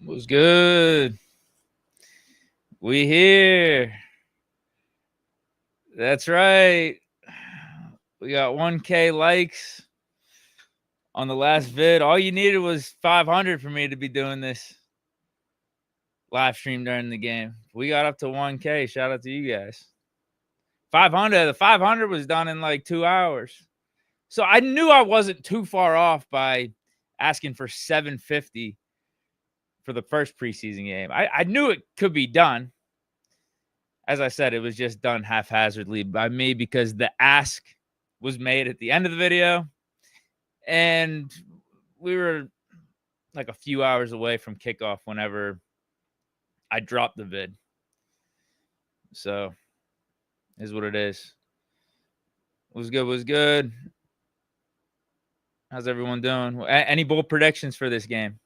Was good. We here. That's right. We got 1K likes on the last vid. All you needed was 500 for me to be doing this live stream during the game. We got up to 1K. Shout out to you guys. 500. The 500 was done in like 2 hours. So I knew I wasn't too far off by asking for 750 for the first preseason game. I knew it could be done. As I said, it was just done haphazardly by me because the ask was made at the end of the video. And we were like a few hours away from kickoff whenever I dropped the vid. So, is what it is. Was good. How's everyone doing? Any bold predictions for this game?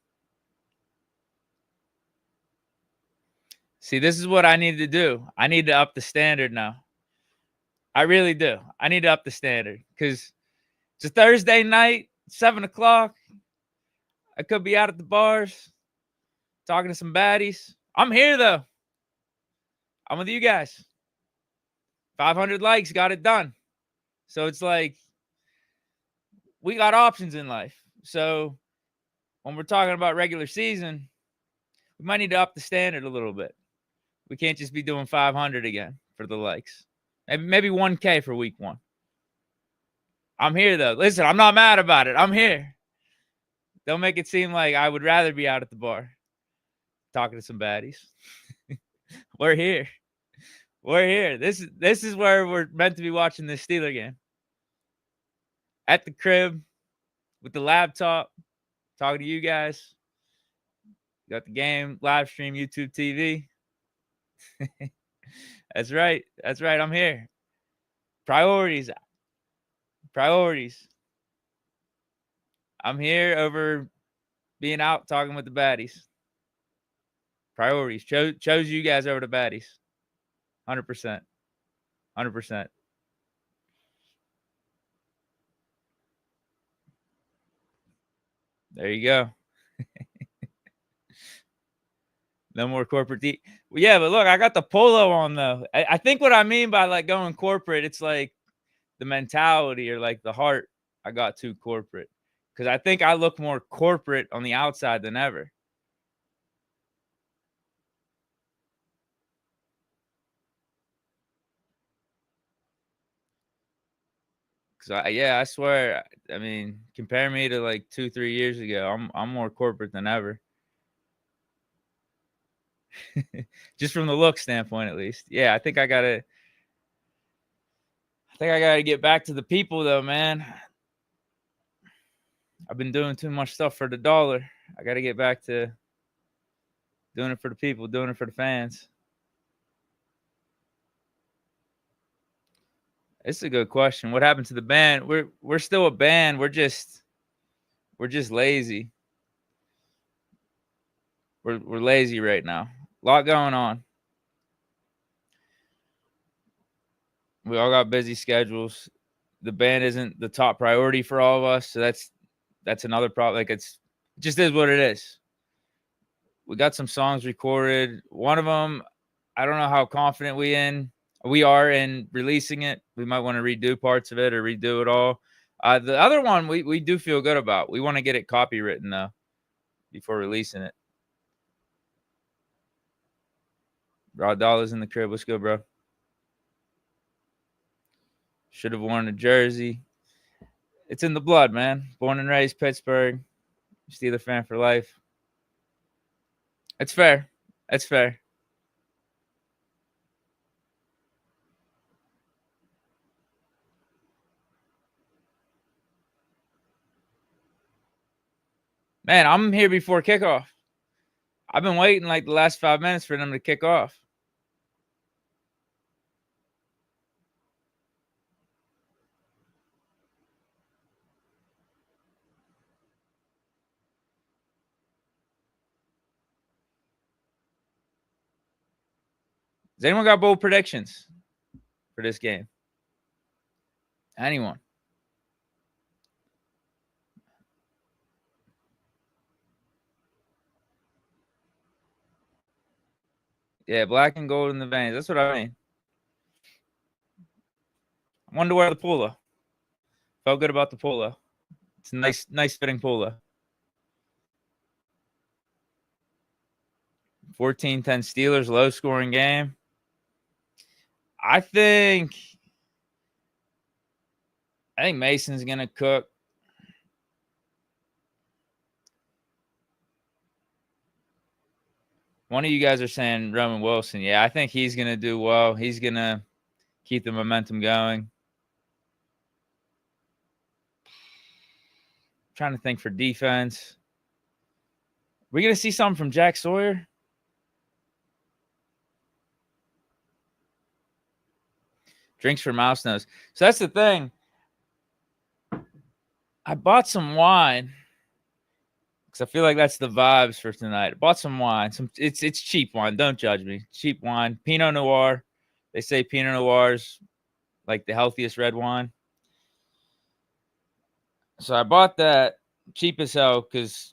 See, this is what I need to do. I need to up the standard now. I really do. I need to up the standard because it's a Thursday night, 7 o'clock. I could be out at the bars talking to some baddies. I'm here, though. I'm with you guys. 500 likes, got it done. So it's like we got options in life. So when we're talking about regular season, we might need to up the standard a little bit. We can't just be doing 500 again for the likes. Maybe 1K for week 1. I'm here, though. Listen, I'm not mad about it. I'm here. Don't make it seem like I would rather be out at the bar talking to some baddies. We're here. We're here. This is where we're meant to be watching this Steeler game. At the crib with the laptop, talking to you guys. Got the game, live stream, YouTube TV. That's right. That's right. I'm here. Priorities. I'm here over being out talking with the baddies. Priorities. Chose you guys over the baddies. 100%. 100%. There you go. No more corporate. Well, yeah, but look, I got the polo on, though. I think what I mean by like going corporate, it's like the mentality or like the heart. I got too corporate because I think I look more corporate on the outside than ever. I swear. I mean, compare me to like 2-3 years ago. I'm more corporate than ever. Just from the look standpoint, at least. Yeah, I think I gotta get back to the people, though, man. I've been doing too much stuff for the dollar. I gotta get back to doing it for the people, doing it for the fans. It's a good question. What happened to the band? We're still a band. We're just lazy. We're lazy right now. A lot going on. We all got busy schedules. The band isn't the top priority for all of us, so that's another problem. Like it just is what it is. We got some songs recorded. One of them, I don't know how confident we are in releasing it. We might want to redo parts of it or redo it all. The other one we do feel good about. We want to get it copywritten though before releasing it. Raw Dollars in the crib. What's good, bro? Should have worn a jersey. It's in the blood, man. Born and raised Pittsburgh. Steeler fan for life. It's fair. That's fair. Man, I'm here before kickoff. I've been waiting like the last 5 minutes for them to kick off. Has anyone got bold predictions for this game? Anyone? Yeah, black and gold in the veins. That's what I mean. I wanted to wear the polo. Felt good about the polo. It's a nice fitting polo. 14-10 Steelers, low scoring game. I think Mason's gonna cook. One of you guys are saying Roman Wilson. Yeah, I think he's gonna do well. He's gonna keep the momentum going. Trying to think for defense. We're gonna see something from Jack Sawyer. Drinks for mouse nose. So that's the thing. I bought some wine because I feel like that's the vibes for tonight. I bought some wine. It's cheap wine. Don't judge me. Cheap wine. Pinot Noir. They say Pinot Noir is like the healthiest red wine. So I bought that cheap as hell because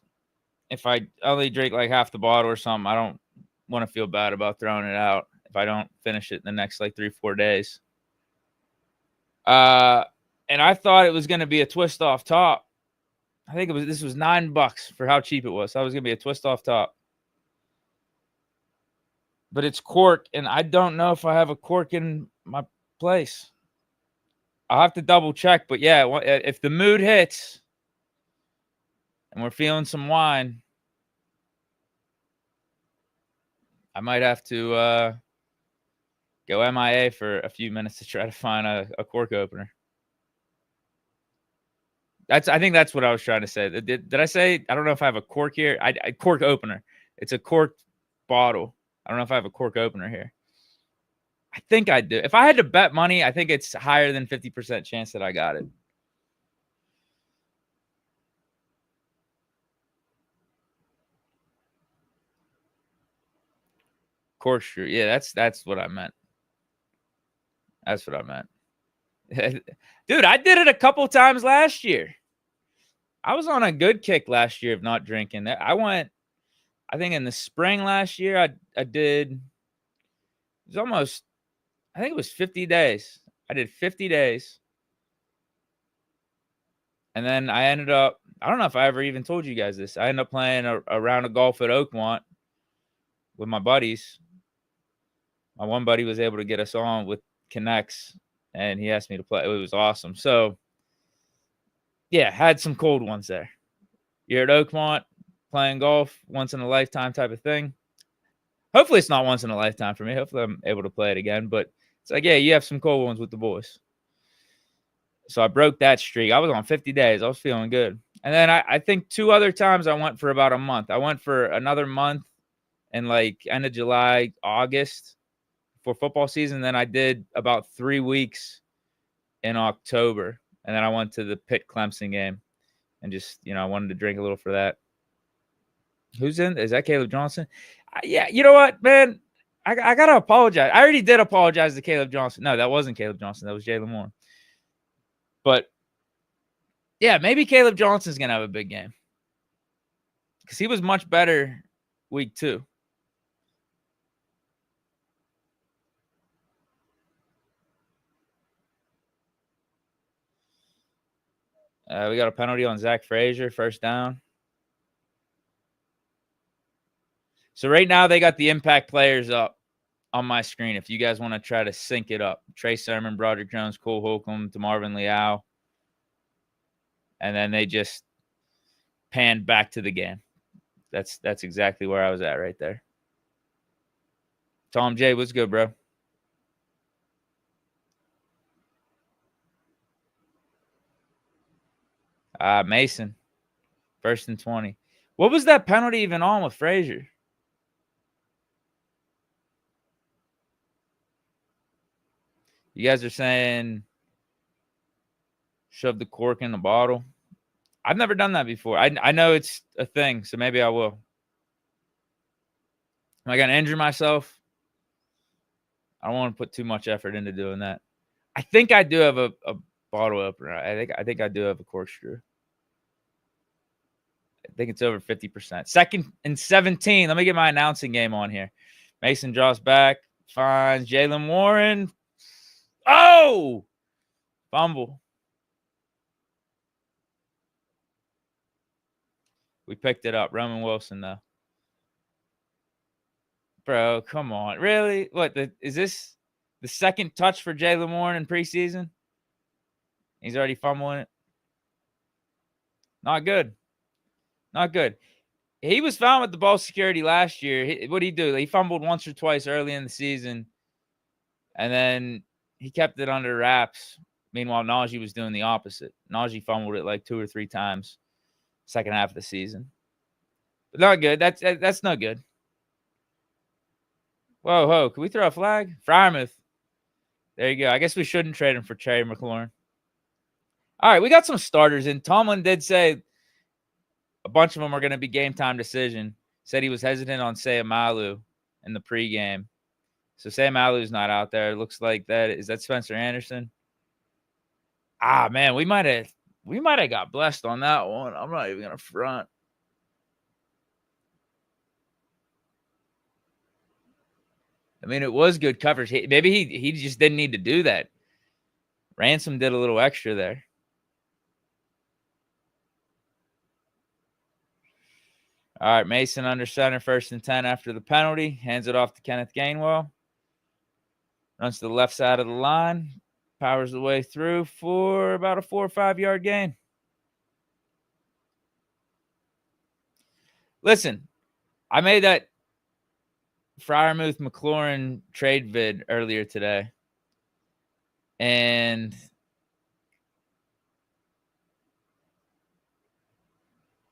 if I only drink like half the bottle or something, I don't want to feel bad about throwing it out if I don't finish it in the next like 3-4 days. And I thought it was going to be a twist off top. I think this was $9 for how cheap it was. So it was going to be a twist off top. But it's cork, and I don't know if I have a cork in my place. I'll have to double check. But yeah, if the mood hits and we're feeling some wine, I might have to go MIA for a few minutes to try to find a cork opener. I think that's what I was trying to say. Did I say? I don't know if I have a cork here. I cork opener. It's a cork bottle. I don't know if I have a cork opener here. I think I do. If I had to bet money, I think it's higher than 50% chance that I got it. Corkscrew. Yeah, that's what I meant. That's what I meant. Dude, I did it a couple times last year. I was on a good kick last year of not drinking. I went, I think in the spring last year, I did, it was almost, I think it was 50 days. I did 50 days. And then I ended up, I don't know if I ever even told you guys this. I ended up playing a round of golf at Oakmont with my buddies. My one buddy was able to get us on with connects, and he asked me to play. It was awesome. So, yeah, had some cold ones there. You're at Oakmont playing golf, once in a lifetime type of thing. Hopefully it's not once in a lifetime for me. Hopefully I'm able to play it again. But it's like, yeah, you have some cold ones with the boys. So I broke that streak. I was on 50 days. I was feeling good. And then I think 2 other times I went for about a month. I went for another month in like end of July, August for football season. Then I did about 3 weeks in October. And then I went to the Pitt Clemson game and just, I wanted to drink a little for that. Who's in? Is that Caleb Johnson? Yeah, you know what, man? I got to apologize. I already did apologize to Caleb Johnson. No, that wasn't Caleb Johnson. That was Jalen Moore. But, yeah, maybe Caleb Johnson's going to have a big game because he was much better week 2. We got a penalty on Zach Frazier, first down. So right now they got the impact players up on my screen. If you guys want to try to sync it up, Trey Sermon, Broderick Jones, Cole Holcomb, DeMarvin Leal. And then they just panned back to the game. That's exactly where I was at right there. Tom J, what's good, bro? Mason, 1st and 20. What was that penalty even on with Frazier? You guys are saying shove the cork in the bottle. I've never done that before. I know it's a thing, so maybe I will. Am I going to injure myself? I don't want to put too much effort into doing that. I think I do have a bottle opener. I think I do have a corkscrew. I think it's over 50%. 2nd and 17. Let me get my announcing game on here. Mason draws back, finds Jaylen Warren. Oh! Fumble. We picked it up. Roman Wilson, though. Bro, come on. Really? What? Is this the second touch for Jaylen Warren in preseason? He's already fumbling it. Not good. Not good. He was fine with the ball security last year. What did he do? He fumbled once or twice early in the season, and then he kept it under wraps. Meanwhile, Najee was doing the opposite. Najee fumbled it like 2 or 3 times second half of the season. But not good. That's not good. Whoa. Can we throw a flag? Frymouth. There you go. I guess we shouldn't trade him for Terry McLaurin. All right, we got some starters in. Tomlin did say a bunch of them are going to be game time decision. Said he was hesitant on Sayamalu in the pregame. So Sayamalu's not out there. It looks like that. Is that Spencer Anderson? Ah, man, we might have got blessed on that one. I'm not even going to front. I mean, it was good coverage. Maybe he just didn't need to do that. Ransom did a little extra there. All right, Mason under center, 1st and 10 after the penalty. Hands it off to Kenneth Gainwell. Runs to the left side of the line. Powers the way through for about a 4 or 5 yard gain. Listen, I made that Freiermuth McLaurin trade vid earlier today. And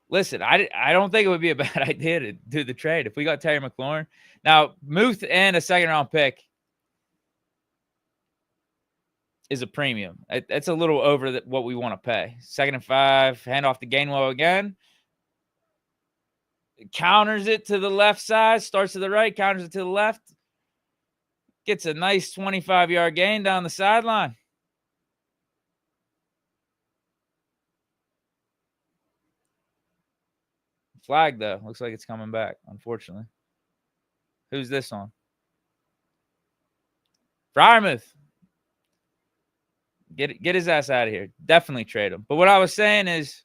listen, I don't think it would be a bad idea to do the trade if we got Terry McLaurin. Now, Muth and a 2nd-round pick is a premium. It's a little over what we want to pay. 2nd and 5, hand off to Gainwell again. Counters it to the left side, starts to the right, counters it to the left. Gets a nice 25-yard gain down the sideline. Flag, though. Looks like it's coming back, unfortunately. Who's this on? Freiermuth. Get his ass out of here. Definitely trade him. But what I was saying is,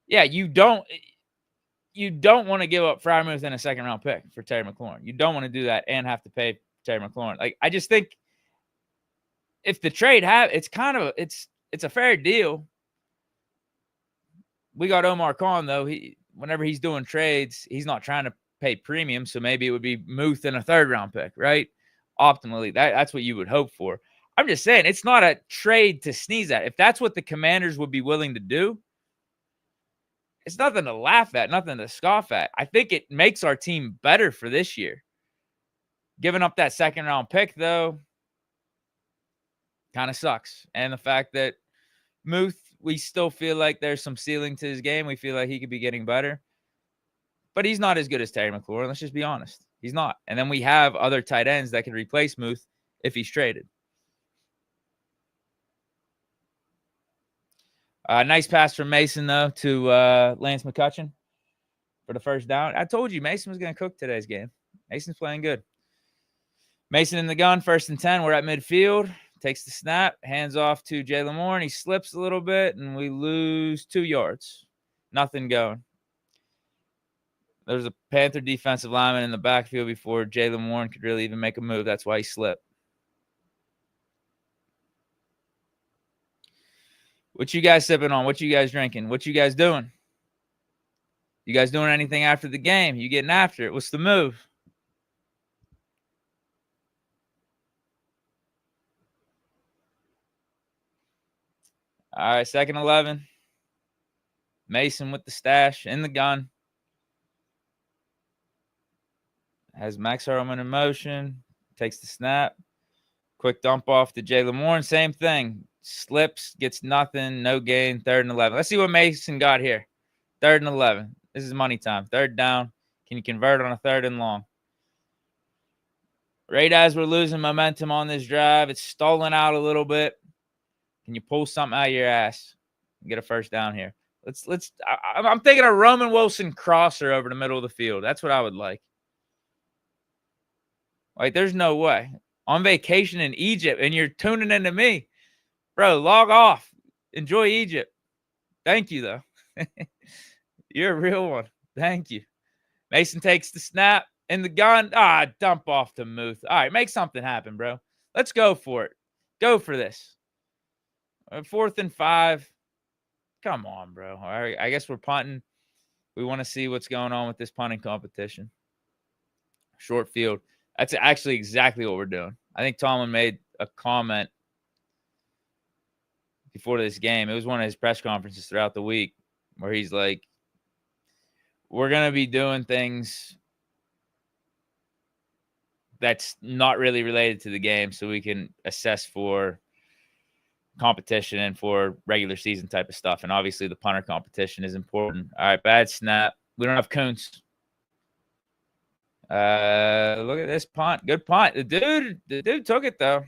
yeah, you don't want to give up Freiermuth and a 2nd-round pick for Terry McLaurin. You don't want to do that and have to pay Terry McLaurin. Like, I just think if the trade it's a fair deal. We got Omar Khan, though. Whenever he's doing trades, he's not trying to pay premium, so maybe it would be Muth and a 3rd-round pick, right? Optimally, that's what you would hope for. I'm just saying, it's not a trade to sneeze at. If that's what the Commanders would be willing to do, it's nothing to laugh at, nothing to scoff at. I think it makes our team better for this year. Giving up that 2nd-round pick, though, kind of sucks. And the fact that Muth, we still feel like there's some ceiling to his game. We feel like he could be getting better. But he's not as good as Terry McLaurin. Let's just be honest. He's not. And then we have other tight ends that can replace Muth if he's traded. Nice pass from Mason, though, to Lance McCutcheon for the 1st down. I told you Mason was going to cook today's game. Mason's playing good. Mason in the gun, 1st and 10. We're at midfield. Takes the snap, hands off to Jaylen Warren. He slips a little bit, and we lose 2 yards. Nothing going. There's a Panther defensive lineman in the backfield before Jaylen Warren could really even make a move. That's why he slipped. What you guys sipping on? What you guys drinking? What you guys doing? You guys doing anything after the game? You getting after it? What's the move? All right, 2nd 11. Mason with the stash in the gun. Has Max Harmon in motion. Takes the snap. Quick dump off to Jaylen Warren. Same thing. Slips, gets nothing, no gain, 3rd and 11. Let's see what Mason got here. 3rd and 11. This is money time. 3rd down. Can you convert on a 3rd and long? Right as we're losing momentum on this drive, it's stalling out a little bit. Can you pull something out of your ass and get a 1st down here? I'm thinking a Roman Wilson crosser over the middle of the field. That's what I would like. Like, there's no way. On vacation in Egypt, and you're tuning into me. Bro, log off. Enjoy Egypt. Thank you, though. You're a real one. Thank you. Mason takes the snap and the gun. Dump off to Muth. All right, make something happen, bro. Let's go for it. Go for this. 4th and 5. Come on, bro. All right, I guess we're punting. We want to see what's going on with this punting competition. Short field. That's actually exactly what we're doing. I think Tomlin made a comment before this game. It was one of his press conferences throughout the week where he's like, we're going to be doing things that's not really related to the game so we can assess for competition and for regular season type of stuff. And obviously the punter competition is important. All right, bad snap. We don't have Kuntz. Look at this punt. Good punt. The dude took it, though.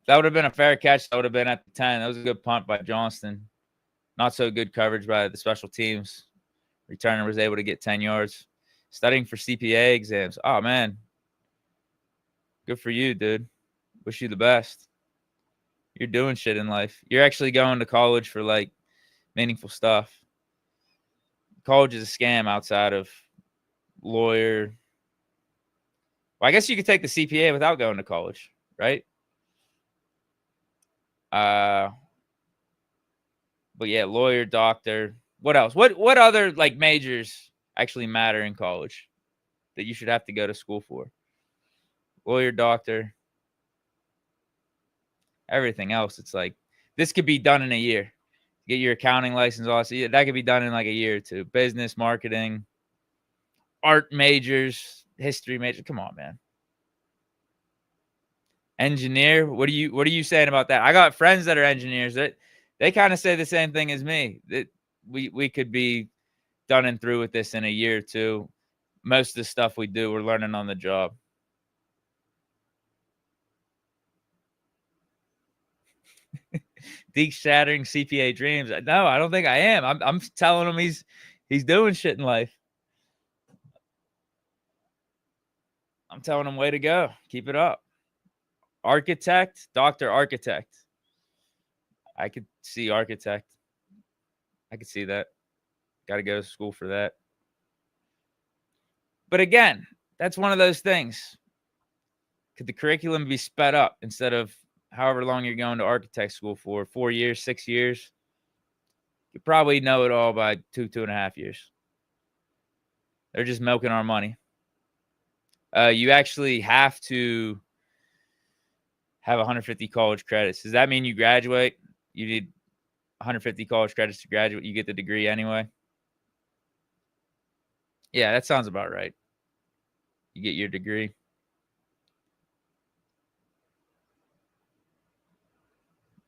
That would have been a fair catch. That would have been at the 10. That was a good punt by Johnston. Not so good coverage by the special teams. Returner was able to get 10 yards. Studying for CPA exams. Oh, man. Good for you, dude. Wish you the best. You're doing shit in life. You're actually going to college for, like, meaningful stuff. College is a scam outside of lawyer. Well, I guess you could take the CPA without going to college, right? But yeah, lawyer, doctor. What else? What other like majors actually matter in college that you should have to go to school for? Lawyer, doctor. Everything else, it's like this could be done in a year. Get your accounting license, also that could be done in like a year or two. Business, marketing, art majors, history major. Come on, man. Engineer. What are you saying about that? I got friends that are engineers that they kind of say the same thing as me. That we could be done and through with this in a year or two. Most of the stuff we do, we're learning on the job. Deek shattering CPA dreams. No, I don't think I am. I'm telling him he's doing shit in life. I'm telling him way to go. Keep it up. Architect, Dr. Architect. I could see architect. I could see that. Got to go to school for that. But again, that's one of those things. Could the curriculum be sped up instead of however long you're going to architect school for? 4 years, 6 years? You probably know it all by 2.5 years. They're just milking our money. You actually have to have 150 college credits. Does that mean you graduate? You need 150 college credits to graduate. You get the degree anyway. Yeah, that sounds about right. You get your degree.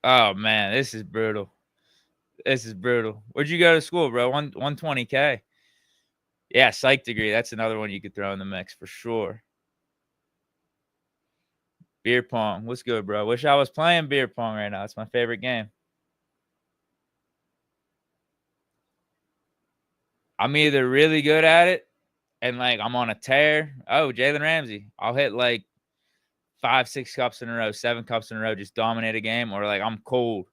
Oh, man, this is brutal. This is brutal. Where'd you go to school, bro? 120K. Yeah, psych degree. That's another one you could throw in the mix for sure. Beer pong. What's good, bro? Wish I was playing beer pong right now. It's my favorite game. I'm either really good at it and, like, I'm on a tear. Oh, Jalen Ramsey. I'll hit, like, 5, 6 cups in a row, 7 cups in a row, just dominate a game. Or, like, I'm cold.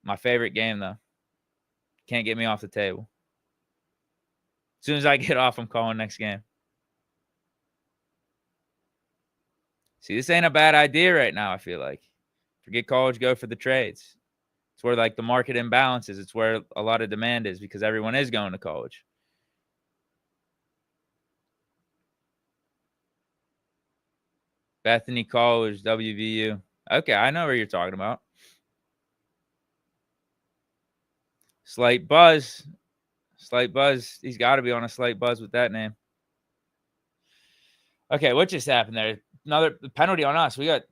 My favorite game, though. Can't get me off the table. As soon as I get off, I'm calling next game. See, this ain't a bad idea right now, I feel like. Forget college, go for the trades. It's where, like, the market imbalance is. It's where a lot of demand is because everyone is going to college. Bethany College, WVU. Okay, I know where you're talking about. Slight Buzz. Slight Buzz. He's got to be on a Slight Buzz with that name. Okay, what just happened there? Another penalty on us. We got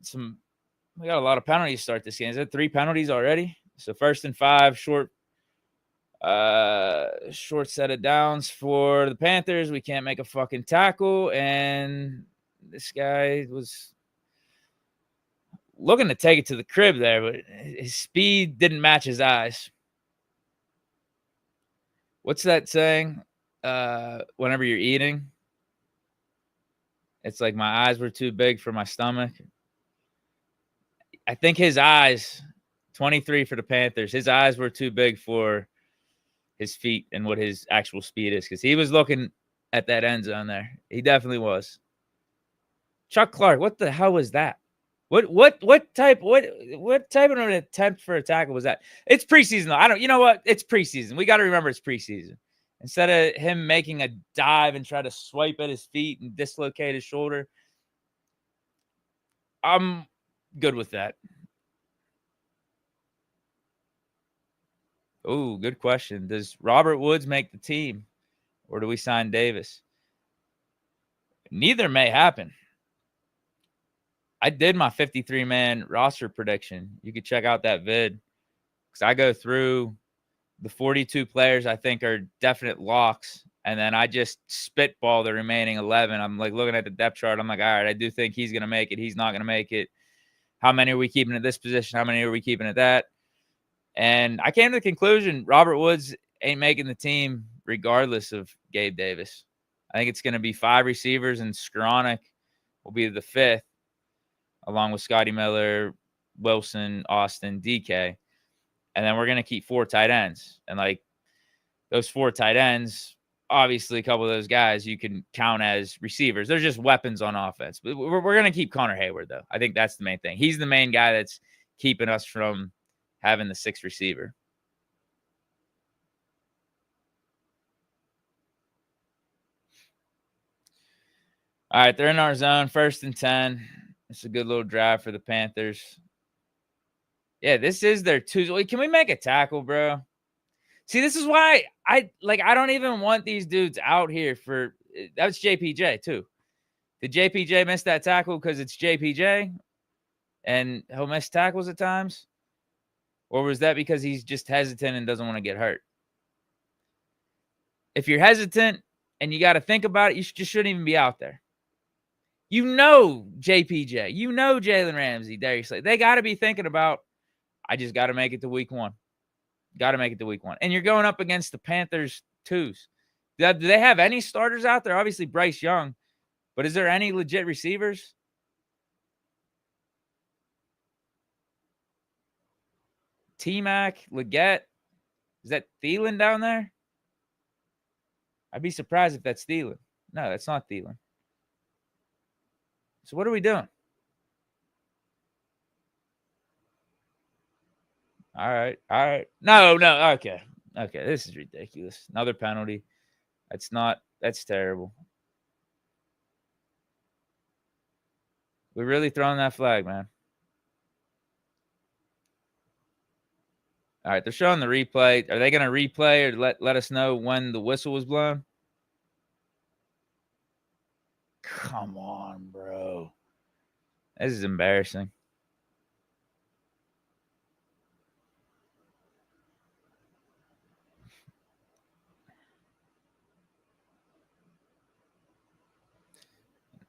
a lot of penalties to start this game. Is it 3 penalties already? So 1st and 5, short set of downs for the Panthers. We can't make a fucking tackle, and this guy was looking to take it to the crib there, but his speed didn't match his eyes. What's that saying? Whenever you're eating, It's like my eyes were too big for my stomach. I think his eyes, 23 for the Panthers, his eyes were too big for his feet and what his actual speed is, because he was looking at that end zone there. He definitely was. Chuck Clark, what the hell was that? What type of an attempt for a tackle was that? It's preseason though. You know what? It's preseason. We got to remember it's preseason. Instead of him making a dive and try to swipe at his feet and dislocate his shoulder, I'm good with that. Oh, good question. Does Robert Woods make the team, or do we sign Davis? Neither may happen. I did my 53-man roster prediction. You could check out that vid, because I go through the 42 players I think are definite locks, and then I just spitball the remaining 11. I'm like looking at the depth chart. I'm like, all right, I do think he's going to make it. He's not going to make it. How many are we keeping at this position? How many are we keeping at that? And I came to the conclusion Robert Woods ain't making the team regardless of Gabe Davis. I think it's going to be 5 receivers, and Skoranek will be the 5th, along with Scotty Miller, Wilson, Austin, DK. And then we're going to keep 4 tight ends. And like those 4 tight ends, obviously a couple of those guys you can count as receivers. They're just weapons on offense. But we're going to keep Connor Hayward, though. I think that's the main thing. He's the main guy that's keeping us from having the 6th receiver. All right, they're in our zone, 1st and 10. It's a good little drive for the Panthers. Yeah, this is their Tuesday. Can we make a tackle, bro? See, this is why I don't even want these dudes out here for – that was JPJ, too. Did JPJ miss that tackle because it's JPJ and he'll miss tackles at times? Or was that because he's just hesitant and doesn't want to get hurt? If you're hesitant and you got to think about it, you just shouldn't even be out there. You know JPJ. You know Jalen Ramsey, Darius Slay. They got to be thinking about, I just got to make it to week 1. Got to make it to week 1. And you're going up against the Panthers 2s. Do they have any starters out there? Obviously, Bryce Young. But is there any legit receivers? T-Mac, Leggett. Is that Thielen down there? I'd be surprised if that's Thielen. No, that's not Thielen. So what are we doing? All right. No. Okay. This is ridiculous. Another penalty. That's terrible. We're really throwing that flag, man. All right, they're showing the replay. Are they going to replay or let us know when the whistle was blown? Come on, bro. This is embarrassing.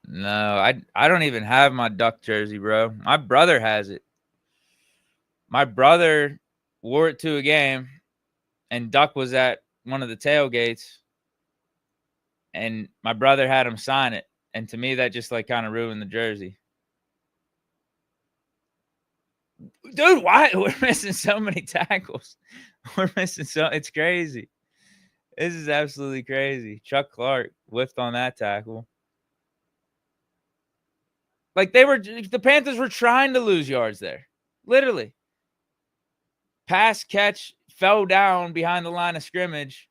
No, I don't even have my Duck jersey, bro. My brother has it. My brother wore it to a game, and Duck was at one of the tailgates, and my brother had him sign it. And to me, that just like kind of ruined the jersey. Dude, why? We're missing so many tackles. It's crazy. This is absolutely crazy. Chuck Clark whiffed on that tackle. Like the Panthers were trying to lose yards there. Literally. Pass, catch, fell down behind the line of scrimmage.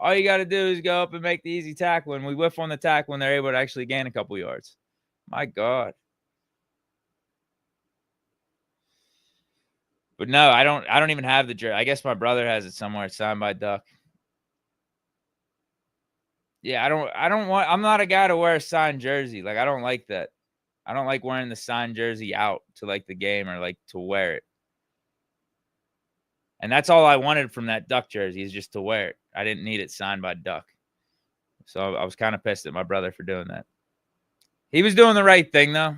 All you got to do is go up and make the easy tackle, and we whiff on the tackle, and they're able to actually gain a couple yards. My God. But no, I don't even have the jersey. I guess my brother has it somewhere. It's signed by Duck. Yeah, I'm not a guy to wear a signed jersey. Like, I don't like that. I don't like wearing the signed jersey out to like the game or like to wear it. And that's all I wanted from that Duck jersey, is just to wear it. I didn't need it signed by Duck. So I was kind of pissed at my brother for doing that. He was doing the right thing, though.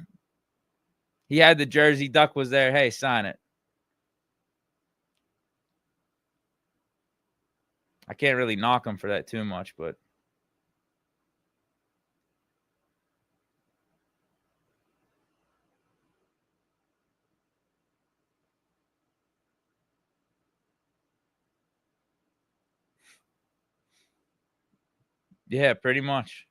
He had the jersey. Duck was there. Hey, sign it. I can't really knock him for that too much, but Yeah, pretty much.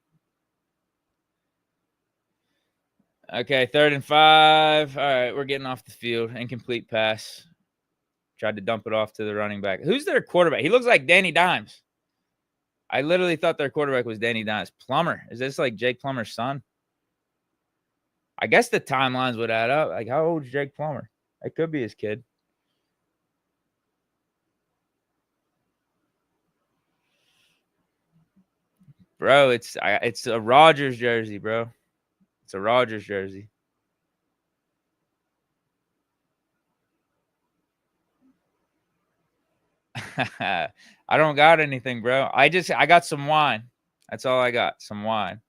Okay, 3rd and 5. All right, we're getting off the field. Incomplete pass. Tried to dump it off to the running back. Who's their quarterback? He looks like Danny Dimes. I literally thought their quarterback was Danny Dimes. Plummer. Is this like Jake Plummer's son? I guess the timelines would add up. Like, how old is Jake Plummer? It could be his kid. Bro, it's a Rodgers jersey, bro. It's a Rodgers jersey. I don't got anything, bro. I got some wine. That's all I got. Some wine.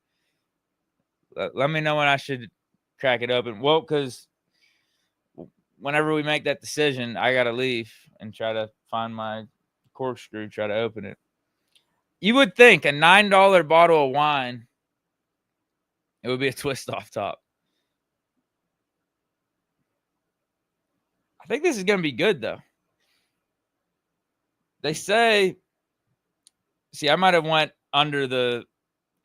Let me know when I should crack it open. Well, because whenever we make that decision, I gotta leave and try to find my corkscrew, try to open it. You would think a $9 bottle of wine, it would be a twist off top. I think this is gonna be good though. They say, see, I might have went under the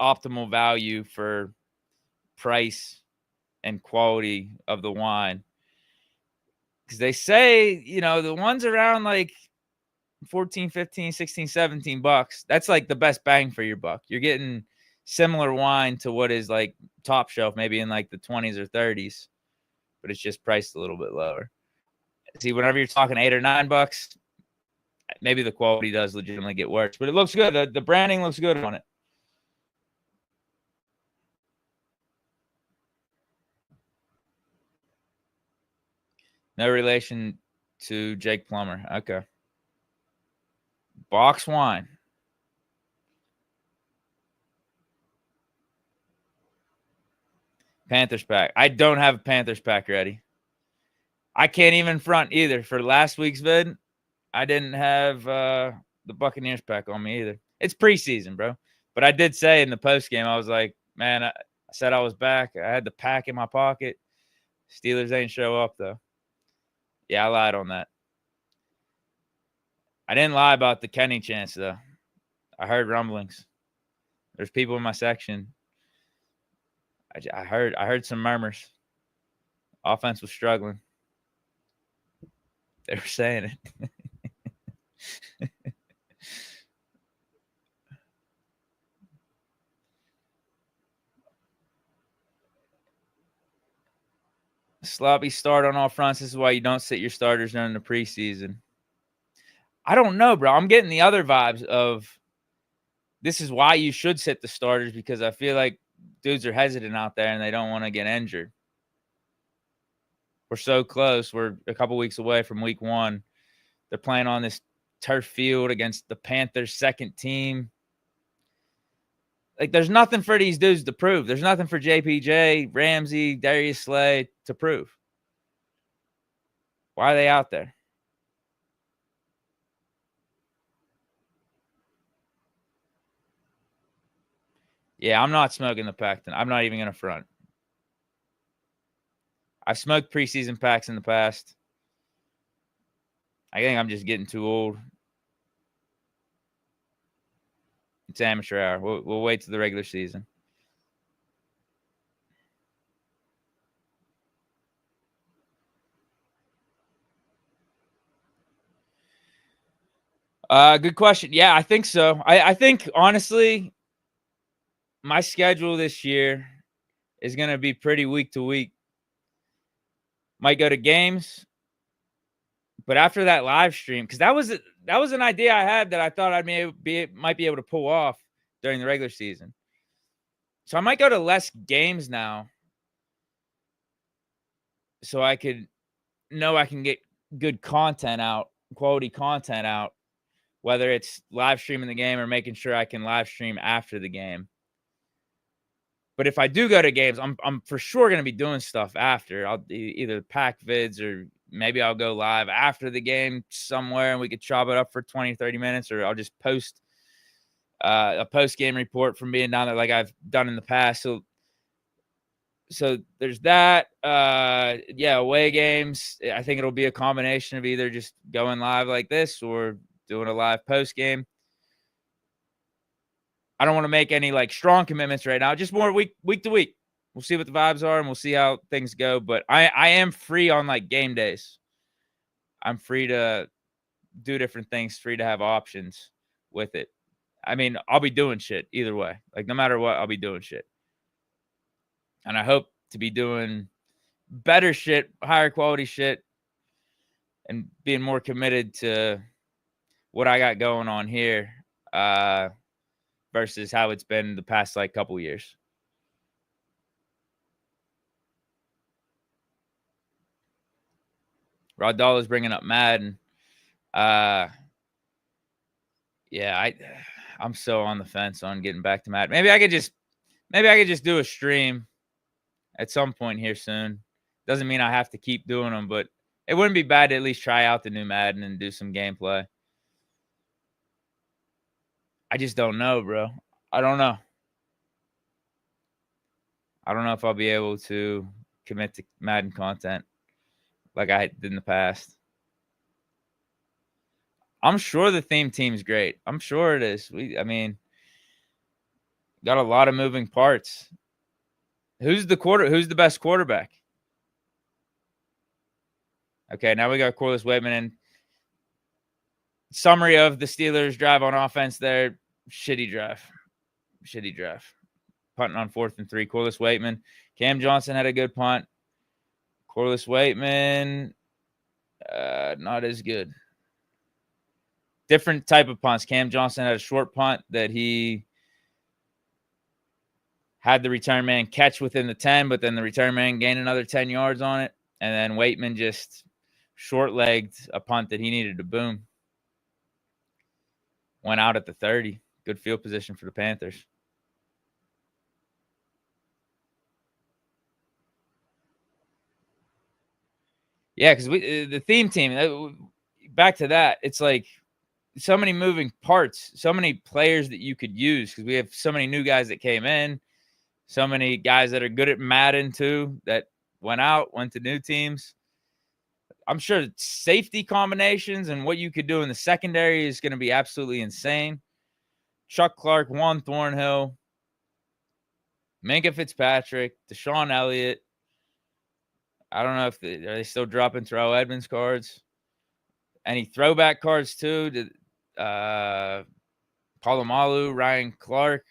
optimal value for price and quality of the wine. Because they say, the ones around like 14, 15, 16, 17 bucks, that's like the best bang for your buck. You're getting similar wine to what is like top shelf, maybe in like the 20s or 30s, but it's just priced a little bit lower. See, whenever you're talking $8 or $9, maybe the quality does legitimately get worse, but it looks good. The branding looks good on it. No relation to Jake Plummer. Okay. Box wine. Panthers pack. I don't have a Panthers pack ready. I can't even front either. For last week's vid, I didn't have the Buccaneers pack on me either. It's preseason, bro. But I did say in the post game, I was like, man, I said I was back. I had the pack in my pocket. Steelers ain't show up, though. Yeah, I lied on that. I didn't lie about the Kenny chance, though. I heard rumblings. There's people in my section. I heard some murmurs. Offense was struggling. They were saying it. Sloppy start on all fronts. This is why you don't sit your starters during the preseason. I don't know, bro. I'm getting the other vibes of this is why you should sit the starters, because I feel like dudes are hesitant out there and they don't want to get injured. We're so close. We're a couple weeks away from week 1. They're playing on this turf field against the Panthers' second team. Like, there's nothing for these dudes to prove. There's nothing for JPJ, Ramsey, Darius Slay to prove. Why are they out there? Yeah, I'm not smoking the pack. I'm not even going to front. I've smoked preseason packs in the past. I think I'm just getting too old. It's amateur hour. We'll wait till the regular season. Good question. Yeah, I think so. I think, honestly, my schedule this year is going to be pretty week to week. Might go to games, but after that live stream, because that was an idea I had that I thought might be able to pull off during the regular season. So I might go to less games now, so I could know I can get good content out, quality content out, whether it's live streaming the game or making sure I can live stream after the game. But if I do go to games, I'm for sure going to be doing stuff after. I'll either pack vids or maybe I'll go live after the game somewhere and we could chop it up for 20, 30 minutes, or I'll just post a post-game report from being down there like I've done in the past. So there's that. Away games. I think it'll be a combination of either just going live like this or doing a live post-game. I don't want to make any like strong commitments right now. Just more week to week. We'll see what the vibes are and we'll see how things go. But I am free on like game days. I'm free to do different things, free to have options with it. I mean, I'll be doing shit either way. Like no matter what, I'll be doing shit. And I hope to be doing better shit, higher quality shit, and being more committed to what I got going on here versus how it's been the past like couple years. Rod Dahl is bringing up Madden. Yeah, I'm so on the fence on getting back to Madden. Maybe I could just do a stream at some point here soon. Doesn't mean I have to keep doing them, but it wouldn't be bad to at least try out the new Madden and do some gameplay. I just don't know, bro. I don't know. I don't know if I'll be able to commit to Madden content like I did in the past. I'm sure the theme team's great. I'm sure it is. I mean, got a lot of moving parts. Who's the best quarterback? Okay, now we got Corliss Waitman. And summary of the Steelers' drive on offense there. Shitty drive. Punting on 4th and 3. Corliss Waitman. Cam Johnson had a good punt. Corliss Waitman, not as good. Different type of punts. Cam Johnson had a short punt that he had the return man catch within the 10, but then the return man gained another 10 yards on it. And then Waitman just short-legged a punt that he needed to boom. Went out at the 30. Good field position for the Panthers. Yeah, because the theme team, back to that, it's like so many moving parts, so many players that you could use because we have so many new guys that came in, so many guys that are good at Madden too that went to new teams. I'm sure safety combinations and what you could do in the secondary is going to be absolutely insane. Chuck Clark, Juan Thornhill, Minkah Fitzpatrick, Deshaun Elliott. I don't know if are they still dropping Terrell Edmonds cards. Any throwback cards too? Palomalu, Ryan Clark.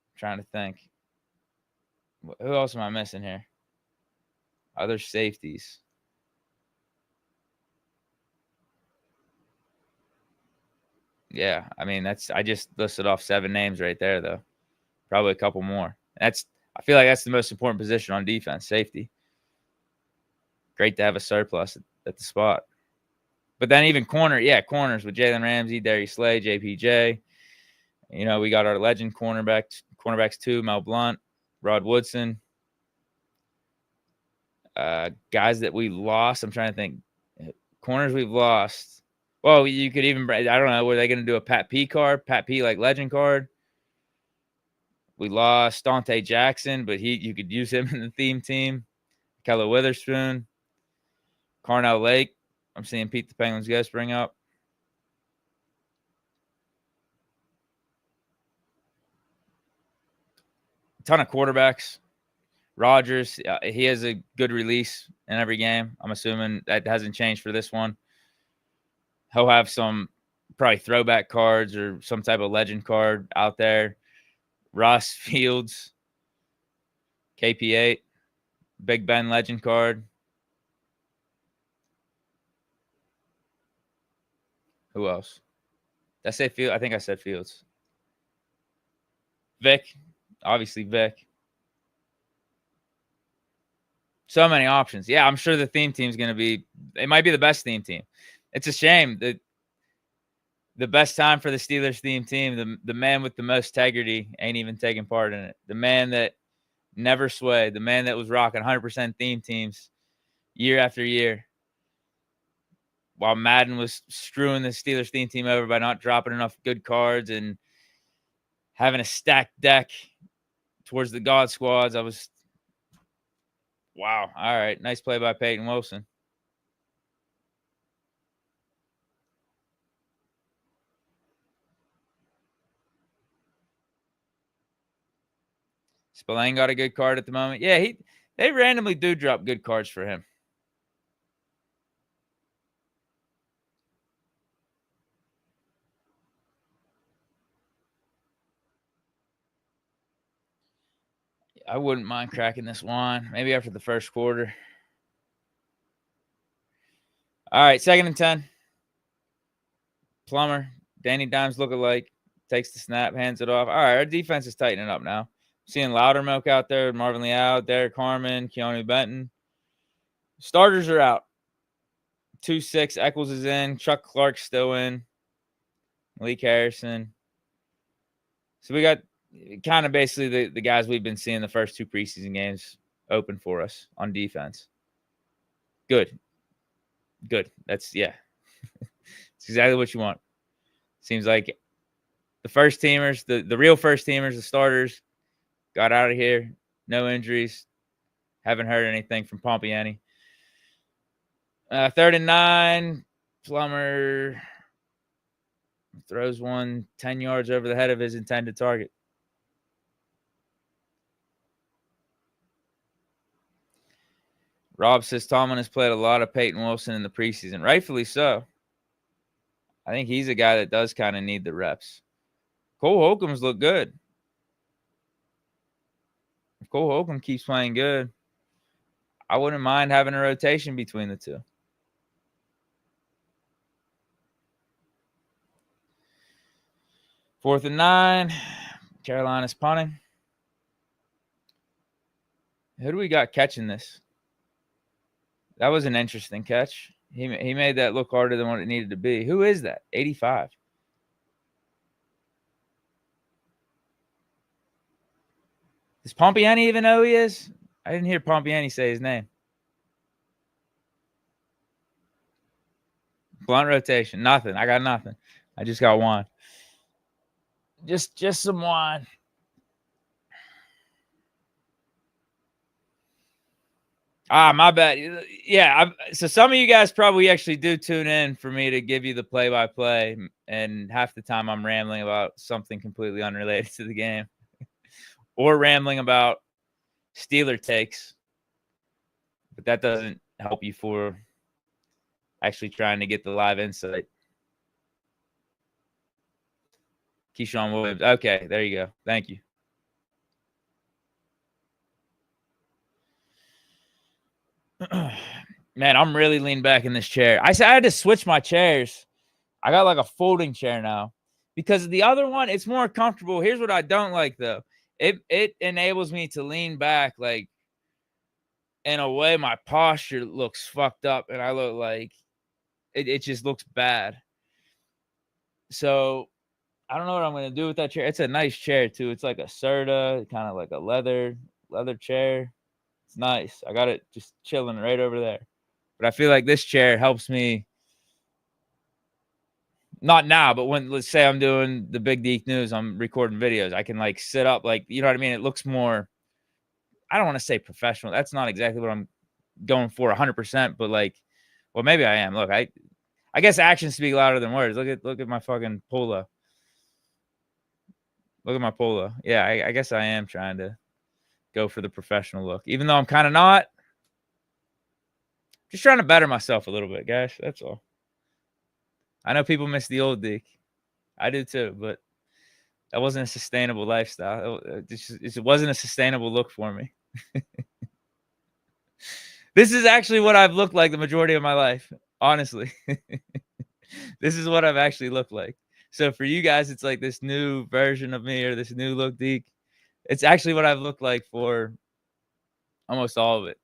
I'm trying to think. Who else am I missing here? Other safeties. Yeah, I mean I just listed off 7 names right there though. Probably a couple more. I feel like that's the most important position on defense, safety. Great to have a surplus at the spot. But then even corners with Jalen Ramsey, Darius Slay, JPJ. You know, we got our legend cornerbacks too, Mel Blount, Rod Woodson. Guys that we lost. I'm trying to think. Corners we've lost. Well, you could even, I don't know, were they going to do a Pat P card? Pat P like legend card? We lost Dante Jackson, but you could use him in the theme team. Keller Witherspoon. Carnell Lake. I'm seeing Pete the Penguins Ghost bring up. A ton of quarterbacks. Rodgers, he has a good release in every game. I'm assuming that hasn't changed for this one. He'll have some probably throwback cards or some type of legend card out there. Ross Fields, KP8, Big Ben legend card. Who else? Did I say Fields? I think I said Fields. Vic, obviously Vic. So many options. Yeah, I'm sure the theme team's going to be, it might be the best theme team. It's a shame that the best time for the Steelers theme team, the man with the most integrity ain't even taking part in it. The man that never swayed, the man that was rocking 100% theme teams year after year, while Madden was screwing the Steelers theme team over by not dropping enough good cards and having a stacked deck towards the God squads. Wow. All right. Nice play by Peyton Wilson. Spillane got a good card at the moment. Yeah, they randomly do drop good cards for him. I wouldn't mind cracking this wine. Maybe after the first quarter. All right, 2nd and 10. Plummer, Danny Dimes lookalike, takes the snap, hands it off. All right, our defense is tightening up now. Seeing Loudermilk out there, Marvin Leal, Derek Harmon, Keanu Benton. Starters are out. 2-6, Eccles is in. Chuck Clark's still in. Malik Harrison. So we got kind of basically the guys we've been seeing the first 2 preseason games open for us on defense. Good. That's, yeah. It's exactly what you want. Seems like the first teamers, the real first teamers, the starters, got out of here. No injuries. Haven't heard anything from Pompiani. 3rd and 9. Plummer throws one 10 yards over the head of his intended target. Rob says Tomlin has played a lot of Peyton Wilson in the preseason. Rightfully so. I think he's a guy that does kind of need the reps. Cole Holcomb's look good. If Cole Holcomb keeps playing good, I wouldn't mind having a rotation between the two. Fourth and 9. Carolina's punting. Who do we got catching this? That was an interesting catch. He made that look harder than what it needed to be. Who is that? 85. Does Pompiani even know who he is? I didn't hear Pompiani say his name. Blunt rotation. Nothing. I got nothing. I just got wine. Just some wine. My bad. Yeah, so some of you guys probably actually do tune in for me to give you the play-by-play, and half the time I'm rambling about something completely unrelated to the game or rambling about Steeler takes, but that doesn't help you for actually trying to get the live insight. Keyshawn Williams. Okay, there you go. Thank you. Man, I'm really leaning back in this chair. I had to switch my chairs. I got like a folding chair now because the other one, it's more comfortable. Here's what I don't like though. It enables me to lean back like in a way my posture looks fucked up and I look like it just looks bad. So I don't know what I'm going to do with that chair. It's a nice chair too. It's like a Serta, kind of like a leather chair. It's nice. I got it just chilling right over there. But I feel like this chair helps me. Not now, but when, let's say I'm doing the Big Deke News, I'm recording videos. I can like sit up, like, you know what I mean? It looks more, I don't want to say professional. That's not exactly what I'm going for 100%, but like, well, maybe I am. Look, I guess actions speak louder than words. Look at my fucking polo. Look at my polo. Yeah, I guess I am trying to go for the professional look, even though I'm kind of not. Just trying to better myself a little bit, guys. That's all. I know people miss the old Deke. I do too, but that wasn't a sustainable lifestyle. It wasn't a sustainable look for me. This is actually what I've looked like the majority of my life, honestly. This is what I've actually looked like. So for you guys, it's like this new version of me or this new look Deke. It's actually what I've looked like for almost all of it.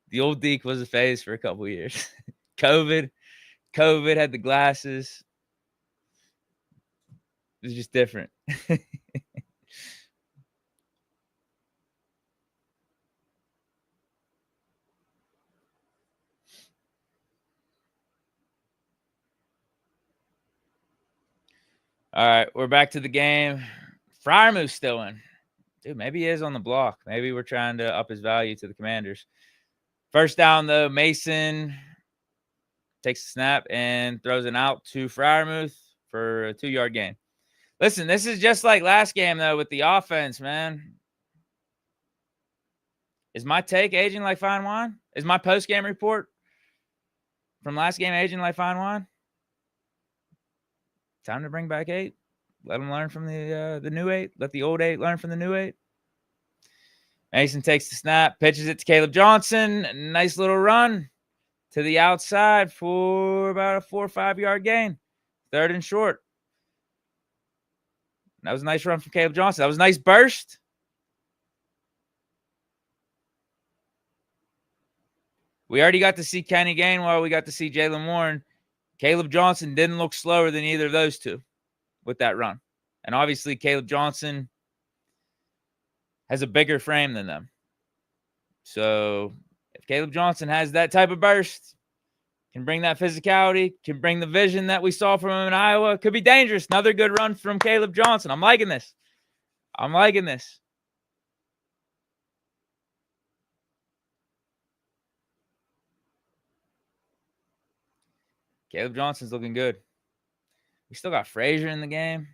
The old Deke was a phase for a couple of years. COVID had the glasses. It was just different. All right, we're back to the game. Freiermuth's still in. Dude, maybe he is on the block. Maybe we're trying to up his value to the Commanders. First down, though, Mason takes a snap and throws it out to Freiermuth for a 2-yard gain. Listen, this is just like last game, though, with the offense, man. Is my take aging like fine wine? Is my post-game report from last game aging like fine wine? Time to bring back 8. Let them learn from the new 8. Let the old 8 learn from the new 8. Mason takes the snap, pitches it to Caleb Johnson. Nice little run to the outside for about a 4 or 5 yard gain. 3rd and short. That was a nice run from Caleb Johnson. That was a nice burst. We already got to see Kenny Gainwell. We got to see Jalen Warren. Caleb Johnson didn't look slower than either of those two with that run. And obviously, Caleb Johnson has a bigger frame than them. So if Caleb Johnson has that type of burst, can bring that physicality, can bring the vision that we saw from him in Iowa, could be dangerous. Another good run from Caleb Johnson. I'm liking this. I'm liking this. Caleb Johnson's looking good. We still got Frazier in the game.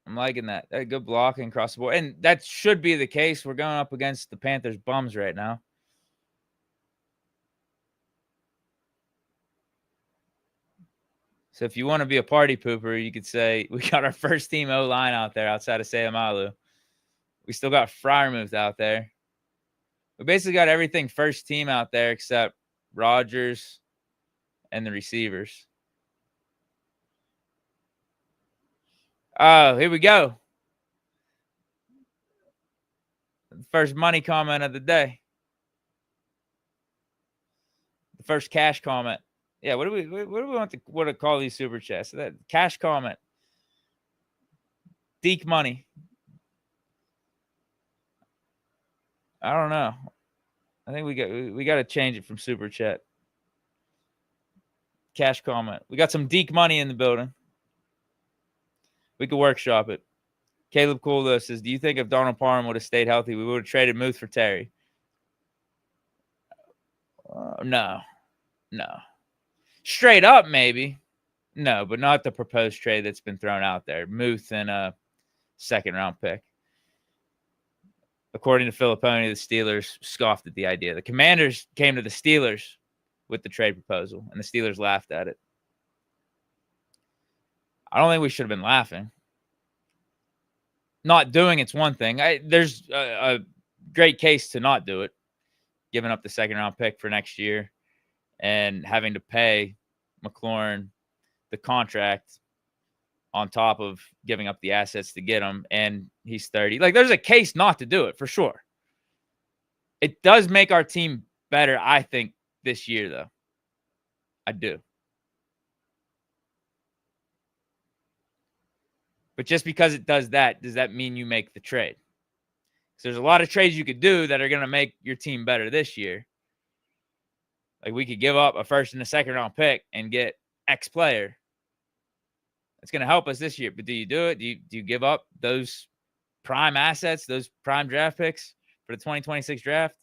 I'm liking that. Good blocking across the board. And that should be the case. We're going up against the Panthers bums right now. So if you want to be a party pooper, you could say we got our first team O-line out there outside of Sayamalu. We still got Freiermuth out there. We basically got everything first team out there except Rodgers and the receivers. Oh, here we go. The first money comment of the day. The first cash comment. Yeah, what do we want to call these super chats? That cash comment. Deke money. I don't know. I think we got to change it from super chat. Cash comment. We got some Deke money in the building. We could workshop it. Caleb Cooldo says, do you think if Donald Parham would have stayed healthy, we would have traded Muth for Terry? No. Straight up, maybe. No, but not the proposed trade that's been thrown out there. Muth and a 2nd-round pick. According to Filipponi, the Steelers scoffed at the idea. The Commanders came to the Steelers with the trade proposal, and the Steelers laughed at it. I don't think we should have been laughing. Not doing it's one thing. There's a great case to not do it, giving up the 2nd-round pick for next year and having to pay McLaurin the contract on top of giving up the assets to get him, and he's 30. Like, there's a case not to do it, for sure. It does make our team better, I think, this year, though. I do. But just because it does that, does that mean you make the trade? Because there's a lot of trades you could do that are going to make your team better this year. Like, we could give up a 1st and a 2nd-round pick and get X player. It's going to help us this year. But do you do it? Do you give up those prime assets, those prime draft picks for the 2026 draft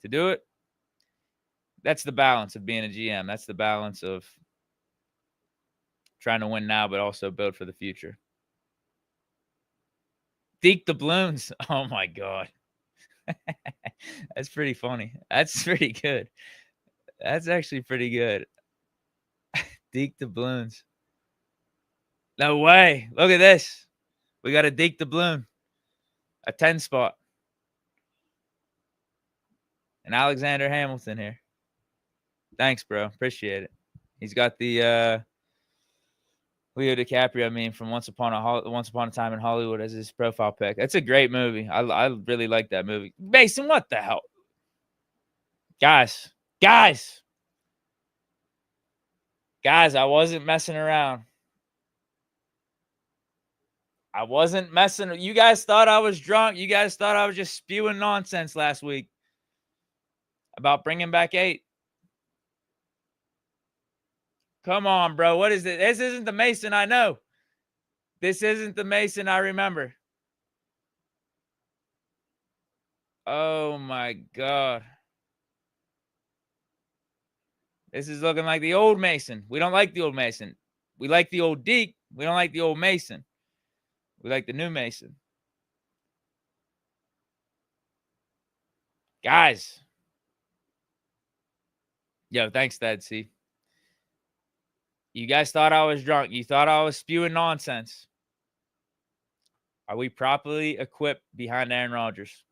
to do it? That's the balance of being a GM. That's the balance of trying to win now, but also build for the future. Deke the Balloons. Oh, my God. That's pretty funny. That's pretty good. That's actually pretty good. Deke the Balloons. No way. Look at this. We got a Deke the Balloon. A 10 spot. And Alexander Hamilton here. Thanks, bro. Appreciate it. He's got the Leo DiCaprio meme from Once Upon a Time in Hollywood as his profile pic. That's a great movie. I really like that movie. Mason, what the hell? Guys, I wasn't messing around. I wasn't messing. You guys thought I was drunk. You guys thought I was just spewing nonsense last week about bringing back 8. Come on, bro. What is it? This isn't the Mason I know. This isn't the Mason I remember. Oh, my God. This is looking like the old Mason. We don't like the old Mason. We like the old Deke. We don't like the old Mason. We like the new Mason. Guys. Yo, thanks, Dad. See, you guys thought I was drunk. You thought I was spewing nonsense. Are we properly equipped behind Aaron Rodgers?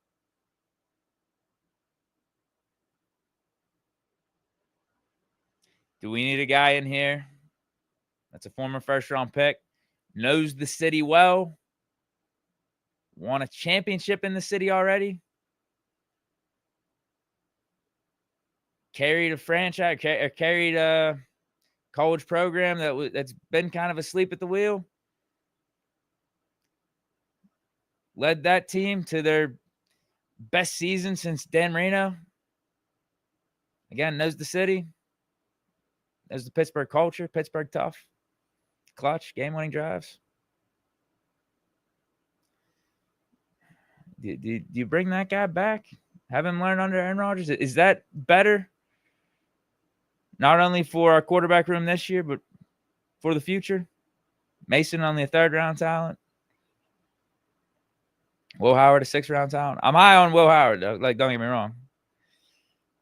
Do we need a guy in here that's a former first-round pick, knows the city well, won a championship in the city already, carried a franchise, carried a college program that's been kind of asleep at the wheel, led that team to their best season since Dan Marino? Again, knows the city, knows the Pittsburgh culture, Pittsburgh tough, clutch, game-winning drives. Do you bring that guy back? Have him learn under Aaron Rodgers? Is that better? Not only for our quarterback room this year, but for the future? Mason only a third-round talent. Will Howard a sixth-round talent. I'm high on Will Howard, though. Like, don't get me wrong.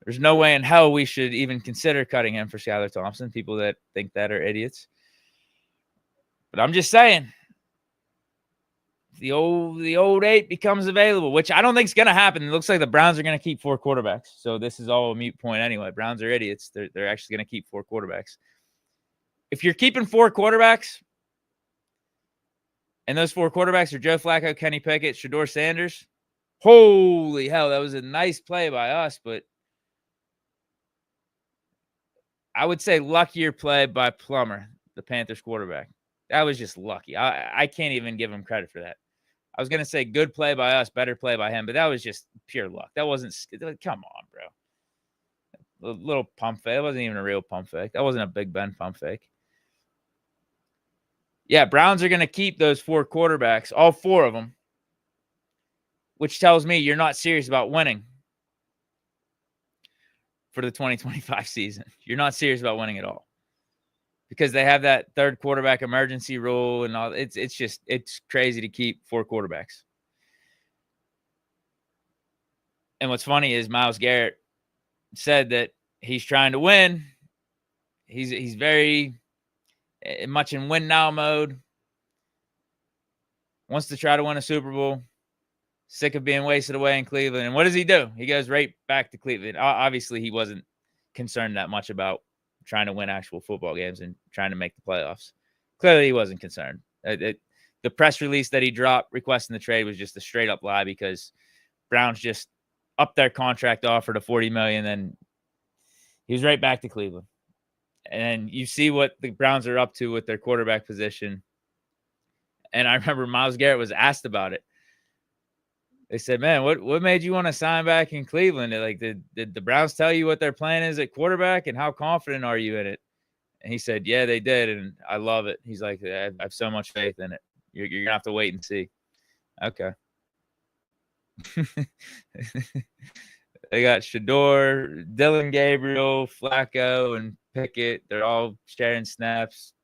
There's no way in hell we should even consider cutting him for Skylar Thompson. People that think that are idiots. But I'm just saying, the old 8 becomes available, which I don't think is going to happen. It looks like the Browns are going to keep 4 quarterbacks. So this is all a moot point anyway. Browns are idiots. They're actually going to keep 4 quarterbacks. If you're keeping 4 quarterbacks, and those 4 quarterbacks are Joe Flacco, Kenny Pickett, Shedeur Sanders, holy hell, that was a nice play by us, but I would say luckier play by Plummer, the Panthers quarterback. That was just lucky. I can't even give him credit for that. I was going to say good play by us, better play by him, but that was just pure luck. That wasn't – come on, bro. A little pump fake. It wasn't even a real pump fake. That wasn't a Big Ben pump fake. Yeah, Browns are going to keep those 4 quarterbacks, all 4 of them, which tells me you're not serious about winning for the 2025 season. You're not serious about winning at all because they have that third quarterback emergency rule and all. It's crazy to keep 4 quarterbacks. And what's funny is Myles Garrett said that he's trying to win. He's very much in win now mode. Wants to try to win a Super Bowl. Sick of being wasted away in Cleveland. And what does he do? He goes right back to Cleveland. Obviously, he wasn't concerned that much about trying to win actual football games and trying to make the playoffs. Clearly, he wasn't concerned. The press release that he dropped requesting the trade was just a straight-up lie because Browns just upped their contract offer to $40 million, and he was right back to Cleveland. And you see what the Browns are up to with their quarterback position. And I remember Myles Garrett was asked about it. They said, man, what made you want to sign back in Cleveland? Did the Browns tell you what their plan is at quarterback, and how confident are you in it? And he said, yeah, they did, and I love it. He's like, I have so much faith in it. You're going to have to wait and see. Okay. They got Shedeur, Dylan Gabriel, Flacco, and Pickett. They're all sharing snaps.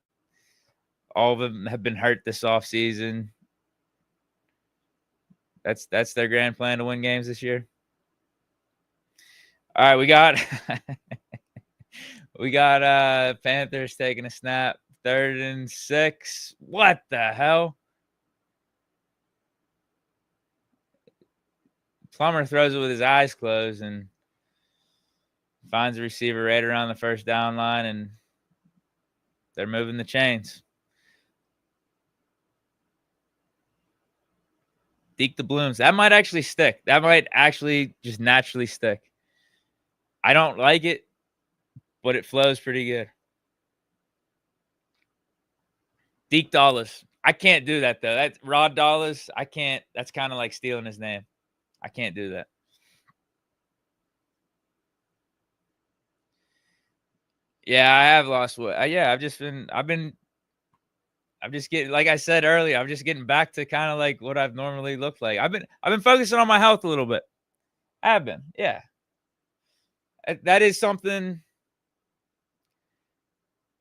All of them have been hurt this offseason. That's their grand plan to win games this year. All right, we got Panthers taking a snap. 3rd and 6. What the hell? Plummer throws it with his eyes closed and finds a receiver right around the first down line, and they're moving the chains. Deke the Blooms. That might actually stick. That might actually just naturally stick. I don't like it, but it flows pretty good. Deke Dollars. I can't do that, though. That's Rod Dollars. I can't. That's kind of like stealing his name. I can't do that. Yeah, I have lost weight. Yeah, I'm just getting, like I said earlier, I'm just getting back to kind of like what I've normally looked like. I've been focusing on my health a little bit. I have been, yeah. That is something,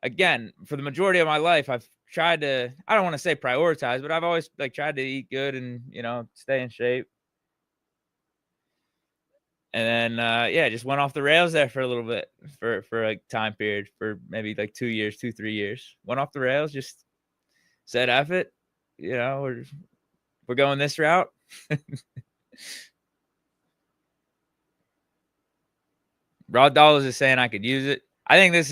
again, for the majority of my life, I've tried to, I don't want to say prioritize, but I've always tried to eat good and, stay in shape. And then, yeah, just went off the rails there for a little bit for a time period for maybe like 2 years, 2, 3 years. Went off the rails, just said, F it. We're going this route. Raw Dollars is saying I could use it. I think this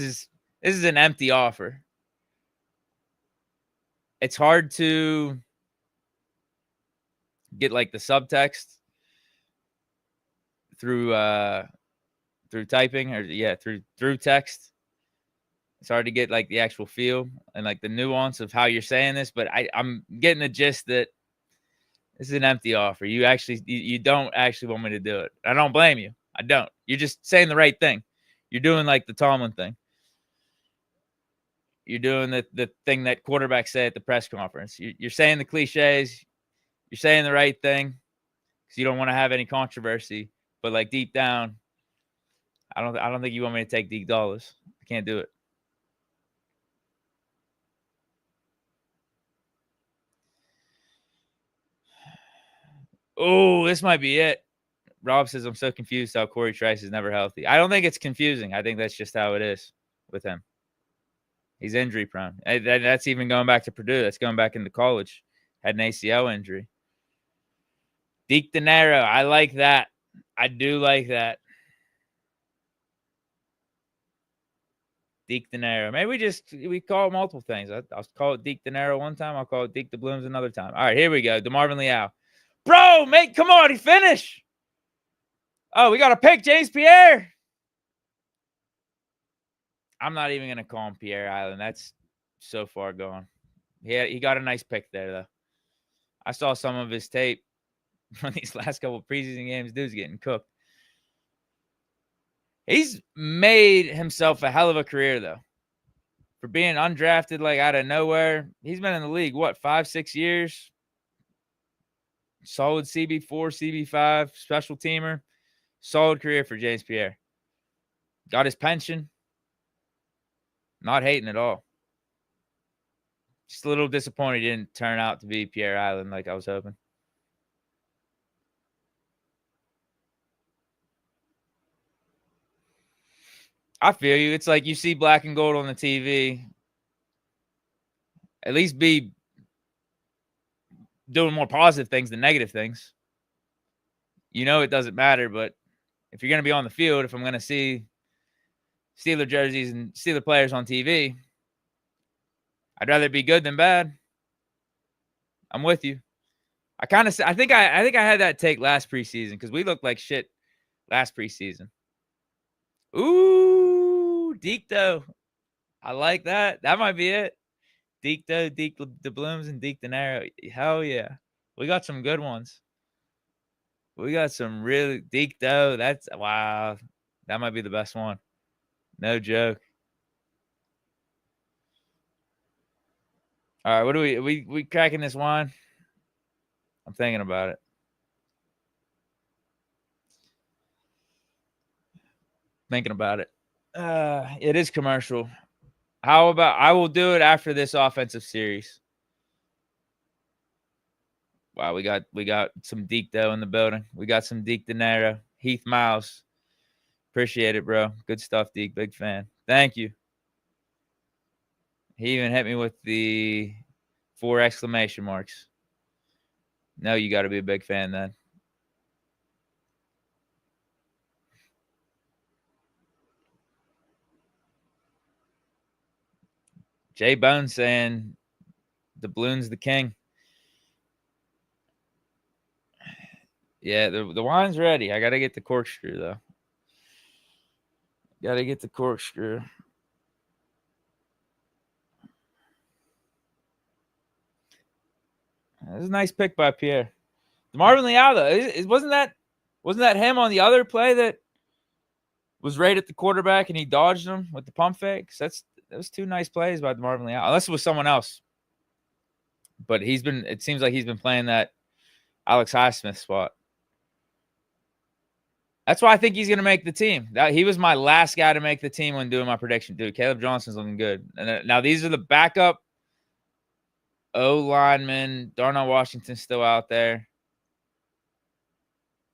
is an empty offer. It's hard to get like the subtext through typing, or through text. It's hard to get like the actual feel and like the nuance of how you're saying this, but I'm getting the gist that this is an empty offer. You don't actually want me to do it. I don't blame you. I don't. You're just saying the right thing. You're doing like the Tomlin thing. You're doing the thing that quarterbacks say at the press conference. You're saying the cliches. You're saying the right thing because you don't want to have any controversy. But like deep down, I don't think you want me to take Deke dollars. I can't do it. Oh, this might be it. Rob says, I'm so confused how Corey Trice is never healthy. I don't think it's confusing. I think that's just how it is with him. He's injury prone. That's even going back to Purdue. That's going back into college. Had an ACL injury. Deke De Niro. I like that. I do like that. Deke De Niro. Maybe we call it multiple things. I'll call it Deke De Niro one time. I'll call it Deke De Blooms another time. All right, here we go. DeMarvin Leal. Bro, mate, come on. He finished. Oh, we got a pick, James Pierre. I'm not even going to call him Pierre Island. That's so far gone. He got a nice pick there, though. I saw some of his tape from these last couple of preseason games. Dude's getting cooked. He's made himself a hell of a career, though. For being undrafted, like out of nowhere. He's been in the league, 5, 6 years? Solid CB4, CB5, special teamer. Solid career for James Pierre. Got his pension. Not hating at all. Just a little disappointed he didn't turn out to be Pierre Island like I was hoping. I feel you. It's like you see black and gold on the TV. At least be doing more positive things than negative things. It doesn't matter, but if you're going to be on the field, if I'm going to see Steeler jerseys and Steeler players on TV, I'd rather it be good than bad. I'm with you. I think I had that take last preseason because we looked like shit last preseason. Ooh, Deke though. I like that. That might be it. Deke though, Deke De Blooms, and Deke De Niro. Hell yeah. We got some good ones. We got some really Deke though. That's wow. That might be the best one. No joke. All right, what do we cracking this wine? I'm thinking about it. It is commercial. How about I will do it after this offensive series. Wow, we got some Deke though in the building. We got some Deke De Niro. Heath Miles. Appreciate it, bro. Good stuff, Deke. Big fan. Thank you. He even hit me with the 4 exclamation marks. No, you got to be a big fan then. Jay Bones saying the balloon's the king. Yeah, the wine's ready. I got to get the corkscrew, though. Got to get the corkscrew. That was a nice pick by Pierre. DeMarvin Leal, though, wasn't that him on the other play that was right at the quarterback and he dodged him with the pump fakes? That was 2 nice plays by DeMarvin Leal, unless it was someone else. But it seems like he's been playing that Alex Highsmith spot. That's why I think he's going to make the team. He was my last guy to make the team when doing my prediction. Dude, Caleb Johnson's looking good. And now these are the backup O linemen. Darnell Washington's still out there.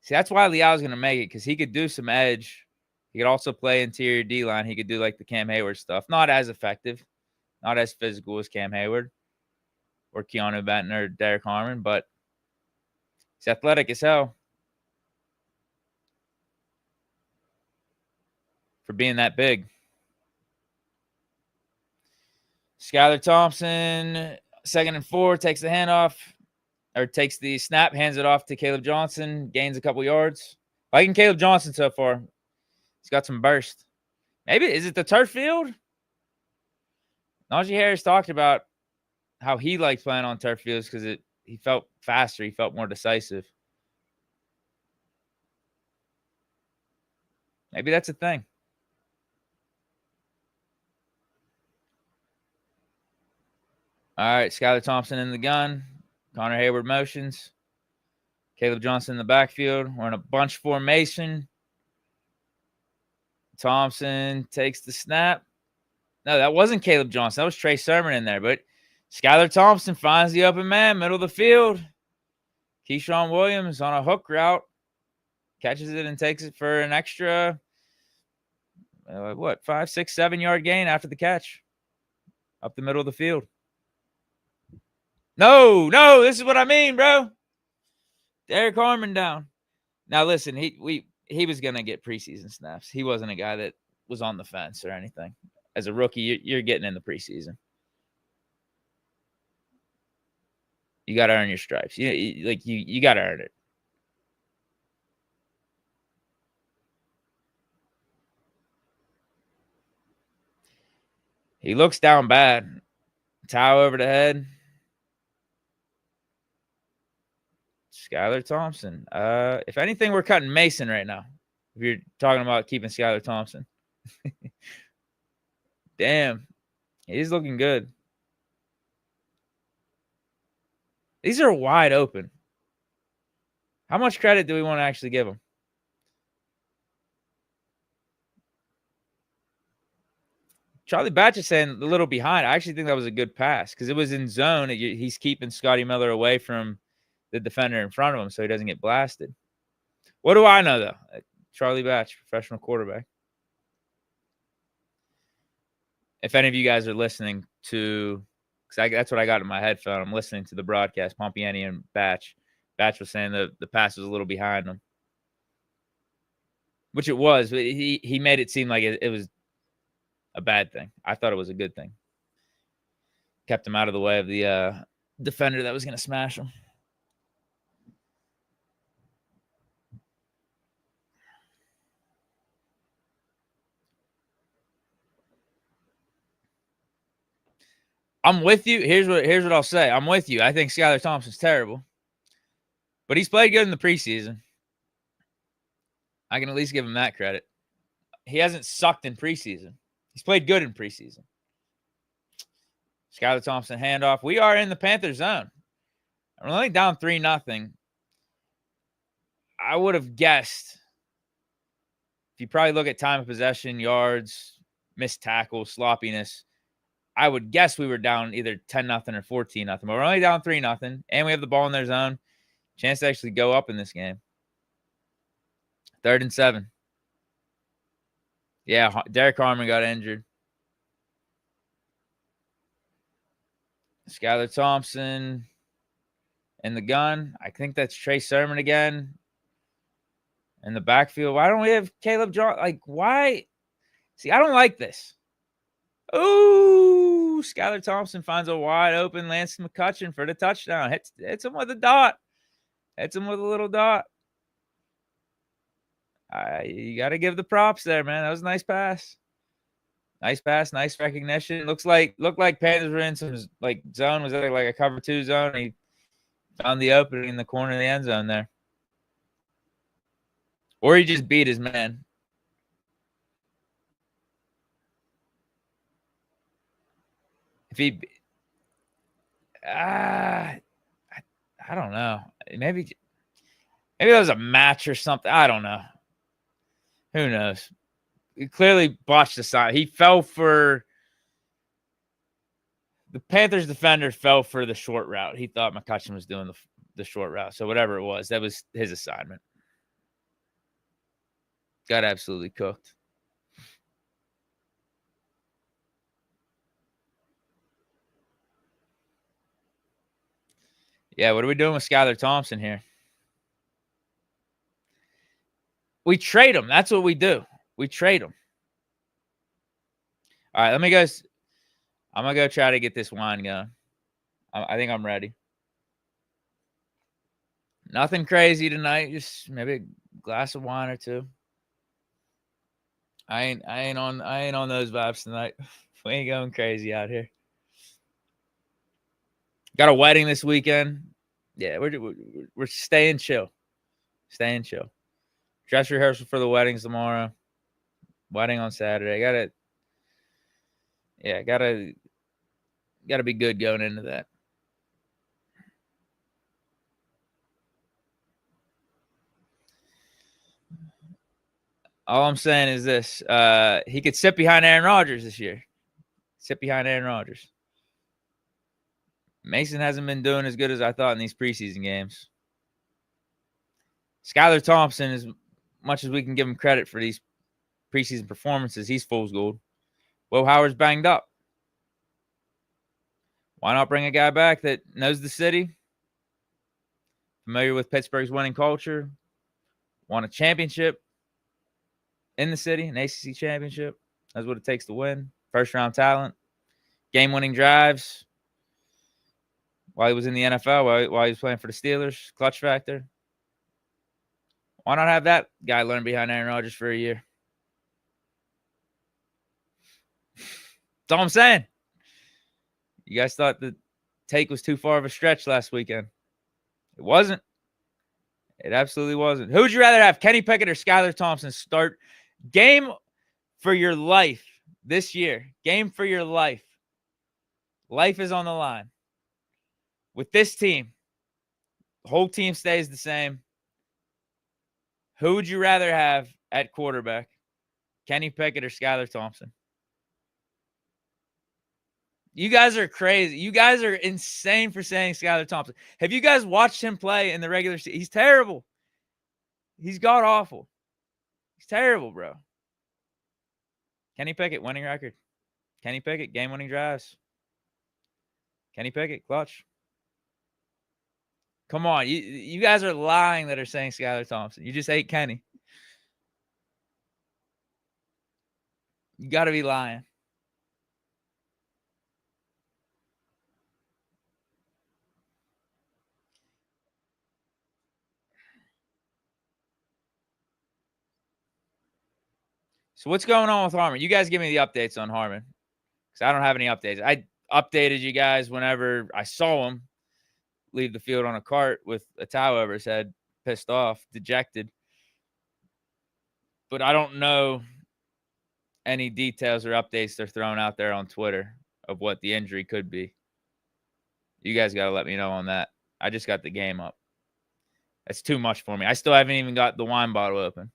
See, that's why Leal's going to make it, because he could do some edge. He could also play interior D-line. He could do like the Cam Hayward stuff. Not as effective, not as physical as Cam Hayward or Keanu Benton or Derek Harmon, but he's athletic as hell for being that big. Skylar Thompson, 2nd and 4, takes the handoff, or takes the snap, hands it off to Caleb Johnson, gains a couple yards. Liking Caleb Johnson so far. He's got some burst. Maybe, is it the turf field? Najee Harris talked about how he liked playing on turf fields because he felt faster. He felt more decisive. Maybe that's a thing. All right, Skylar Thompson in the gun. Connor Hayward motions. Caleb Johnson in the backfield. We're in a bunch formation. Thompson takes the snap. No, that wasn't Caleb Johnson. That was Trey Sermon in there. But Skylar Thompson finds the open man, middle of the field. Keyshawn Williams on a hook route. Catches it and takes it for an extra, 5, 6, 7 yard gain after the catch. Up the middle of the field. No, this is what I mean, bro. Derek Harmon down. Now, listen, he was going to get preseason snaps. He wasn't a guy that was on the fence or anything. As a rookie, you're getting in the preseason. You got to earn your stripes. You got to earn it. He looks down bad. Towel over the head. Skylar Thompson. If anything, we're cutting Mason right now. If you're talking about keeping Skylar Thompson. Damn. He's looking good. These are wide open. How much credit do we want to actually give him? Charlie Batch is saying a little behind. I actually think that was a good pass because it was in zone. He's keeping Scotty Miller away from the defender in front of him so he doesn't get blasted. What do I know, though? Charlie Batch, professional quarterback. If any of you guys are listening to, because that's what I got in my headphone. I'm listening to the broadcast, Pompiani and Batch. Batch was saying the pass was a little behind him, which it was. But he made it seem like it was a bad thing. I thought it was a good thing. Kept him out of the way of the defender that was going to smash him. I'm with you. Here's what I'll say. I'm with you. I think Skylar Thompson's terrible. But he's played good in the preseason. I can at least give him that credit. He hasn't sucked in preseason. He's played good in preseason. Skylar Thompson handoff. We are in the Panthers zone. We're only down 3-0. I would have guessed, if you probably look at time of possession, yards, missed tackles, sloppiness, I would guess we were down either 10-0 or 14-0. But we're only down 3-0, and we have the ball in their zone. Chance to actually go up in this game. 3rd and 7. Yeah, Derek Harmon got injured. Skylar Thompson in the gun. I think that's Trey Sermon again. In the backfield. Why don't we have Caleb Johnson? Like, why? See, I don't like this. Ooh, Skylar Thompson finds a wide open Lance McCutcheon for the touchdown. Hits him with a dot. Hits him with a little dot. You got to give the props there, man. That was a nice pass. Nice pass, nice recognition. Looked like Panthers were in some like zone. Was that like a cover 2 zone? He found the opening in the corner of the end zone there. Or he just beat his man. If he, I don't know. Maybe that was a match or something. I don't know. Who knows? He clearly botched the side. He fell for the Panthers defender. Fell for the short route. He thought McCutcheon was doing the short route. So whatever it was, that was his assignment. Got absolutely cooked. Yeah, what are we doing with Skylar Thompson here? We trade him. That's what we do. We trade him. All right, let me go. I'm going to go try to get this wine going. I think I'm ready. Nothing crazy tonight. Just maybe a glass of wine or two. I ain't on those vibes tonight. We ain't going crazy out here. Got a wedding this weekend. Yeah, we're staying chill. Staying chill. Dress rehearsal for the weddings tomorrow. Wedding on Saturday. Gotta be good going into that. All I'm saying is this. He could sit behind Aaron Rodgers this year. Sit behind Aaron Rodgers. Mason hasn't been doing as good as I thought in these preseason games. Skylar Thompson, as much as we can give him credit for these preseason performances, he's fool's gold. Will Howard's banged up. Why not bring a guy back that knows the city, familiar with Pittsburgh's winning culture, won a championship in the city, an ACC championship. That's what it takes to win. First-round talent, game-winning drives. While he was in the NFL, while he was playing for the Steelers, clutch factor. Why not have that guy learn behind Aaron Rodgers for a year? That's all I'm saying. You guys thought the take was too far of a stretch last weekend. It wasn't. It absolutely wasn't. Who would you rather have, Kenny Pickett or Skylar Thompson, start game for your life this year? Game for your life. Life is on the line. With this team, the whole team stays the same. Who would you rather have at quarterback? Kenny Pickett or Skylar Thompson? You guys are crazy. You guys are insane for saying Skylar Thompson. Have you guys watched him play in the regular season? He's terrible. He's god-awful. He's terrible, bro. Kenny Pickett, winning record. Kenny Pickett, game-winning drives. Kenny Pickett, clutch. Come on. You guys are lying that are saying Skylar Thompson. You just hate Kenny. You got to be lying. So what's going on with Harmon? You guys give me the updates on Harmon, because I don't have any updates. I updated you guys whenever I saw him leave the field on a cart with a towel over his head, pissed off, dejected. But I don't know any details or updates they're throwing out there on Twitter of what the injury could be. You guys got to let me know on that. I just got the game up. That's too much for me. I still haven't even got the wine bottle open.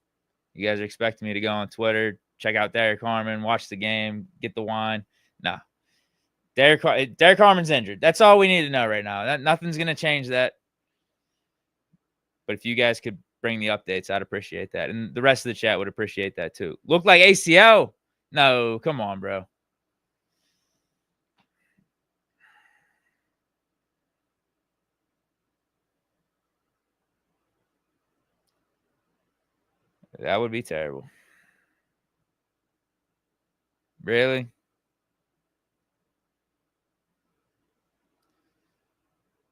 You guys are expecting me to go on Twitter, check out Derek Harmon, watch the game, get the wine. No. Derek Harmon's injured. That's all we need to know right now. Nothing's going to change that. But if you guys could bring the updates, I'd appreciate that. And the rest of the chat would appreciate that too. Look like ACL? No, come on, bro. That would be terrible. Really?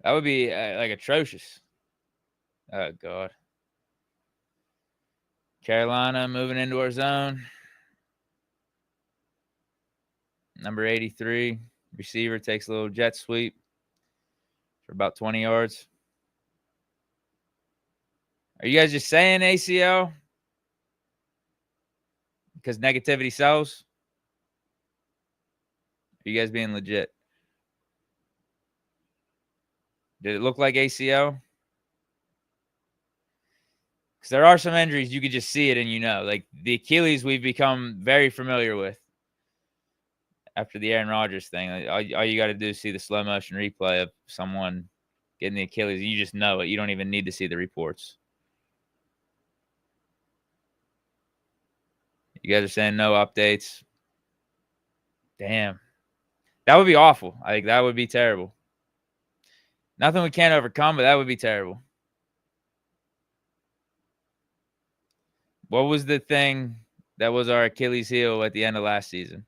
That would be like atrocious. Oh, God. Carolina moving into our zone. Number 83, receiver, takes a little jet sweep for about 20 yards. Are you guys just saying ACL? Because negativity sells? Are you guys being legit? Did it look like ACL? Because there are some injuries you could just see it and you know. Like the Achilles we've become very familiar with after the Aaron Rodgers thing. All you got to do is see the slow motion replay of someone getting the Achilles. You just know it. You don't even need to see the reports. You guys are saying no updates. Damn. That would be awful. I think that would be terrible. Nothing we can't overcome, but that would be terrible. What was the thing that was our Achilles heel at the end of last season?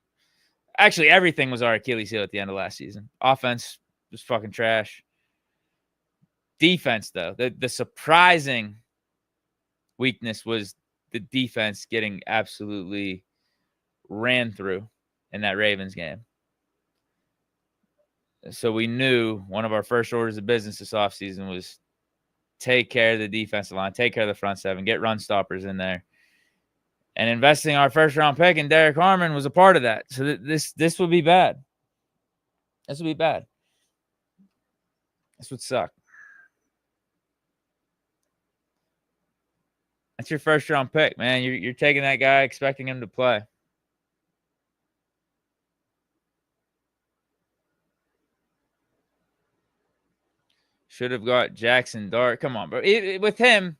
Actually, everything was our Achilles heel at the end of last season. Offense was fucking trash. Defense, though, the surprising weakness was the defense getting absolutely ran through in that Ravens game. So we knew one of our first orders of business this offseason was take care of the defensive line, take care of the front seven, get run stoppers in there. And investing our first-round pick in Derek Harmon was a part of that. So this would be bad. This would be bad. This would suck. That's your first-round pick, man. You're taking that guy, expecting him to play. Should have got Jackson Dart. Come on, bro. With him,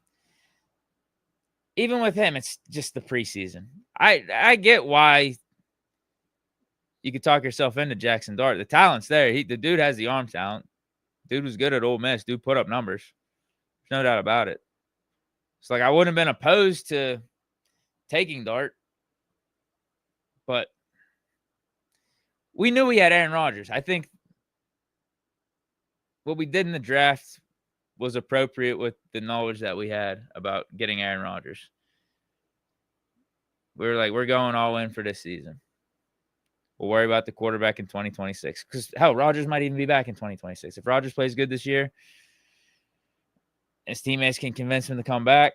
even with him, it's just the preseason. I get why you could talk yourself into Jackson Dart. The talent's there. The dude has the arm talent. Dude was good at Ole Miss. Dude put up numbers. There's no doubt about it. It's like I wouldn't have been opposed to taking Dart, but we knew we had Aaron Rodgers. I think what we did in the draft was appropriate with the knowledge that we had about getting Aaron Rodgers. We were like, we're going all in for this season. We'll worry about the quarterback in 2026. Because, hell, Rodgers might even be back in 2026. If Rodgers plays good this year, his teammates can convince him to come back,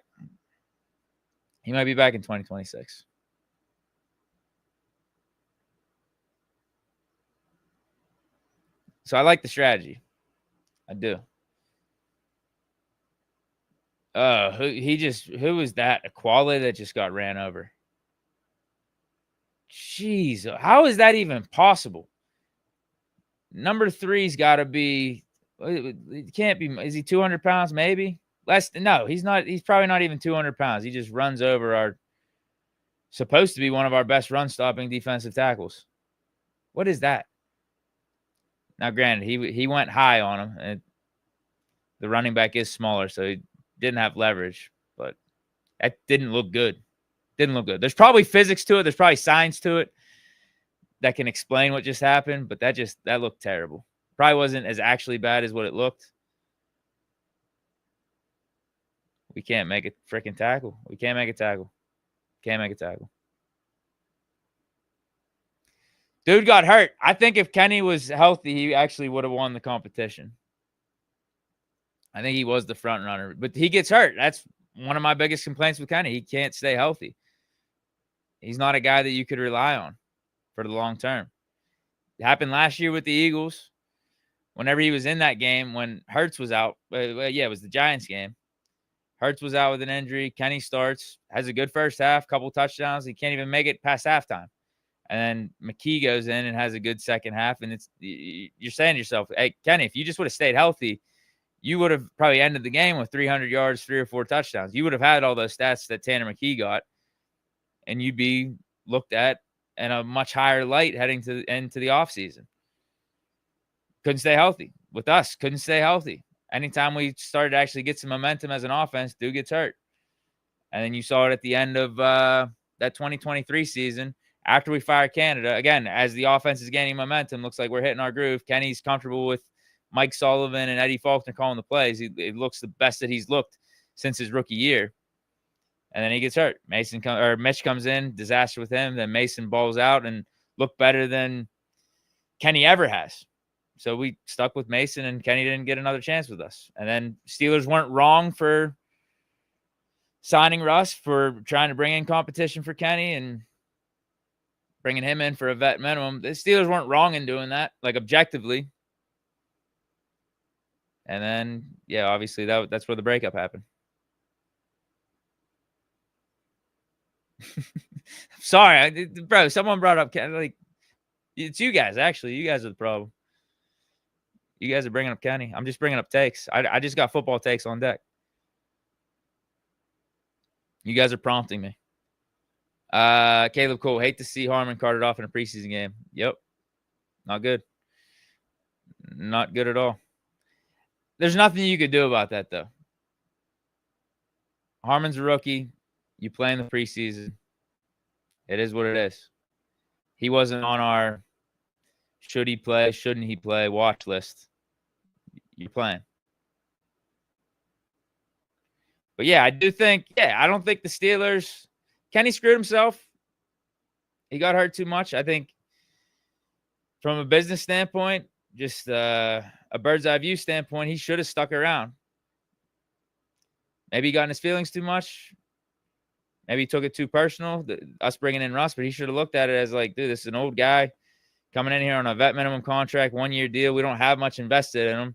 he might be back in 2026. So I like the strategy. I do. Who was that? Aquale that just got ran over. Jeez, how is that even possible? Number 3's got to be, it can't be, is he 200 pounds maybe? No, he's not. He's probably not even 200 pounds. He just runs over supposed to be one of our best run-stopping defensive tackles. What is that? Now, granted, he went high on him, and the running back is smaller, so he didn't have leverage, but that didn't look good. Didn't look good. There's probably physics to it. There's probably science to it that can explain what just happened, but that looked terrible. Probably wasn't as actually bad as what it looked. We can't make a freaking tackle. We can't make a tackle. Can't make a tackle. Dude got hurt. I think if Kenny was healthy, he actually would have won the competition. I think he was the front runner, but he gets hurt. That's one of my biggest complaints with Kenny. He can't stay healthy. He's not a guy that you could rely on for the long term. It happened last year with the Eagles. Whenever he was in that game, when Hurts was out, it was the Giants game. Hurts was out with an injury. Kenny starts, has a good first half, couple touchdowns. He can't even make it past halftime. And then McKee goes in and has a good second half. And you're saying to yourself, hey, Kenny, if you just would have stayed healthy, you would have probably ended the game with 300 yards, 3 or 4 touchdowns. You would have had all those stats that Tanner McKee got, and you'd be looked at in a much higher light heading into the offseason. Couldn't stay healthy. With us, couldn't stay healthy. Anytime we started to actually get some momentum as an offense, dude gets hurt. And then you saw it at the end of that 2023 season. After we fired Canada, again, as the offense is gaining momentum, looks like we're hitting our groove. Kenny's comfortable with Mike Sullivan and Eddie Faulkner calling the plays. It looks the best that he's looked since his rookie year. And then he gets hurt. Mitch comes in, disaster with him. Then Mason balls out and looked better than Kenny ever has. So we stuck with Mason, and Kenny didn't get another chance with us. And then Steelers weren't wrong for signing Russ, for trying to bring in competition for Kenny and bringing him in for a vet minimum. The Steelers weren't wrong in doing that, like objectively. And then, yeah, obviously that's where the breakup happened. Sorry, bro. Someone brought up Kenny. Like, it's you guys, actually. You guys are the problem. You guys are bringing up Kenny. I'm just bringing up takes. I just got football takes on deck. You guys are prompting me. Caleb Cole, hate to see Harmon carted off in a preseason game. Yep. Not good. Not good at all. There's nothing you could do about that, though. Harmon's a rookie. You play in the preseason. It is what it is. He wasn't on our should he play, shouldn't he play watch list. You're playing. But yeah, I do think, I don't think the Steelers, Kenny screwed himself. He got hurt too much. I think from a business standpoint, just a bird's eye view standpoint, he should have stuck around. Maybe he got in his feelings too much. Maybe he took it too personal, us bringing in Russ, but he should have looked at it as like, dude, this is an old guy coming in here on a vet minimum contract, 1-year deal. We don't have much invested in him.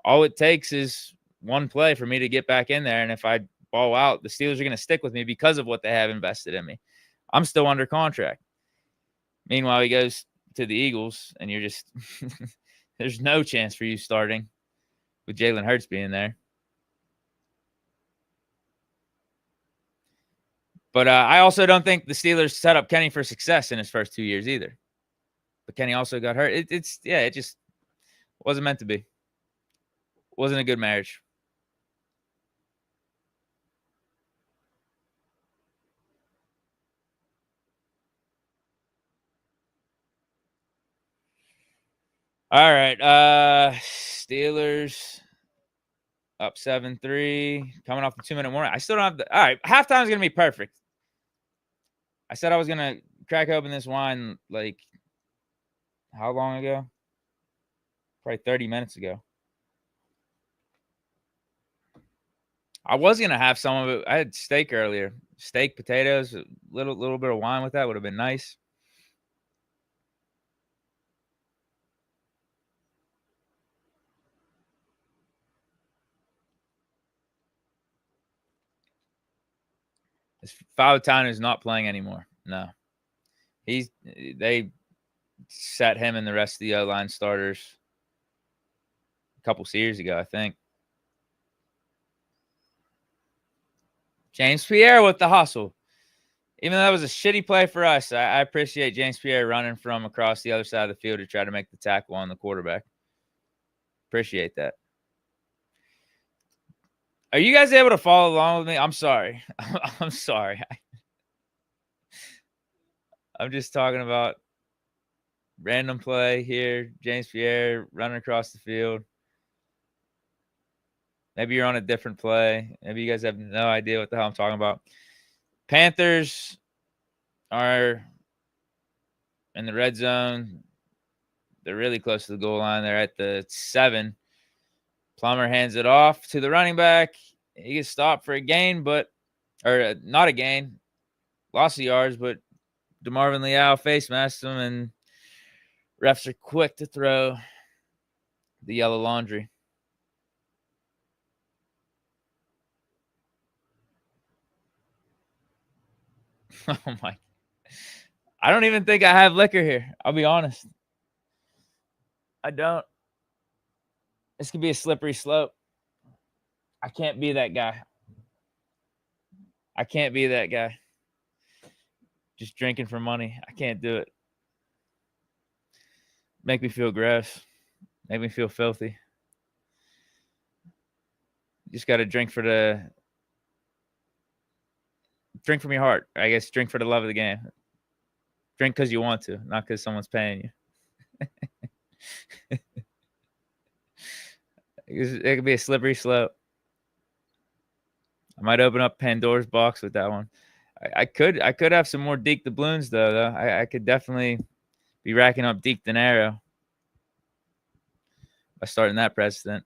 All it takes is one play for me to get back in there. And if I ball out, the Steelers are going to stick with me because of what they have invested in me. I'm still under contract. Meanwhile, he goes to the Eagles, and you're just – there's no chance for you starting with Jalen Hurts being there. But I also don't think the Steelers set up Kenny for success in his first 2 years either. But Kenny also got hurt. It just wasn't meant to be. Wasn't a good marriage. All right. Steelers up 7-3. Coming off the 2-minute warning. I still don't have all right. Halftime is going to be perfect. I said I was going to crack open this wine like how long ago? Probably 30 minutes ago. I was going to have some of it. I had steak earlier. Steak, potatoes, a little bit of wine with that would have been nice. Fautano is not playing anymore. No. They sat him and the rest of the O-line starters a couple years ago, I think. James Pierre with the hustle. Even though that was a shitty play for us, I appreciate James Pierre running from across the other side of the field to try to make the tackle on the quarterback. Appreciate that. Are you guys able to follow along with me? I'm sorry. I'm sorry. I'm just talking about random play here. James Pierre running across the field. Maybe you're on a different play. Maybe you guys have no idea what the hell I'm talking about. Panthers are in the red zone. They're really close to the goal line. They're at the 7. Plummer hands it off to the running back. He gets stopped for a gain, or not a gain. Loss of yards, but DeMarvin Leal face masked him, and refs are quick to throw the yellow laundry. Oh, my. I don't even think I have liquor here. I'll be honest. I don't. This could be a slippery slope. I can't be that guy. I can't be that guy. Just drinking for money. I can't do it. Make me feel gross. Make me feel filthy. You just got to drink from your heart. I guess drink for the love of the game. Drink because you want to, not because someone's paying you. It could be a slippery slope. I might open up Pandora's box with that one. I could have some more Deke doubloons though. I could definitely be racking up Deke dinero by starting that precedent.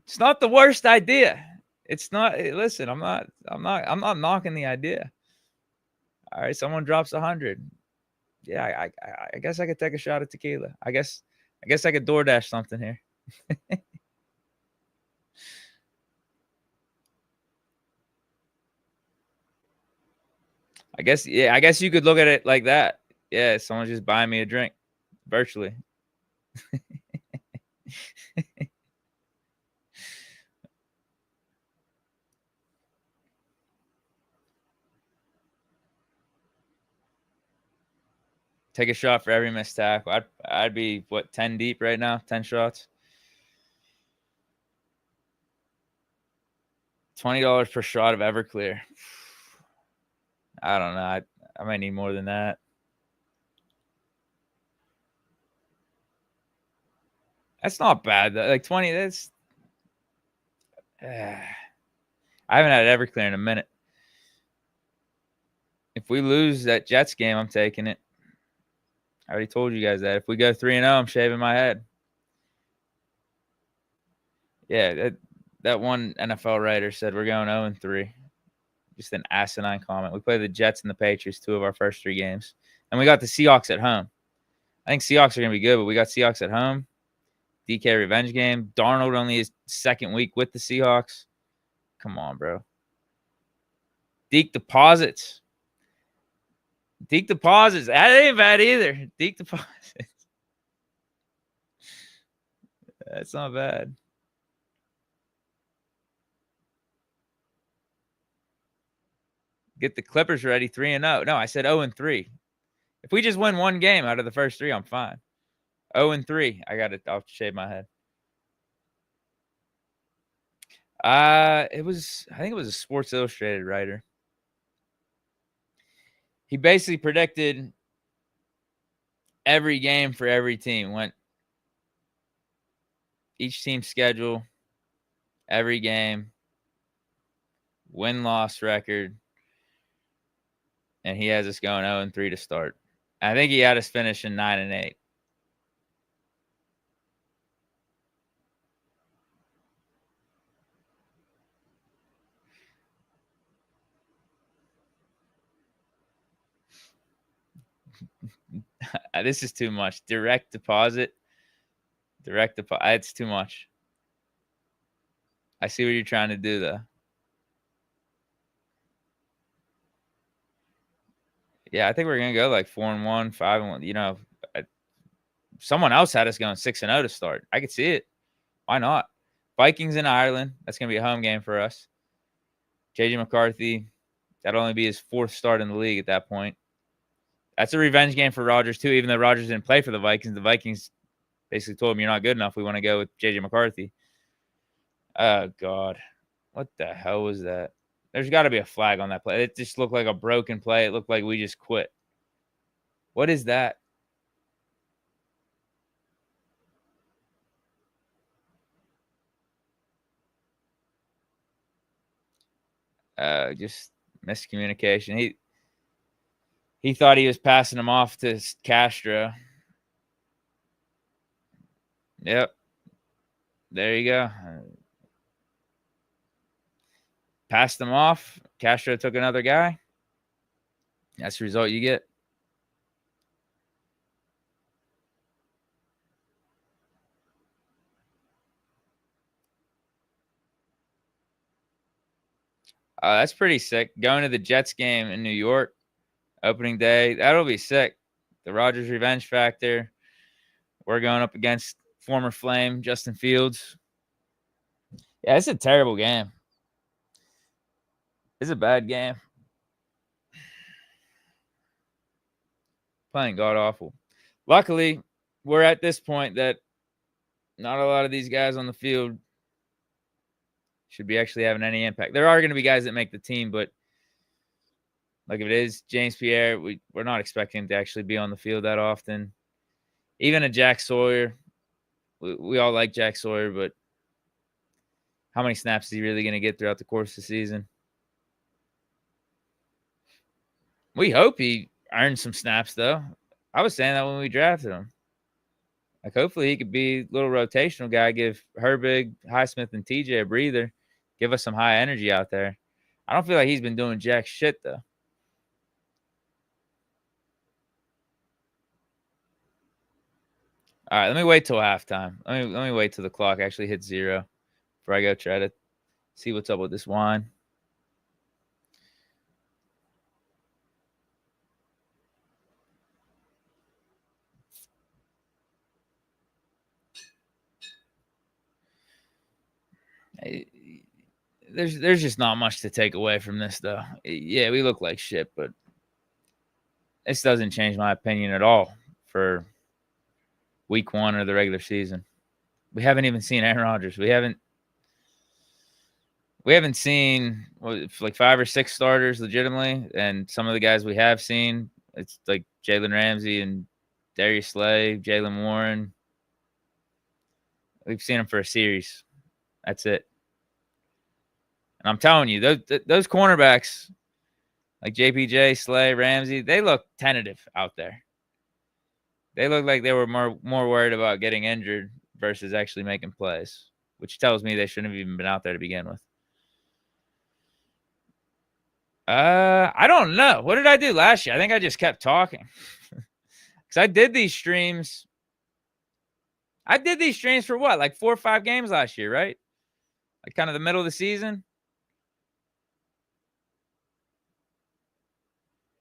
It's not the worst idea. It's not. Listen, I'm not knocking the idea. All right, someone drops 100. Yeah, I guess I could take a shot at tequila. I guess I could DoorDash something here. I guess you could look at it like that. Yeah, someone's just buying me a drink virtually. Take a shot for every missed tackle. I'd be, 10 deep right now? 10 shots? $20 per shot of Everclear. I don't know. I might need more than that. That's not bad, though. Like 20, that's... I haven't had Everclear in a minute. If we lose that Jets game, I'm taking it. I already told you guys that. If we go 3-0, I'm shaving my head. Yeah, that one NFL writer said we're going 0-3. Just an asinine comment. We play the Jets and the Patriots 2 of our first 3 games. And we got the Seahawks at home. I think Seahawks are going to be good, but we got Seahawks at home. DK revenge game. Darnold only his second week with the Seahawks. Come on, bro. Deke deposits. Deke deposits. That ain't bad either. Deke deposits. That's not bad. Get the Clippers ready 3-0. No, I said 0-3. If we just win one game out of the first 3, I'm fine. 0-3. I'll shave my head. I think it was a Sports Illustrated writer. He basically predicted every game for every team. Went each team's schedule, every game, win-loss record, and he has us going 0-3 to start. I think he had us finishing 9-8. This is too much. Direct deposit. It's too much. I see what you're trying to do, though. Yeah, I think we're gonna go like 4-1, 5-1. You know, someone else had us going 6-0 to start. I could see it. Why not? Vikings in Ireland. That's gonna be a home game for us. JJ McCarthy. That'll only be his 4th start in the league at that point. That's a revenge game for Rodgers too. Even though Rodgers didn't play for the Vikings basically told him, "You're not good enough. We want to go with JJ McCarthy." Oh God, what the hell was that? There's got to be a flag on that play. It just looked like a broken play. It looked like we just quit. What is that? Just miscommunication. He thought he was passing him off to Castro. Yep. There you go. Passed him off. Castro took another guy. That's the result you get. That's pretty sick. Going to the Jets game in New York, opening day. That'll be sick. The Rodgers revenge factor. We're going up against former Flame Justin Fields. Yeah, it's a terrible game. It's a bad game. Playing god awful. Luckily, we're at this point that not a lot of these guys on the field should be actually having any impact. There are going to be guys that make the team, but like if it is James Pierre, we're not expecting him to actually be on the field that often. Even a Jack Sawyer. We all like Jack Sawyer, but how many snaps is he really going to get throughout the course of the season? We hope he earns some snaps, though. I was saying that when we drafted him. Like, hopefully he could be a little rotational guy, give Herbig, Highsmith, and TJ a breather, give us some high energy out there. I don't feel like he's been doing jack shit, though. All right, let me wait till halftime. Let me wait till the clock actually hits 0 before I go try to see what's up with this wine. There's just not much to take away from this, though. Yeah, we look like shit, but this doesn't change my opinion at all for week 1 of the regular season. We haven't even seen Aaron Rodgers. We haven't seen like 5 or 6 starters legitimately, and some of the guys we have seen, it's like Jalen Ramsey and Darius Slay, Jalen Warren. We've seen them for a series. That's it. And I'm telling you, those cornerbacks like JPJ, Slay, Ramsey, they look tentative out there. They look like they were more worried about getting injured versus actually making plays, which tells me they shouldn't have even been out there to begin with. I don't know. What did I do last year? I think I just kept talking. Because I did these streams. I did these streams for what? Like 4 or 5 games last year, right? Like kind of the middle of the season.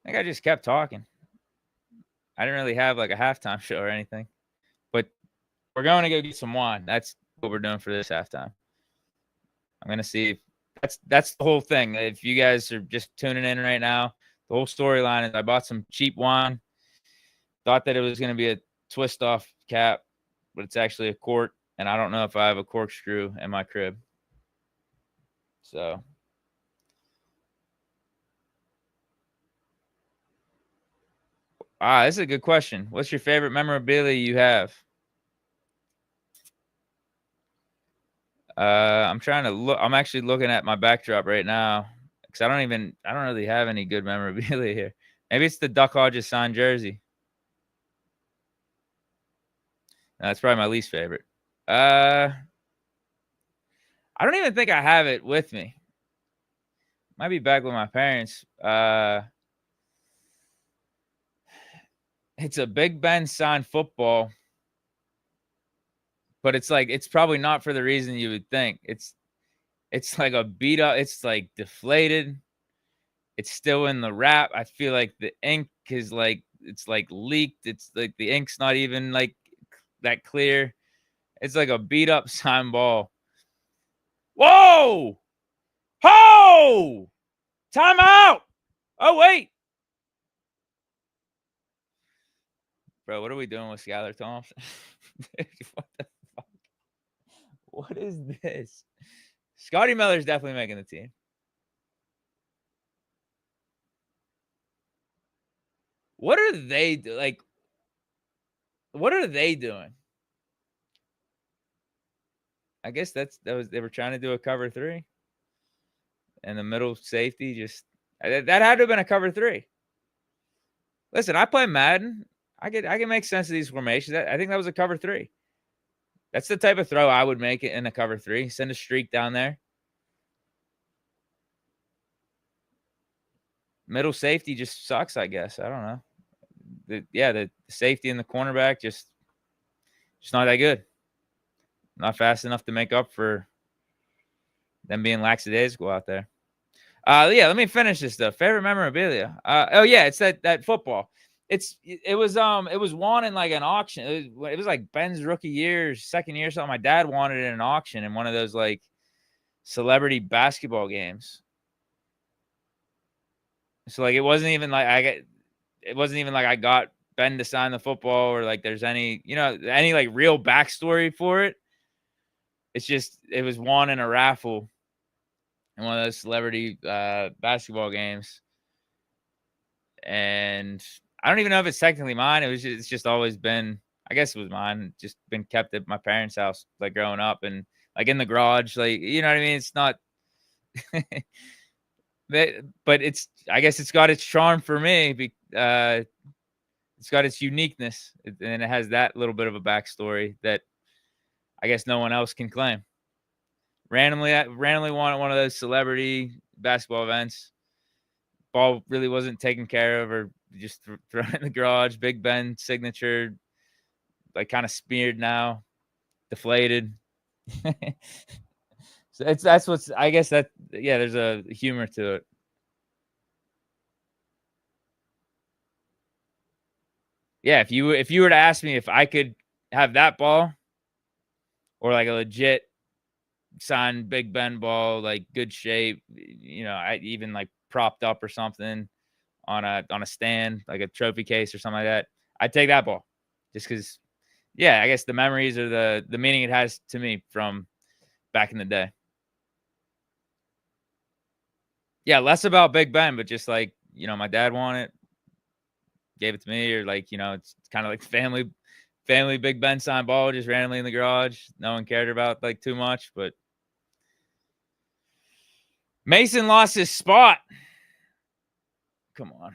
I think I just kept talking. I didn't really have like a halftime show or anything. But we're going to go get some wine. That's what we're doing for this halftime. I'm going to see if that's the whole thing. If you guys are just tuning in right now, the whole storyline is I bought some cheap wine. Thought that it was going to be a twist off cap, but it's actually a quart, and I don't know if I have a corkscrew in my crib. So this is a good question. What's your favorite memorabilia you have? I'm trying to look. I'm actually looking at my backdrop right now because I don't really have any good memorabilia here. Maybe it's the Duck Hodges signed jersey. No, that's probably my least favorite. I don't even think I have it with me. Might be back with my parents. It's a Big Ben signed football, but it's probably not for the reason you would think. It's like a beat up. It's like deflated. It's still in the wrap. I feel like the ink is like it's like leaked. It's like the ink's not even like that clear. It's like a beat up signed ball. Whoa! Ho! Time out! Oh wait, bro, what are we doing with Skylar Thompson? What the fuck? What is this? Scotty Miller's definitely making the team. What are they like? What are they doing? I guess they were trying to do a cover 3, and the middle safety just that had to have been a cover 3. Listen, I play Madden. I can make sense of these formations. I think that was a cover 3. That's the type of throw I would make it in a cover 3. Send a streak down there. Middle safety just sucks, I guess. I don't know. The safety and the cornerback just not that good. Not fast enough to make up for them being lackadaisical out there. Let me finish this stuff. Favorite memorabilia. It's that football. It was won in like an auction. It was like Ben's rookie year, second year, something. My dad wanted it in an auction in one of those like celebrity basketball games. So like it wasn't even like I got Ben to sign the football or like there's any like real backstory for it. It's just it was won in a raffle in one of those celebrity basketball games. And I don't even know if it's technically mine. It's just always been, I guess it was mine, just been kept at my parents' house like growing up and like in the garage, like, you know what I mean? It's not but I guess it's got its charm for me. It's got its uniqueness, and it has that little bit of a backstory that I guess no one else can claim. Randomly won at one of those celebrity basketball events. Ball really wasn't taken care of, or just thrown in the garage. Big Ben signature, like kind of smeared now, deflated. So that's what's. I guess that there's a humor to it. Yeah, if you were to ask me if I could have that ball, or like a legit signed Big Ben ball, like good shape, I even like propped up or something on a stand, like a trophy case or something like that, I'd take that ball just because, yeah, I guess the memories or the meaning it has to me from back in the day. Yeah, less about Big Ben, but just like, my dad wanted it, gave it to me, or like, it's kind of like family Big Ben signed ball just randomly in the garage. No one cared about like too much, but Mason lost his spot. Come on.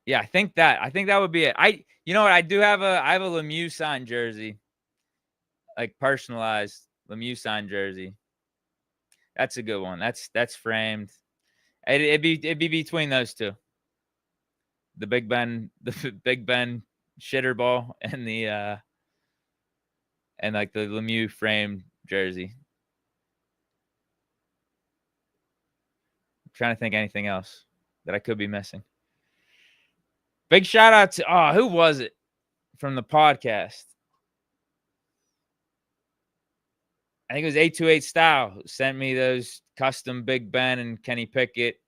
Yeah, I think that would be it. You know what? I have a Lemieux signed jersey, like personalized Lemieux signed jersey. That's a good one. That's framed. It'd be between those two. The Big Ben, the Big Ben shitter ball and like the Lemieux framed jersey. I'm trying to think anything else that I could be missing. Big shout out to who was it from the podcast? I think it was 828 Style who sent me those custom Big Ben and Kenny Pickett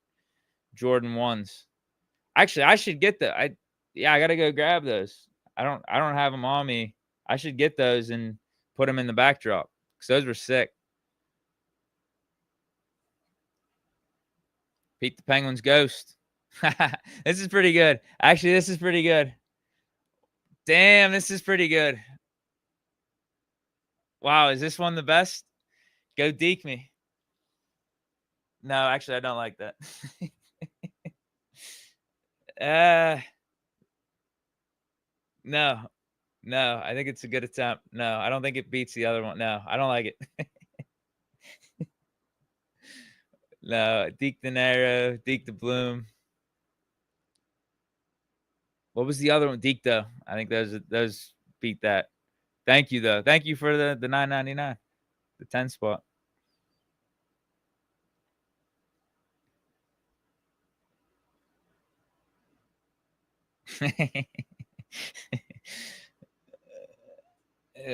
Jordan 1s. Actually, I should get I got to go grab those. I don't have them on me. I should get those and put them in the backdrop cuz those were sick. Pete the Penguin's ghost. This is pretty good. Actually, this is pretty good. Damn, this is pretty good. Wow, is this one the best? Go deke me. No, actually, I don't like that. No. No, I think it's a good attempt. No, I don't think it beats the other one. No, I don't like it. No, Deke the Narrow, Deke the Bloom. What was the other one? Deke though. I think those beat that. Thank you though. Thank you for the $9.99, the 10 spot.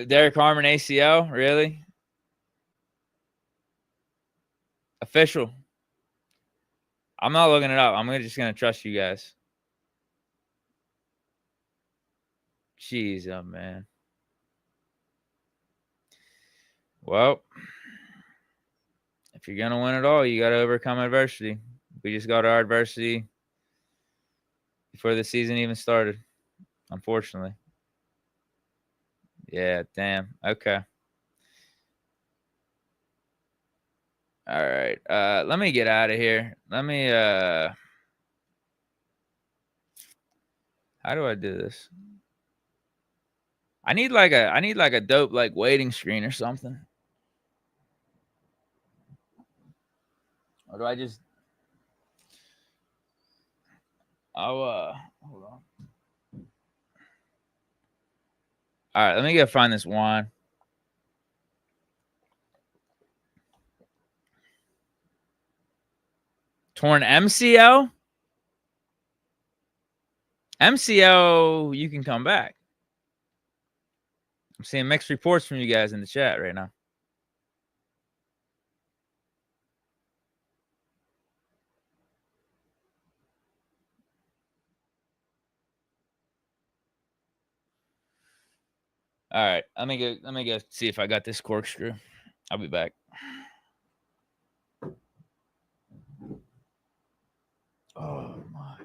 Derek Harmon ACL, really? Official. I'm not looking it up. I'm just gonna trust you guys. Jeez, oh man. Well, if you're gonna win it all, you gotta overcome adversity. We just got our adversity before the season even started, unfortunately. Yeah, damn. Okay. All right. Let me get out of here. Let me how do I do this? I need like a dope like waiting screen or something. Or do I just hold on. All right, let me go find this wine. Torn MCL? MCL, you can come back. I'm seeing mixed reports from you guys in the chat right now. All right, let me go see if I got this corkscrew. I'll be back. Oh my.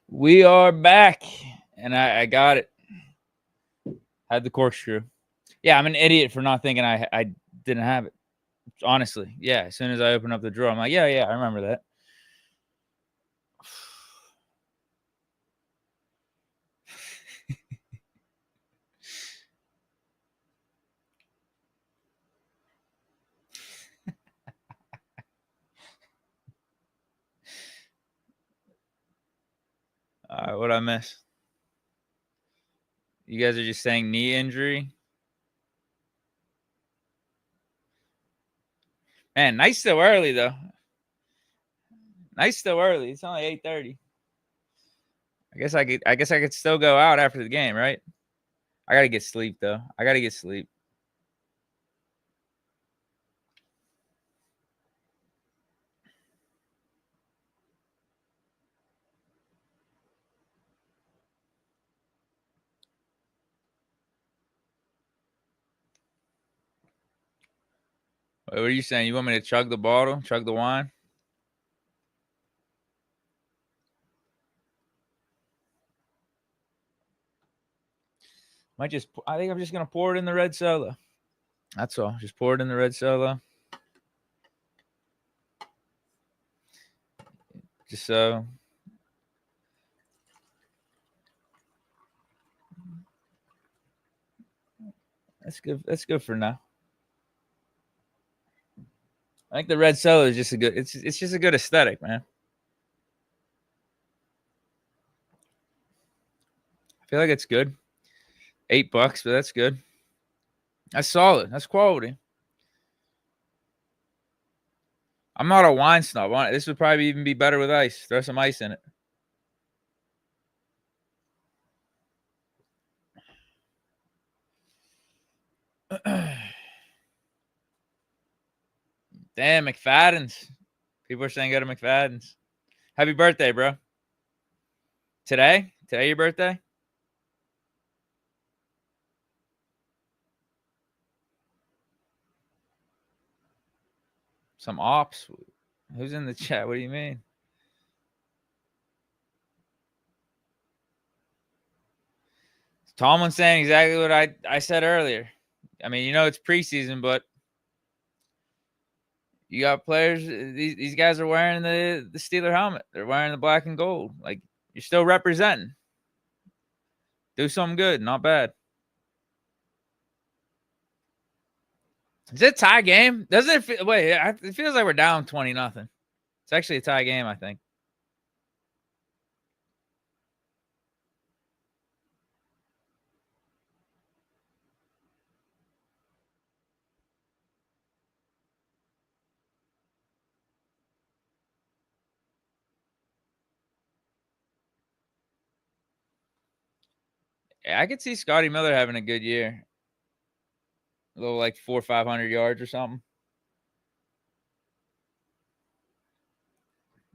We are back, and I got it. Had the corkscrew. Yeah, I'm an idiot for not thinking I didn't have it. Honestly, yeah. As soon as I open up the drawer, I'm like, yeah, I remember that. All right, what'd I miss? You guys are just saying knee injury. Man, nice still early though. Nice still early. It's only 8:30. I guess I could still go out after the game, right? I gotta get sleep though. I gotta get sleep. What are you saying? You want me to chug the bottle? Chug the wine? I think I'm just gonna pour it in the red solo. That's all. Just pour it in the red solo. Just so. That's good. That's good for now. I think the red solo is just a good. It's just a good aesthetic, man. I feel like it's good. $8, but that's good. That's solid. That's quality. I'm not a wine snob. This would probably even be better with ice. Throw some ice in it. Damn, McFadden's. People are saying go to McFadden's. Happy birthday, bro. Today? Today your birthday? Some ops. Who's in the chat? What do you mean? Tomlin saying exactly what I said earlier. I mean, you know it's preseason, but you got players. These guys are wearing the Steeler helmet. They're wearing the black and gold. Like, you're still representing. Do something good, not bad. Is it a tie game? Doesn't it feel, wait, it feels like we're down 20-0. It's actually a tie game, I think. Yeah, I could see Scotty Miller having a good year. A little like 400 or 500 yards or something.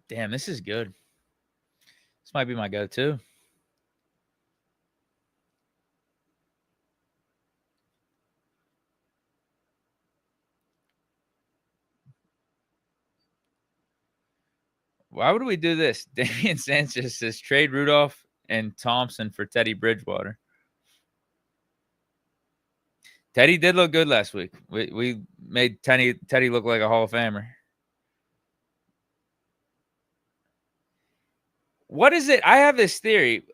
Damn, this is good. This might be my go-to. Why would we do this? Damian Sanchez says trade Rudolph and Thompson for Teddy Bridgewater. Teddy did look good last week. We made Teddy look like a Hall of Famer. What is it? I have this theory.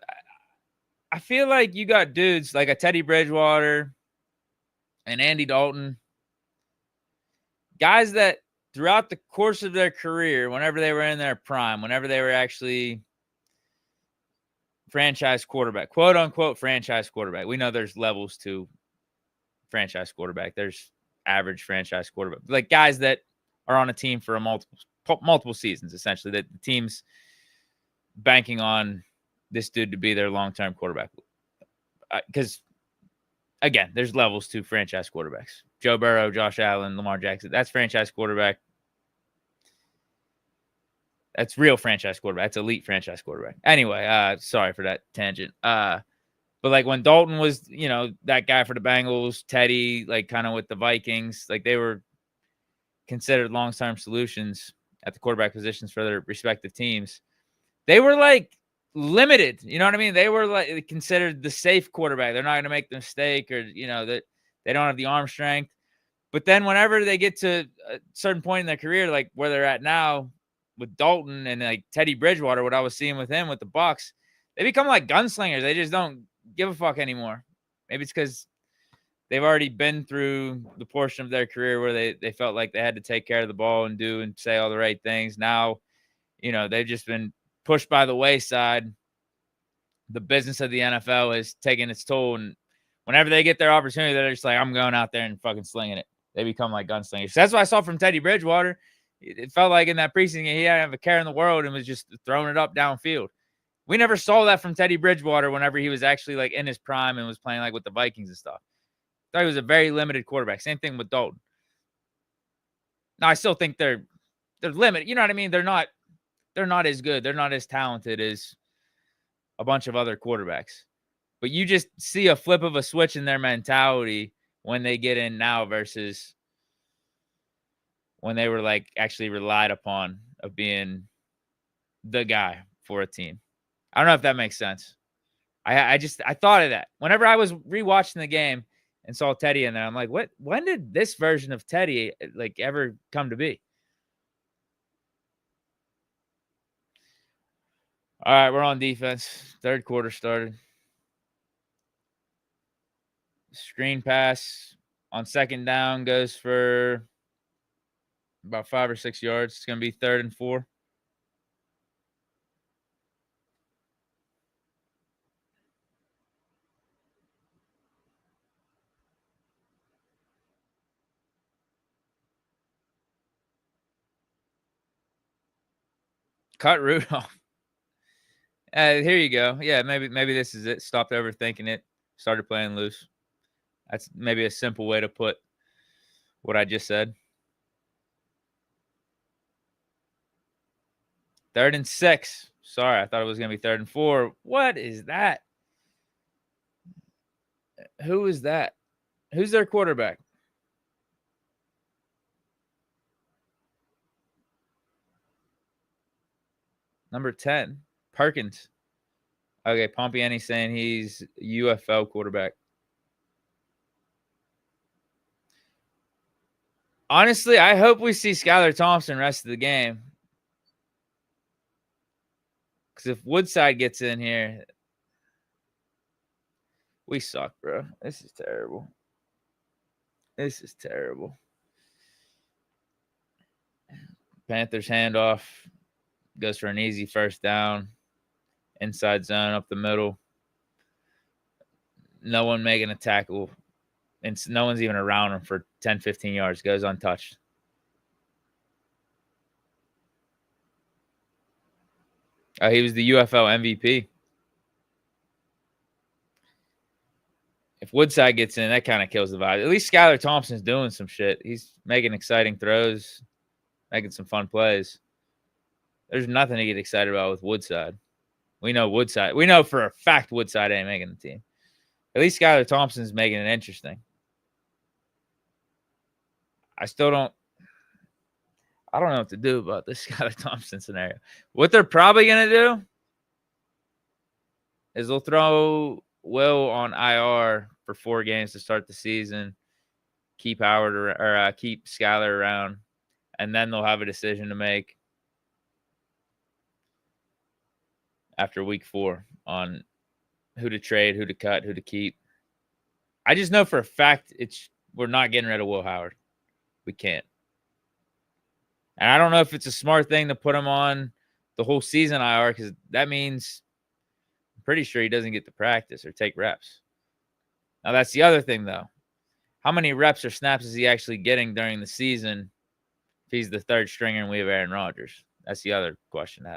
I feel like you got dudes like a Teddy Bridgewater and Andy Dalton, guys that throughout the course of their career, whenever they were in their prime, whenever they were actually franchise quarterback, quote unquote franchise quarterback. We know there's levels to franchise quarterback. There's average franchise quarterback, like guys that are on a team for multiple seasons, essentially, that the team's banking on this dude to be their long-term quarterback. Because again, there's levels to franchise quarterbacks. Joe Burrow, Josh Allen, Lamar Jackson. That's franchise quarterback. That's real franchise quarterback. That's elite franchise quarterback. Anyway, sorry for that tangent. But like when Dalton was, that guy for the Bengals, Teddy, like kind of with the Vikings, like they were considered long-term solutions at the quarterback positions for their respective teams. They were like limited. You know what I mean? They were like considered the safe quarterback. They're not going to make the mistake, or that they don't have the arm strength. But then whenever they get to a certain point in their career, like where they're at now with Dalton and like Teddy Bridgewater, what I was seeing with him with the Bucs, they become like gunslingers. They just don't give a fuck anymore. Maybe it's because they've already been through the portion of their career where they felt like they had to take care of the ball and do and say all the right things. Now, they've just been pushed by the wayside. The business of the NFL is taking its toll, and whenever they get their opportunity, they're just like, I'm going out there and fucking slinging it. They become like gunslingers. So that's what I saw from Teddy Bridgewater. It felt like in that preseason game, he didn't have a care in the world and was just throwing it up downfield. We never saw that from Teddy Bridgewater whenever he was actually like in his prime and was playing like with the Vikings and stuff. I thought he was a very limited quarterback. Same thing with Dalton. Now I still think they're limited. You know what I mean? They're not as good. They're not as talented as a bunch of other quarterbacks. But you just see a flip of a switch in their mentality when they get in now versus when they were like actually relied upon of being the guy for a team. I don't know if that makes sense. I thought of that whenever I was rewatching the game and saw Teddy in there. I'm like, when did this version of Teddy like ever come to be? All right, we're on defense. Third quarter started. Screen pass on second down goes for about 5 or 6 yards. It's going to be 3rd and 4. Cut Rudolph. Here you go. Yeah, maybe this is it. Stopped overthinking it. Started playing loose. That's maybe a simple way to put what I just said. 3rd and 6. Sorry, I thought it was going to be 3rd and 4. What is that? Who is that? Who's their quarterback? Number 10, Perkins. Okay, Pompiani's saying he's UFL quarterback. Honestly, I hope we see Skylar Thompson rest of the game. Because if Woodside gets in here, we suck, bro. This is terrible. This is terrible. Panthers handoff. Goes for an easy first down. Inside zone up the middle. No one making a tackle. And no one's even around him for 10, 15 yards. Goes untouched. Oh, he was the UFL MVP. If Woodside gets in, that kind of kills the vibe. At least Skylar Thompson's doing some shit. He's making exciting throws, making some fun plays. There's nothing to get excited about with Woodside. We know Woodside. We know for a fact Woodside ain't making the team. At least Skylar Thompson's making it interesting. I don't know what to do about this Skylar Thompson scenario. What they're probably going to do is they'll throw Will on IR for 4 games to start the season, keep Howard or keep Skylar around, and then they'll have a decision to make after week 4 on who to trade, who to cut, who to keep. I just know for a fact we're not getting rid of Will Howard. We can't. And I don't know if it's a smart thing to put him on the whole season IR because that means I'm pretty sure he doesn't get to practice or take reps. Now, that's the other thing, though. How many reps or snaps is he actually getting during the season if he's the 3rd stringer and we have Aaron Rodgers? That's the other question to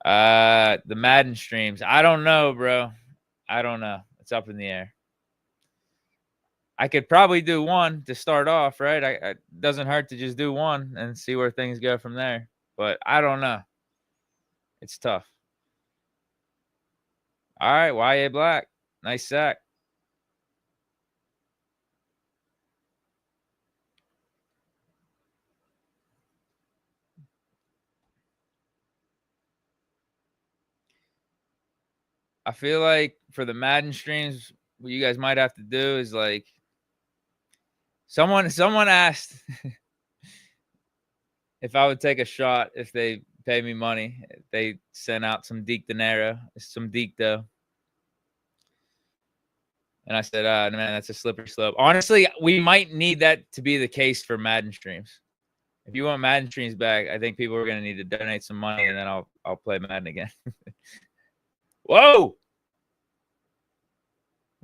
have. The Madden streams. I don't know, bro. I don't know. It's up in the air. I could probably do one to start off, right? It doesn't hurt to just do one and see where things go from there. But I don't know. It's tough. All right, YA Black. Nice sack. I feel like for the Madden streams, what you guys might have to do is like someone asked if I would take a shot if they pay me money. If they sent out some dinero, some dough. And I said, man, that's a slippery slope. Honestly, we might need that to be the case for Madden streams. If you want Madden streams back, I think people are going to need to donate some money, and then I'll play Madden again. Whoa!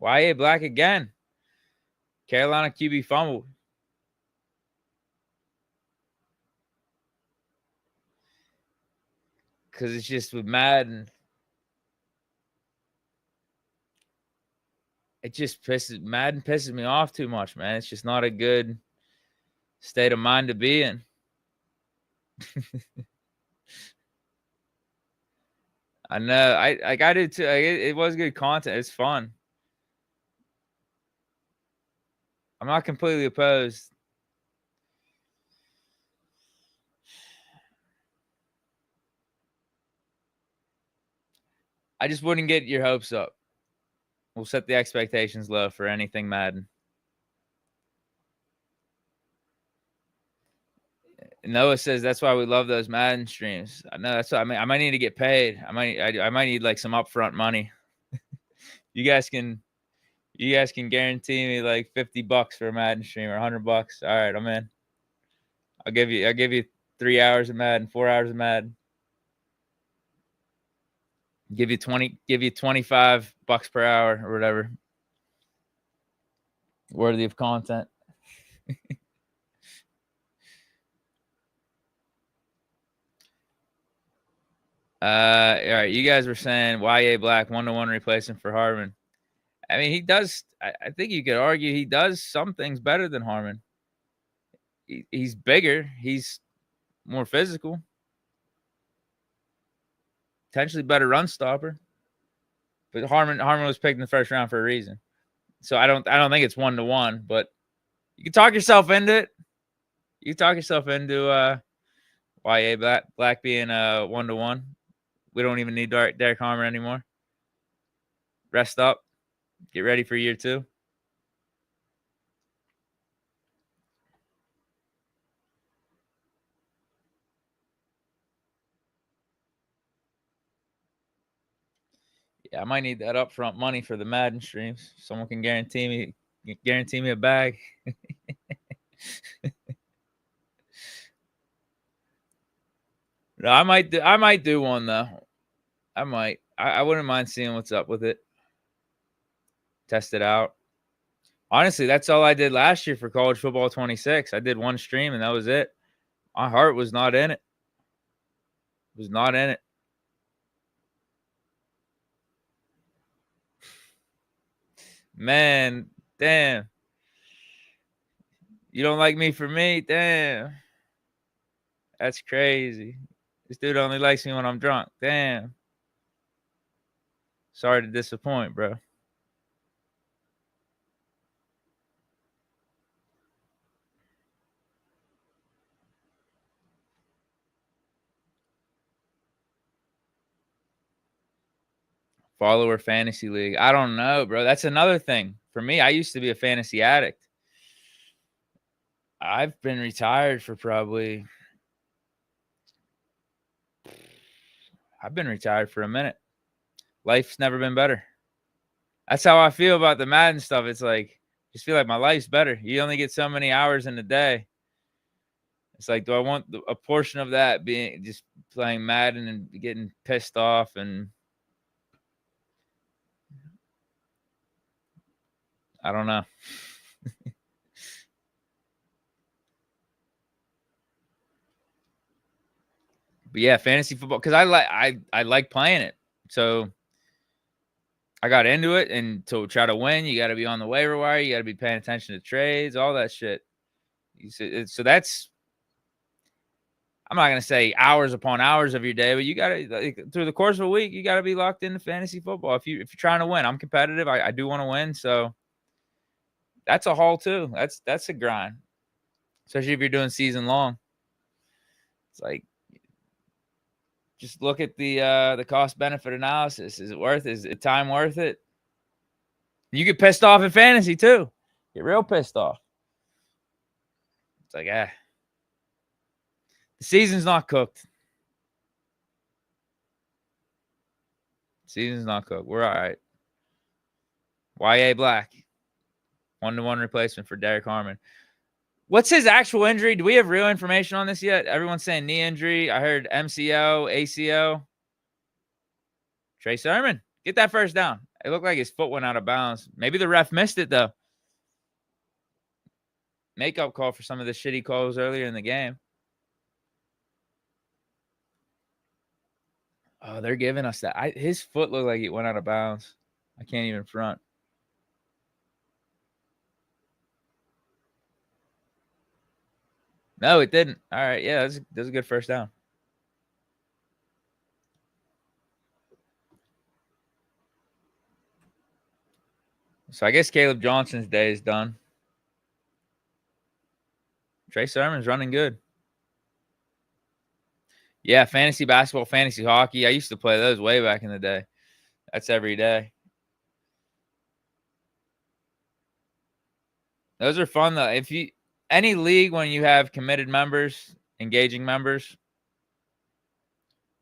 YA Black again. Carolina QB fumble. Because it's just with Madden. Madden pisses me off too much, man. It's just not a good state of mind to be in. I know. I did too. It was good content. It's fun. I'm not completely opposed. I just wouldn't get your hopes up. We'll set the expectations low for anything Madden. Noah says that's why we love those Madden streams. I know that's what I mean. I might need to get paid. I might need like some upfront money. You guys can guarantee me like $50 for a Madden stream or $100. All right, I'm in. I'll give you 3 hours of Madden, 4 hours of Madden. Give you $25 per hour or whatever. Worthy of content. All right. You guys were saying YA Black 1-to-1 replacement for Harmon. I mean, he does. I think you could argue he does some things better than Harmon. He's bigger. He's more physical. Potentially better run stopper. But Harmon was picked in the first round for a reason. So I don't think it's 1-to-1, but you can talk yourself into it. You can talk yourself into YA Black being 1-to-1. We don't even need Derek Harmon anymore. Rest up. Get ready for year 2. Yeah, I might need that upfront money for the Madden streams. Someone can guarantee me a bag. No, I might do one though. I might. I wouldn't mind seeing what's up with it. Test it out. Honestly, that's all I did last year for College Football 26. I did one stream and that was it. My heart was not in it. It was not in it. Man, damn. You don't like me for me? Damn. That's crazy. This dude only likes me when I'm drunk. Damn. Sorry to disappoint, bro. Follower fantasy league. I don't know, bro. That's another thing. For me, I used to be a fantasy addict. I've been retired for I've been retired for a minute. Life's never been better. That's how I feel about the Madden stuff. It's like, just feel like my life's better. You only get so many hours in a day. It's like, do I want a portion of that being just playing Madden and getting pissed off? And I don't know. But yeah, fantasy football, because I like playing it. So I got into it, and to try to win, you got to be on the waiver wire. You got to be paying attention to trades, all that shit. So that's, I'm not going to say hours upon hours of your day, but you got to, like, through the course of a week, you got to be locked into fantasy football. If you're trying to win, I'm competitive. I do want to win. So that's a haul too. That's a grind, especially if you're doing season long. It's like, Just look at the cost benefit analysis. Is it worth it? Is it time worth it? You get pissed off in fantasy too. Get real pissed off. It's like, the season's not cooked. Season's not cooked. We're all right. YA Black, 1-to-1 replacement for Derek Harmon. What's his actual injury? Do we have real information on this yet? Everyone's saying knee injury. I heard MCO, ACO. Trey Sermon, get that first down. It looked like his foot went out of bounds. Maybe the ref missed it, though. Makeup call for some of the shitty calls earlier in the game. Oh, they're giving us that. His foot looked like it went out of bounds. I can't even front. No, it didn't. All right. Yeah, that was a good first down. So I guess Caleb Johnson's day is done. Trey Sermon's running good. Yeah, fantasy basketball, fantasy hockey. I used to play those way back in the day. That's every day. Those are fun, though. If you any league when you have committed members, engaging members,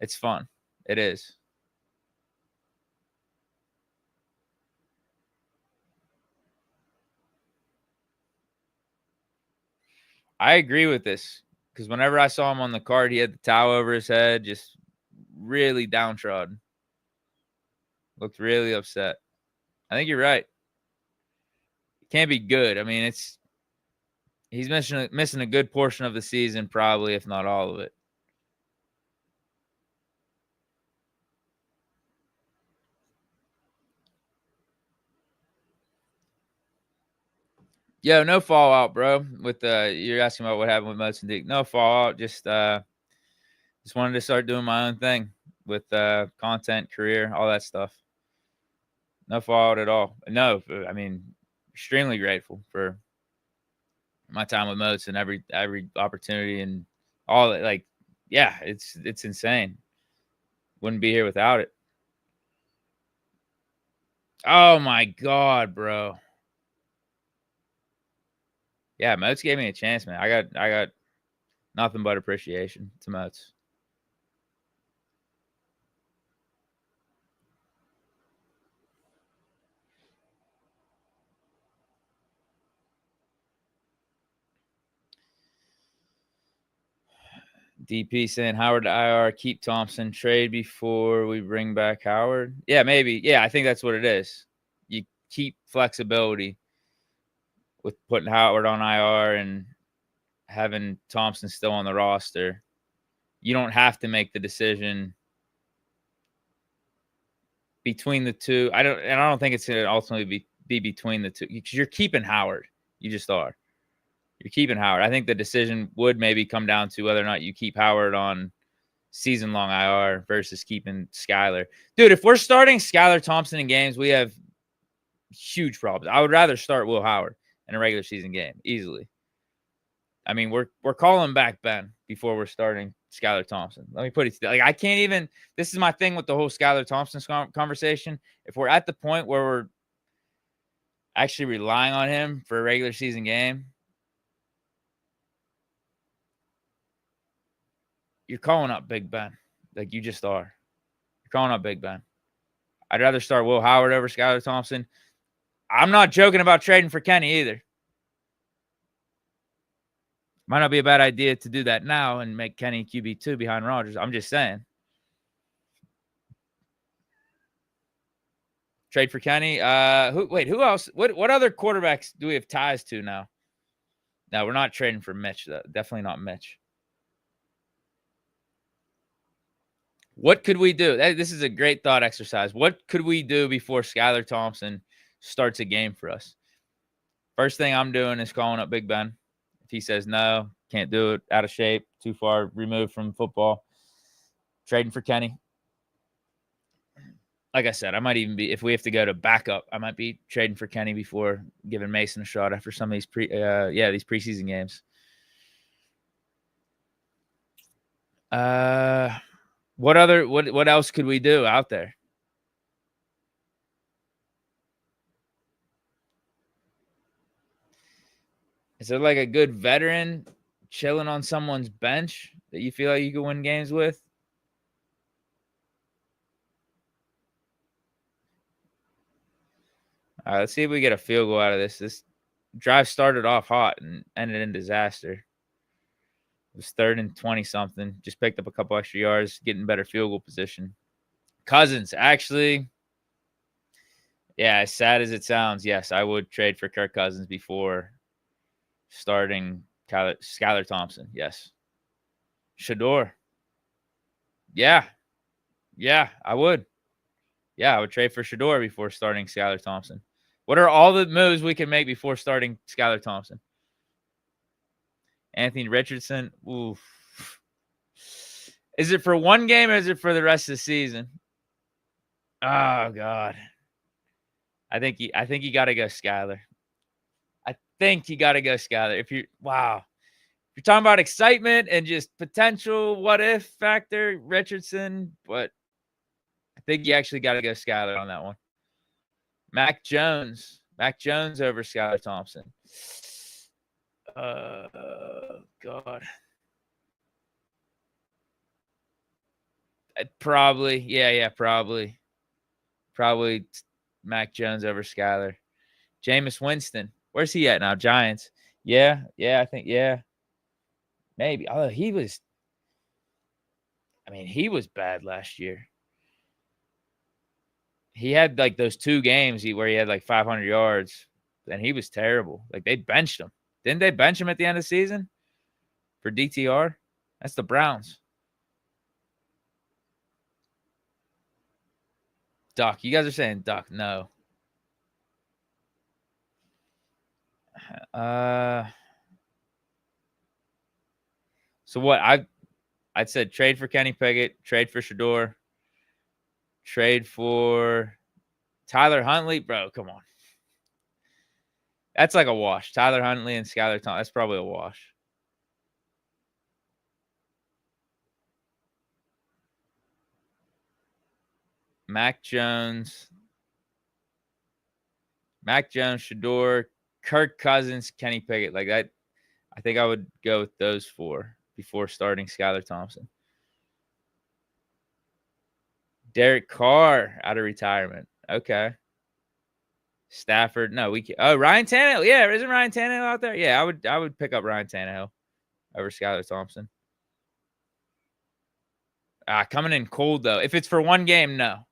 it's fun. It is. I agree with this because whenever I saw him on the card, he had the towel over his head, just really downtrodden. Looked really upset. I think you're right. It can't be good. I mean, he's missing a good portion of the season, probably, if not all of it. Yo, no fallout, bro. With you're asking about what happened with Mason Rudolph. No fallout. Just wanted to start doing my own thing with content, career, all that stuff. No fallout at all. No, I mean, extremely grateful for my time with Moats and every opportunity and all that. Like, yeah, it's insane. Wouldn't be here without it. Oh my God, bro. Yeah, Moats gave me a chance, man. I got nothing but appreciation to Moats. DP saying Howard to IR, keep Thompson, trade before we bring back Howard. Yeah, maybe. Yeah, I think that's what it is. You keep flexibility with putting Howard on IR and having Thompson still on the roster. You don't have to make the decision between the two. I don't think it's going to ultimately be between the two because you're keeping Howard. You just are. You're keeping Howard. I think the decision would maybe come down to whether or not you keep Howard on season-long IR versus keeping Skyler. Dude, if we're starting Skyler Thompson in games, we have huge problems. I would rather start Will Howard in a regular season game easily. I mean, we're calling back Ben before we're starting Skyler Thompson. Let me put it like I can't even. This is my thing with the whole Skyler Thompson conversation. If we're at the point where we're actually relying on him for a regular season game, you're calling up Big Ben. Like you just are. You're calling up Big Ben. I'd rather start Will Howard over Skyler Thompson. I'm not joking about trading for Kenny either. Might not be a bad idea to do that now and make Kenny QB2 behind Rodgers. I'm just saying. Trade for Kenny. Who else? What other quarterbacks do we have ties to now? No, we're not trading for Mitch, though. Definitely not Mitch. What could we do? This is a great thought exercise. What could we do before Skyler Thompson starts a game for us? First thing I'm doing is calling up Big Ben. If he says no, can't do it, out of shape, too far removed from football, trading for Kenny. Like I said, I might even be, if we have to go to backup, I might be trading for Kenny before giving Mason a shot after some of these these preseason games. What else could we do out there? Is there like a good veteran chilling on someone's bench that you feel like you could win games with? All right, let's see if we get a field goal out of this. This drive started off hot and ended in disaster. It was 3rd and 20 something. Just picked up a couple extra yards, getting better field goal position. Cousins, actually, yeah, as sad as it sounds, yes, I would trade for Kirk Cousins before starting Skylar Thompson. Yes. Shador. Yeah. Yeah, I would. Yeah, I would trade for Shador before starting Skylar Thompson. What are all the moves we can make before starting Skylar Thompson? Anthony Richardson. Oof. Is it for one game or is it for the rest of the season? Oh God. I think you gotta go Skylar. I think you gotta go Skylar. If you're talking about excitement and just potential what if factor, Richardson, but I think you actually gotta go Skylar on that one. Mac Jones over Skylar Thompson. God. Probably. Yeah, probably. Probably Mac Jones over Skylar. Jameis Winston. Where's he at now? Giants. Yeah, I think, yeah. Maybe. Oh, he was bad last year. He had like those 2 games where he had like 500 yards, and he was terrible. Like they benched him. Didn't they bench him at the end of the season for DTR? That's the Browns. Duck. You guys are saying Duck. No. So what? I'd said trade for Kenny Pickett, trade for Shador, trade for Tyler Huntley. Bro, come on. That's like a wash. Tyler Huntley and Skylar Thompson. That's probably a wash. Mac Jones, Shador, Kirk Cousins, Kenny Pickett. Like that, I think I would go with those 4 before starting Skylar Thompson. Derek Carr out of retirement. Okay. Stafford. No, Ryan Tannehill. Yeah, isn't Ryan Tannehill out there? Yeah, I would pick up Ryan Tannehill over Skylar Thompson. Coming in cold though. If it's for one game, no.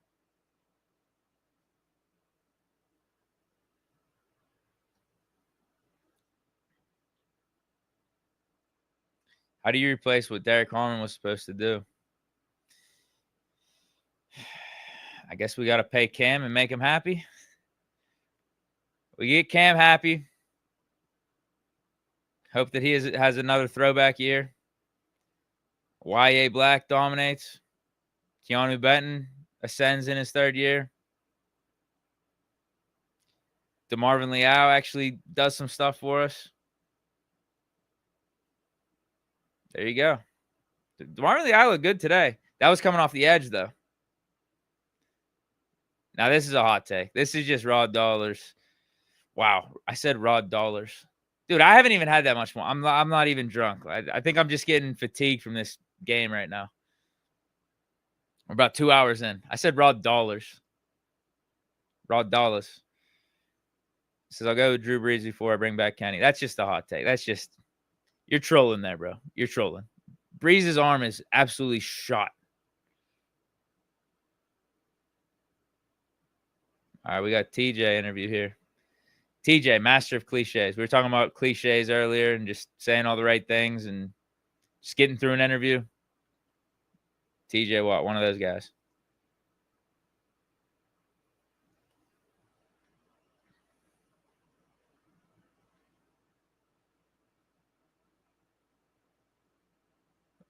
How do you replace what Derek Harmon was supposed to do? I guess we got to pay Cam and make him happy. We get Cam happy. Hope that he has another throwback year. YA Black dominates. Keanu Benton ascends in his 3rd year. DeMarvin Leal actually does some stuff for us. There you go. DeMarvin Leal looked good today. That was coming off the edge, though. Now, this is a hot take. This is just raw dollars. Wow. I said raw dollars. Dude, I haven't even had that much more. I'm not even drunk. I think I'm just getting fatigued from this game right now. We're about 2 hours in. I said raw dollars. Raw dollars. Says I'll go with Drew Brees before I bring back Kenny. That's just a hot take. That's just, you're trolling there, bro. You're trolling. Brees' arm is absolutely shot. All right, we got TJ interview here. TJ, master of cliches. We were talking about cliches earlier and just saying all the right things and just getting through an interview. TJ Watt, one of those guys.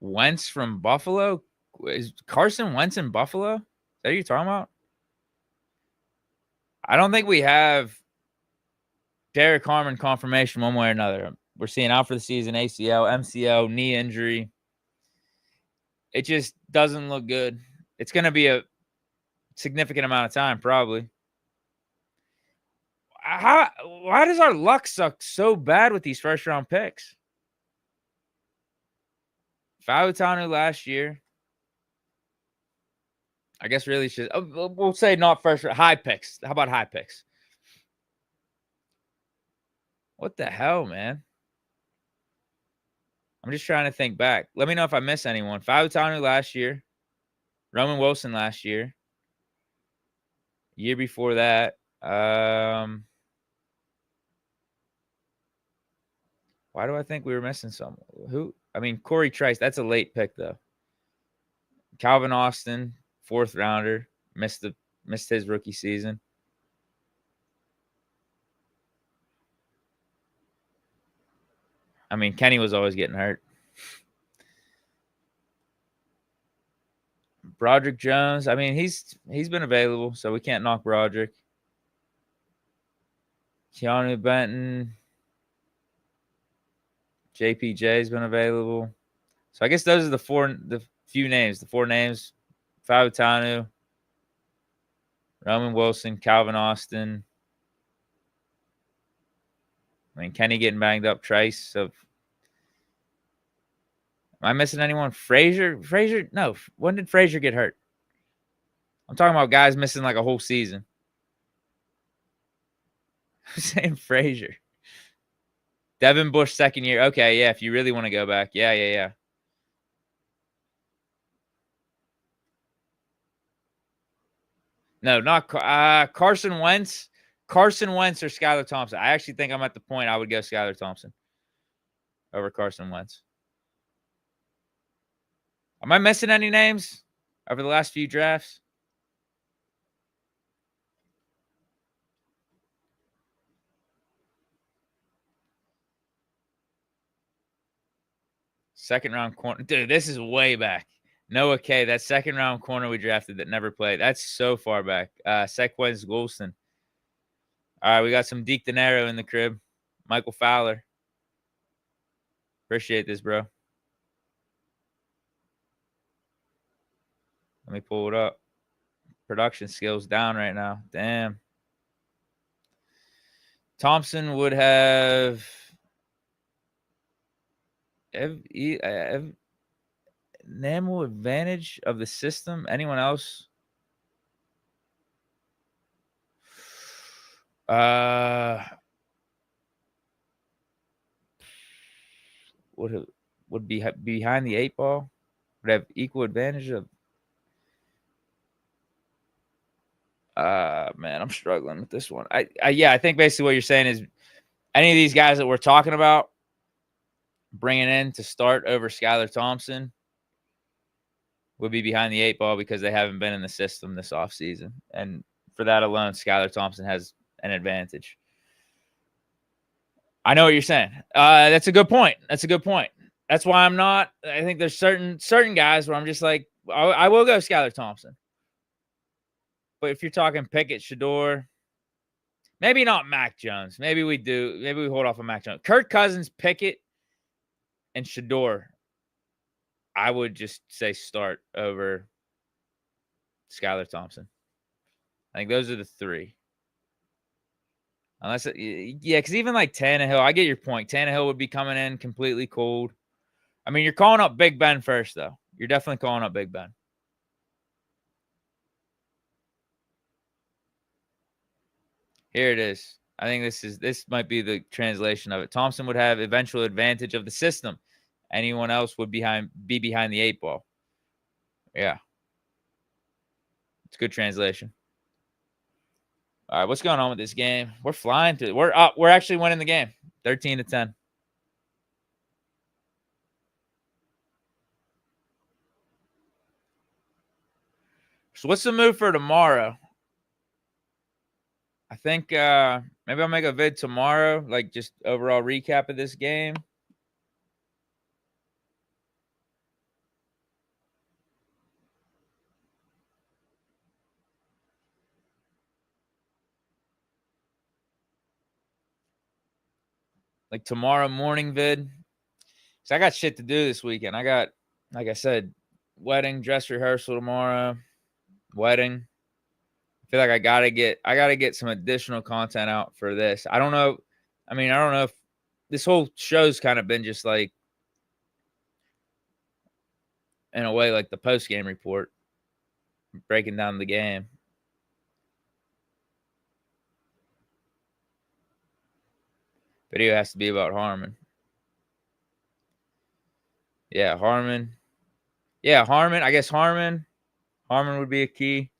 Wentz from Buffalo? Is Carson Wentz in Buffalo? Is that what you're talking about? I don't think we have Derek Harmon confirmation one way or another. We're seeing out for the season, ACL, MCL, knee injury. It just doesn't look good. It's going to be a significant amount of time, probably. Why does our luck suck so bad with these first round picks? Fautanu last year. I guess really should. We'll say not first. High picks. How about high picks? What the hell, man? I'm just trying to think back. Let me know if I miss anyone. Fautanu last year. Roman Wilson last year. Year before that. Why do I think we were missing someone? Who? I mean, Corey Trice. That's a late pick, though. Calvin Austin, 4th rounder. Missed his rookie season. I mean, Kenny was always getting hurt. Broderick Jones. I mean, he's been available, so we can't knock Broderick. Keanu Benton. JPJ's been available. So I guess those are the few names. The 4 names. Fautanu, Roman Wilson, Calvin Austin. I mean, Kenny getting banged up. Trice. So, am I missing anyone? Frazier? No. When did Frazier get hurt? I'm talking about guys missing like a whole season. I'm saying Frazier. Devin Bush, 2nd year. Okay, yeah, if you really want to go back. Yeah. No, not Carson Wentz. Carson Wentz or Skylar Thompson. I actually think I'm at the point I would go Skylar Thompson over Carson Wentz. Am I missing any names over the last few drafts? Second round corner. Dude, this is way back. Noah K, that second round corner we drafted that never played. That's so far back. Sequez Golston. All right, we got some Deke De Niro in the crib. Michael Fowler. Appreciate this, bro. Let me pull it up. Production skills down right now. Damn. Thompson would have Namo advantage of the system. Anyone else? Would be behind the 8 ball. Would have equal advantage of. Man, I'm struggling with this one. I think basically what you're saying is any of these guys that we're talking about bringing in to start over Skylar Thompson would be behind the 8 ball because they haven't been in the system this offseason. And for that alone, Skylar Thompson has an advantage. I know what you're saying. That's a good point. That's why I'm not. I think there's certain guys where I'm just like, I will go Skylar Thompson. But if you're talking Pickett, Shador, maybe not Mac Jones. Maybe we do. Maybe we hold off on Mac Jones. Kirk Cousins, Pickett, and Shador, I would just say start over Skylar Thompson. I think those are the 3. Unless, because even like Tannehill, I get your point. Tannehill would be coming in completely cold. I mean, you're calling up Big Ben first, though. You're definitely calling up Big Ben. Here it is. I think this might be the translation of it. Thompson would have eventual advantage of the system. Anyone else would be behind the 8 ball. Yeah. It's a good translation. All right, what's going on with this game? We're flying through. We're up. We're actually winning the game. 13-10. So what's the move for tomorrow? I think maybe I'll make a vid tomorrow, like just overall recap of this game. Like tomorrow morning vid. So I got shit to do this weekend. I got, like I said, wedding dress rehearsal tomorrow. Wedding. I feel like I gotta get some additional content out for this. I don't know. I mean, I don't know if this whole show's kind of been just like, in a way, like the post-game report, breaking down the game. Video has to be about Harmon. Yeah, Harmon. Yeah, Harmon. I guess Harmon would be a key.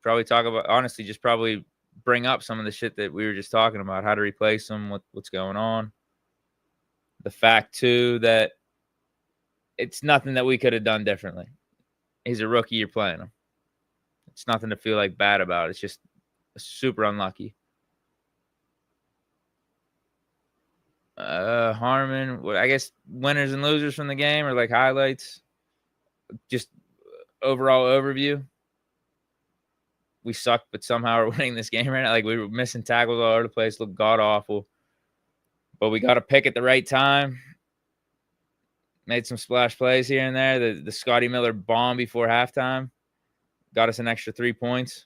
Probably talk about, honestly, just probably bring up some of the shit that we were just talking about, how to replace him, what's going on. The fact, too, that it's nothing that we could have done differently. He's a rookie. You're playing him. It's nothing to feel like bad about. It's just super unlucky. Harmon, I guess winners and losers from the game, or like highlights. Just overall overview. We sucked, but somehow we're winning this game right now. Like, we were missing tackles all over the place, looked god awful. But we got a pick at the right time. Made some splash plays here and there. The Scotty Miller bomb before halftime got us an extra 3 points.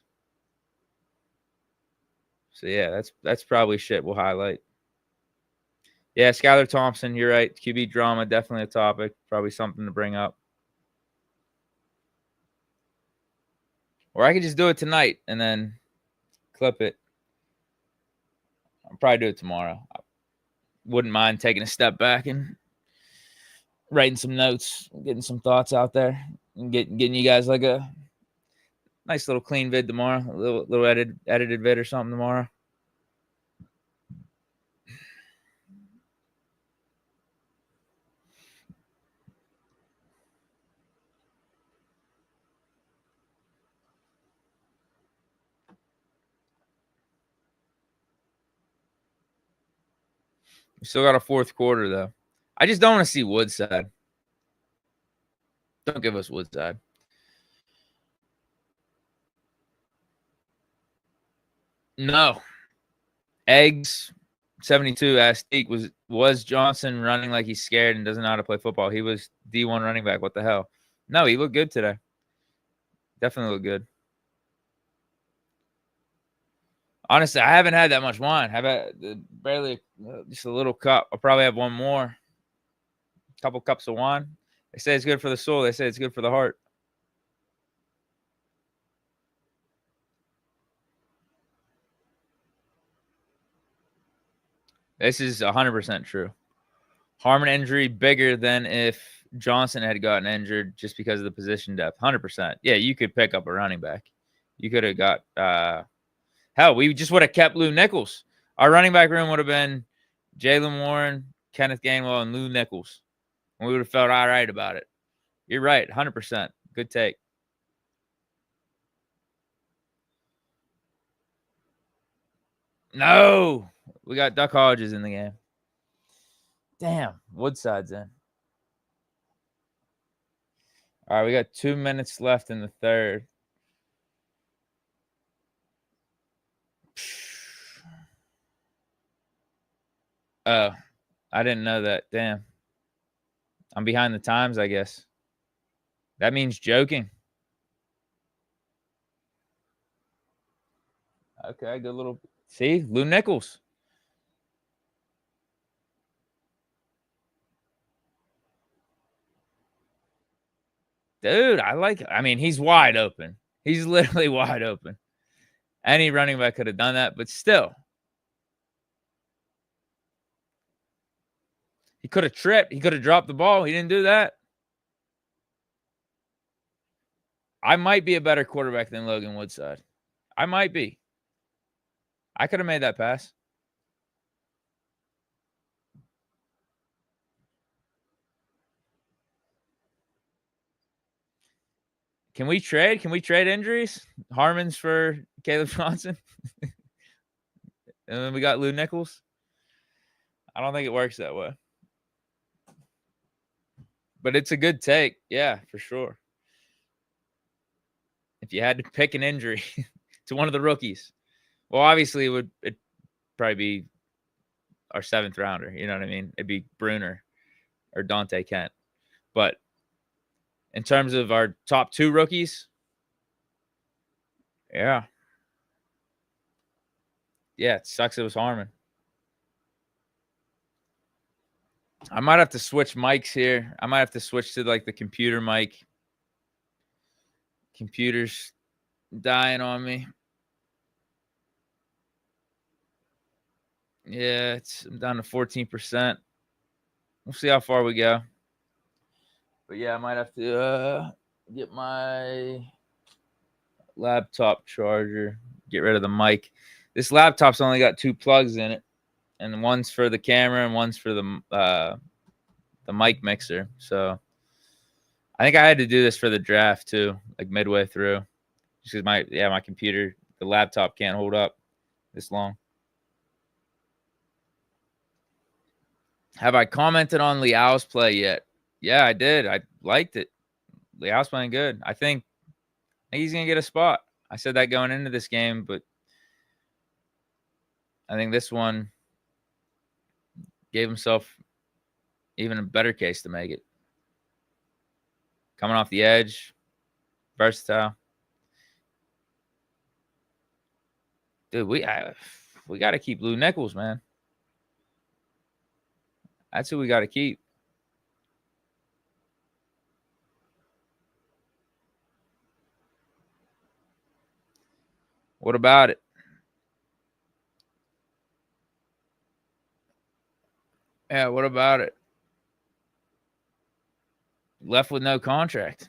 So yeah, that's probably shit we'll highlight. Yeah, Skylar Thompson, you're right. QB drama, definitely a topic. Probably something to bring up. Or I could just do it tonight and then clip it. I'll probably do it tomorrow. I wouldn't mind taking a step back and writing some notes, getting some thoughts out there, and getting you guys like a nice little clean vid tomorrow, a little edited vid or something tomorrow. We still got a fourth quarter, though. I just don't want to see Woodside. Don't give us Woodside. No. Eggs, 72 Astique. Was Johnson running like he's scared and doesn't know how to play football? He was D1 running back. What the hell? No, he looked good today. Definitely looked good. Honestly, I haven't had that much wine. I've had barely just a little cup. I'll probably have one more. A couple cups of wine. They say it's good for the soul. They say it's good for the heart. This is 100% true. Harmon injury bigger than if Johnson had gotten injured just because of the position depth. 100%. Yeah, you could pick up a running back. You could have got hell, we just would have kept Lou Nichols. Our running back room would have been Jalen Warren, Kenneth Gainwell, and Lou Nichols. And we would have felt all right about it. You're right, 100%. Good take. No, we got Duck Hodges in the game. Damn, Woodside's in. All right, we got 2 minutes left in the third. Oh, I didn't know that. Damn. I'm behind the times, I guess. That means joking. Okay, good little. See, Lou Nichols. Dude, I mean, he's wide open. He's literally wide open. Any running back could have done that, but still. He could have tripped. He could have dropped the ball. He didn't do that. I might be a better quarterback than Logan Woodside. I might be. I could have made that pass. Can we trade? Can we trade injuries? Harmon's for Caleb Johnson. And then we got Lou Nichols. I don't think it works that way. But it's a good take. Yeah, for sure. If you had to pick an injury to one of the rookies, well, obviously it'd probably be our 7th rounder. You know what I mean? It'd be Bruner or Dante Kent. But in terms of our top 2 rookies. Yeah. Yeah, it sucks it was Harmon. I might have to switch mics here. I might have to switch to like the computer mic. Computer's dying on me. Yeah, I'm down to 14%. We'll see how far we go. But yeah, I might have to get my laptop charger, get rid of the mic. This laptop's only got 2 plugs in it, and one's for the camera and one's for the mic mixer. So I think I had to do this for the draft too, like midway through, just because my computer, the laptop can't hold up this long. Have I commented on Liao's play yet? Yeah, I did. I liked it. Liao's playing good. I think he's gonna get a spot. I said that going into this game, but I think this one gave himself even a better case to make it. Coming off the edge, versatile. Dude, we got to keep Lou Nichols, man. That's who we got to keep. What about it? Yeah, what about it? Left with no contract.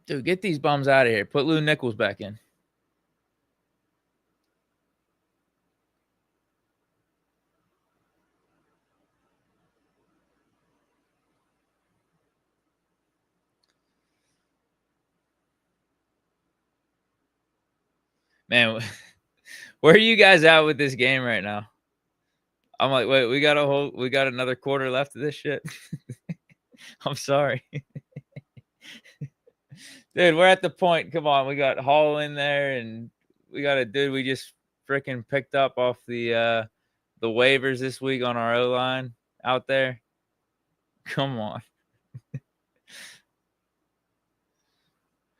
Dude, get these bums out of here. Put Lou Nichols back in. Man, where are you guys at with this game right now? I'm like, wait, we got another quarter left of this shit. I'm sorry. Dude, we're at the point. Come on, we got Hall in there, and we got a dude we just freaking picked up off the waivers this week on our O-line out there. Come on.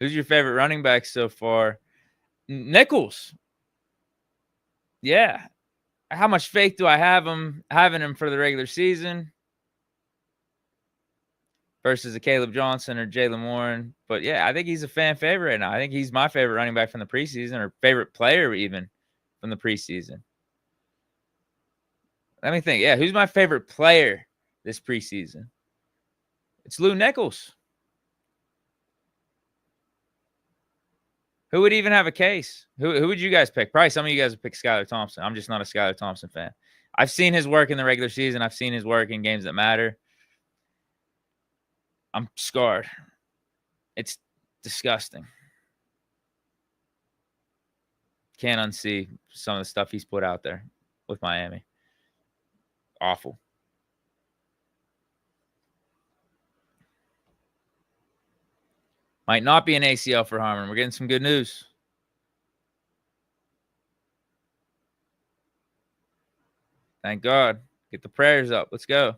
Who's your favorite running back so far? Nichols. Yeah. How much faith do I have having him for the regular season versus a Caleb Johnson or Jalen Warren? But yeah, I think he's a fan favorite right now. I think he's my favorite running back from the preseason, or favorite player even from the preseason. Let me think. Yeah, who's my favorite player this preseason? It's Lou Nichols. Who would even have a case? Who would you guys pick? Probably some of you guys would pick Skylar Thompson. I'm just not a Skylar Thompson fan. I've seen his work in the regular season. I've seen his work in games that matter. I'm scarred. It's disgusting. Can't unsee some of the stuff he's put out there with Miami. Awful. Might not be an ACL for Harmon. We're getting some good news. Thank God. Get the prayers up. Let's go.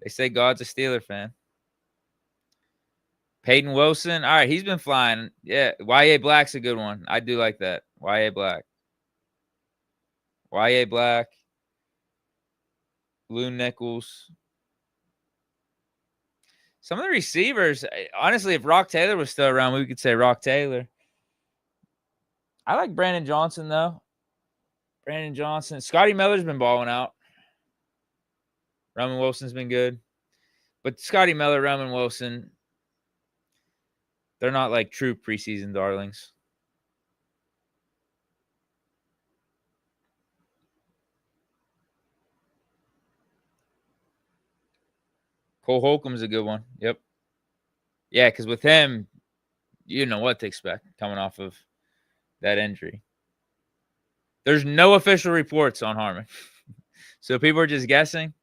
They say God's a Steeler fan. Peyton Wilson. All right, he's been flying. Yeah, Y.A. Black's a good one. I do like that. Y.A. Black. Y.A. Black. Lou Nichols. Some of the receivers, honestly, if Rock Taylor was still around, we could say Rock Taylor. I like Brandon Johnson, though. Brandon Johnson. Scotty Miller's been balling out. Roman Wilson's been good. But Scotty Miller, Roman Wilson, they're not like true preseason darlings. Cole Holcomb's a good one. Yep. Yeah, because with him, you know what to expect coming off of that injury. There's no official reports on Harmon. So people are just guessing.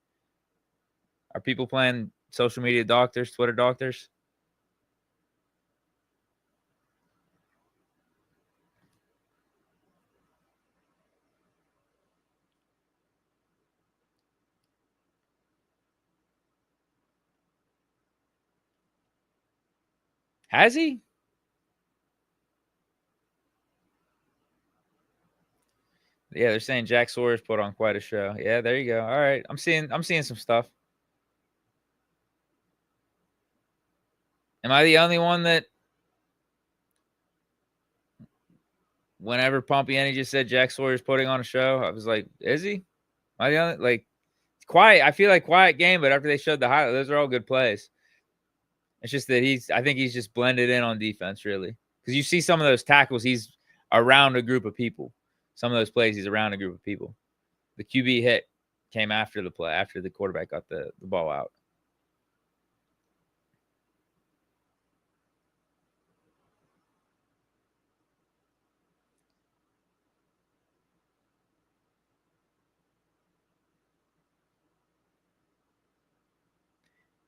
Are people playing social media doctors, Twitter doctors? Has he? Yeah, they're saying Jack Sawyer's put on quite a show. Yeah, there you go. All right. I'm seeing some stuff. Am I the only one that whenever Pompiani just said Jack Sawyer's putting on a show, I was like, is he? Am I the only, like, it's quiet. I feel like quiet game, but after they showed the highlight, those are all good plays. It's just that I think he's just blended in on defense, really. Because you see some of those tackles, he's around a group of people. Some of those plays, he's around a group of people. The QB hit came after the play, after the quarterback got the ball out.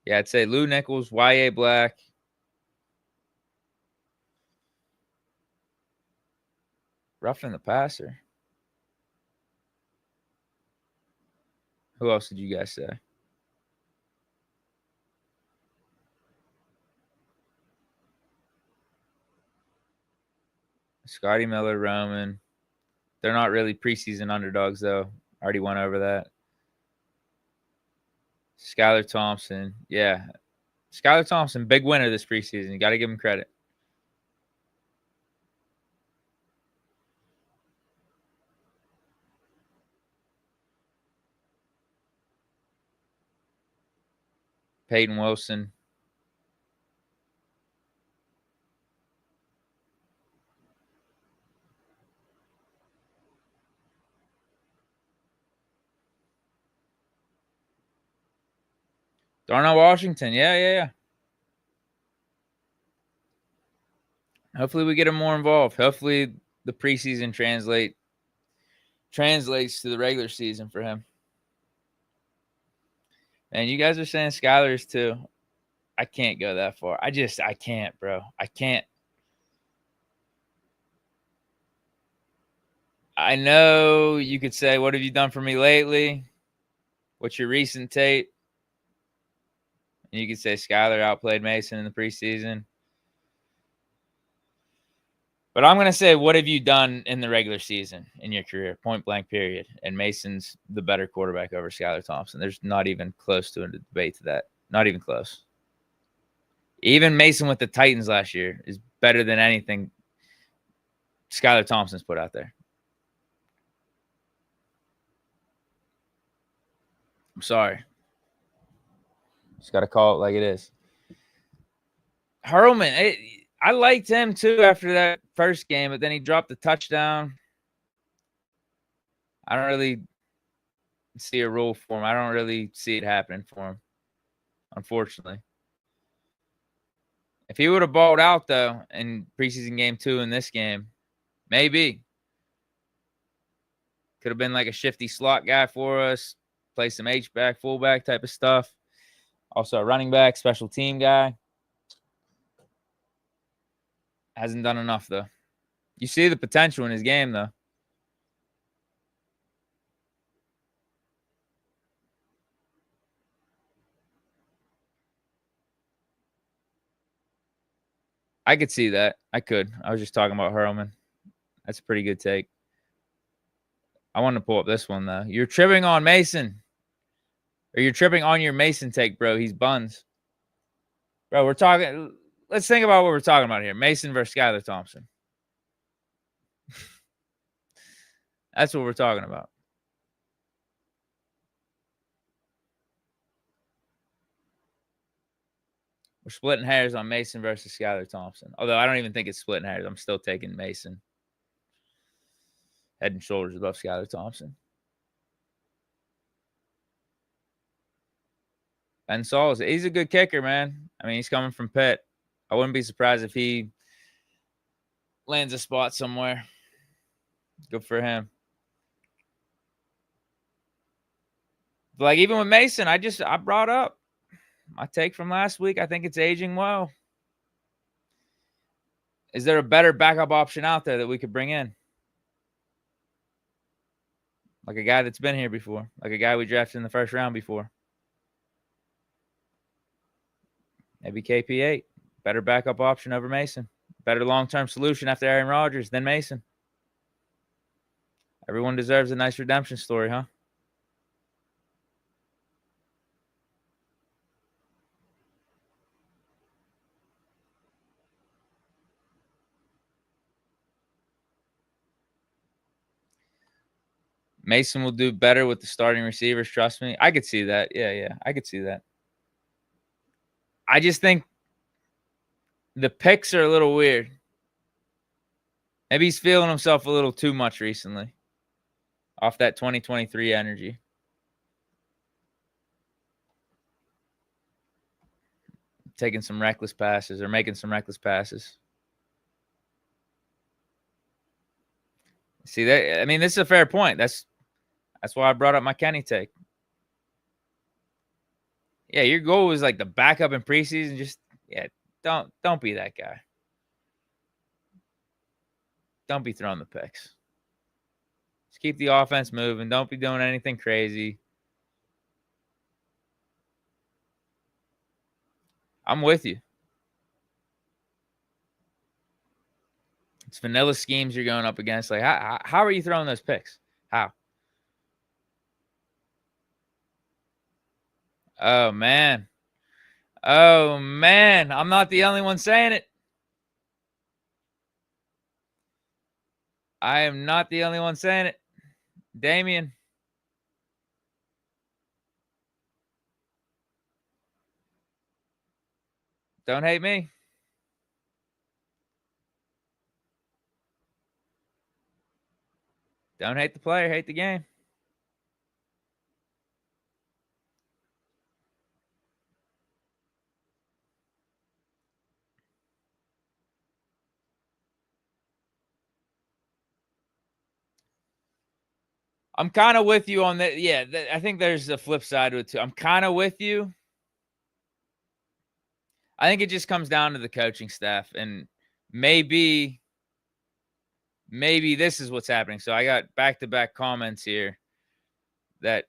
Yeah, I'd say Lou Nichols, Y.A. Black. Roughing the passer. Who else did you guys say? Scotty Miller, Roman. They're not really preseason underdogs, though. Already went over that. Skylar Thompson. Yeah. Skylar Thompson, big winner this preseason. You got to give him credit. Peyton Wilson. Darnell Washington. Yeah. Hopefully we get him more involved. Hopefully the preseason translates to the regular season for him. And you guys are saying Skylar's too. I can't go that far. I can't, bro. I can't. I know you could say, what have you done for me lately? What's your recent tape? And you could say Skylar outplayed Mason in the preseason. But I'm going to say, what have you done in the regular season in your career? Point blank, period. And Mason's the better quarterback over Skylar Thompson. There's not even close to a debate to that. Not even close. Even Mason with the Titans last year is better than anything Skylar Thompson's put out there. I'm sorry. Just got to call it like it is. Harmon, I liked him too after that first game, but then he dropped the touchdown. I don't really see a rule for him. I don't really see it happening for him, unfortunately. If he would have balled out, though, in preseason game 2 in this game, maybe. Could have been like a shifty slot guy for us, play some H-back, fullback type of stuff. Also a running back, special team guy. Hasn't done enough, though. You see the potential in his game, though. I could see that. I could. I was just talking about Harmon. That's a pretty good take. I want to pull up this one, though. You're tripping on Mason. Or you're tripping on your Mason take, bro. He's buns. Bro, we're talking. Let's think about what we're talking about here. Mason versus Skylar Thompson. That's what we're talking about. We're splitting hairs on Mason versus Skylar Thompson. Although I don't even think it's splitting hairs. I'm still taking Mason. Head and shoulders above Skylar Thompson. Ben Sauls, he's a good kicker, man. I mean, he's coming from Pitt. I wouldn't be surprised if he lands a spot somewhere. Good for him. But like even with Mason, I brought up my take from last week. I think it's aging well. Is there a better backup option out there that we could bring in? Like a guy that's been here before. Like a guy we drafted in the first round before. Maybe KP8. better backup option over Mason. Better long-term solution after Aaron Rodgers than Mason. Everyone deserves a nice redemption story, huh? Mason will do better with the starting receivers. Trust me. I could see that. Yeah. I could see that. I just think the picks are a little weird. Maybe he's feeling himself a little too much recently off that 2023 energy. Taking some reckless passes or making some reckless passes. See that? I mean, this is a fair point. That's why I brought up my Kenny take. Yeah, your goal was like the backup in preseason. Just don't be that guy. Don't be throwing the picks. Just keep the offense moving. Don't be doing anything crazy. I'm with you. It's vanilla schemes you're going up against. Like, how are you throwing those picks? How? Oh, man. I'm not the only one saying it. I am not the only one saying it. Damien. Don't hate me. Don't hate the player, hate the game. I'm kind of with you on that. Yeah, I think there's a flip side to it too. I'm kind of with you. I think it just comes down to the coaching staff, and maybe this is what's happening. So I got back-to-back comments here that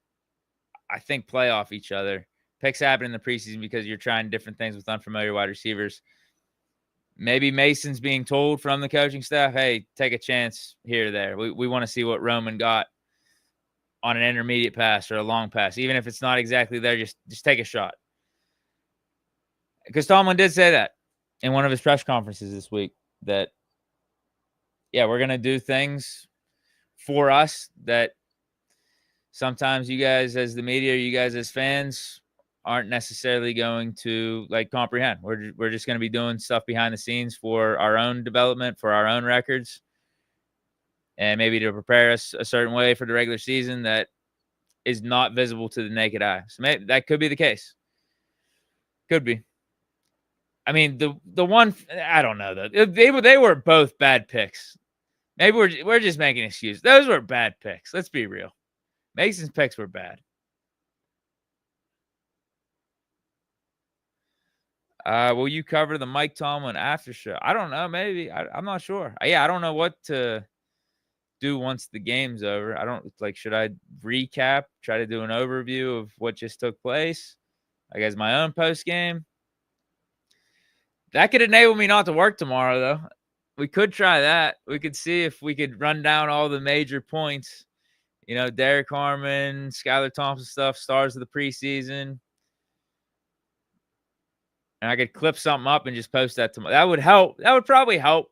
I think play off each other. Picks happen in the preseason because you're trying different things with unfamiliar wide receivers. Maybe Mason's being told from the coaching staff, hey, take a chance here or there. We want to see what Roman got on an intermediate pass or a long pass. Even if it's not exactly there, just take a shot. Because Tomlin did say that in one of his press conferences this week that, yeah, we're going to do things for us that sometimes you guys as the media, you guys as fans aren't necessarily going to like comprehend. We're just going to be doing stuff behind the scenes for our own development, for our own records, and maybe to prepare us a certain way for the regular season that is not visible to the naked eye. So maybe that could be the case. Could be. I mean, the one, I don't know though. They were both bad picks. Maybe we're just making an excuse. Those were bad picks. Let's be real. Mason's picks were bad. Will you cover the Mike Tomlin after show? I don't know. Maybe. I'm not sure. Yeah, I don't know what to do once the game's over. I don't should I recap, try to do an overview of what just took place? I guess my own post game. That could enable me not to work tomorrow, though. We could try that. We could see if we could run down all the major points. You know, Derek Harmon, Skylar Thompson stuff, stars of the preseason. And I could clip something up and just post that tomorrow. That would help. That would probably help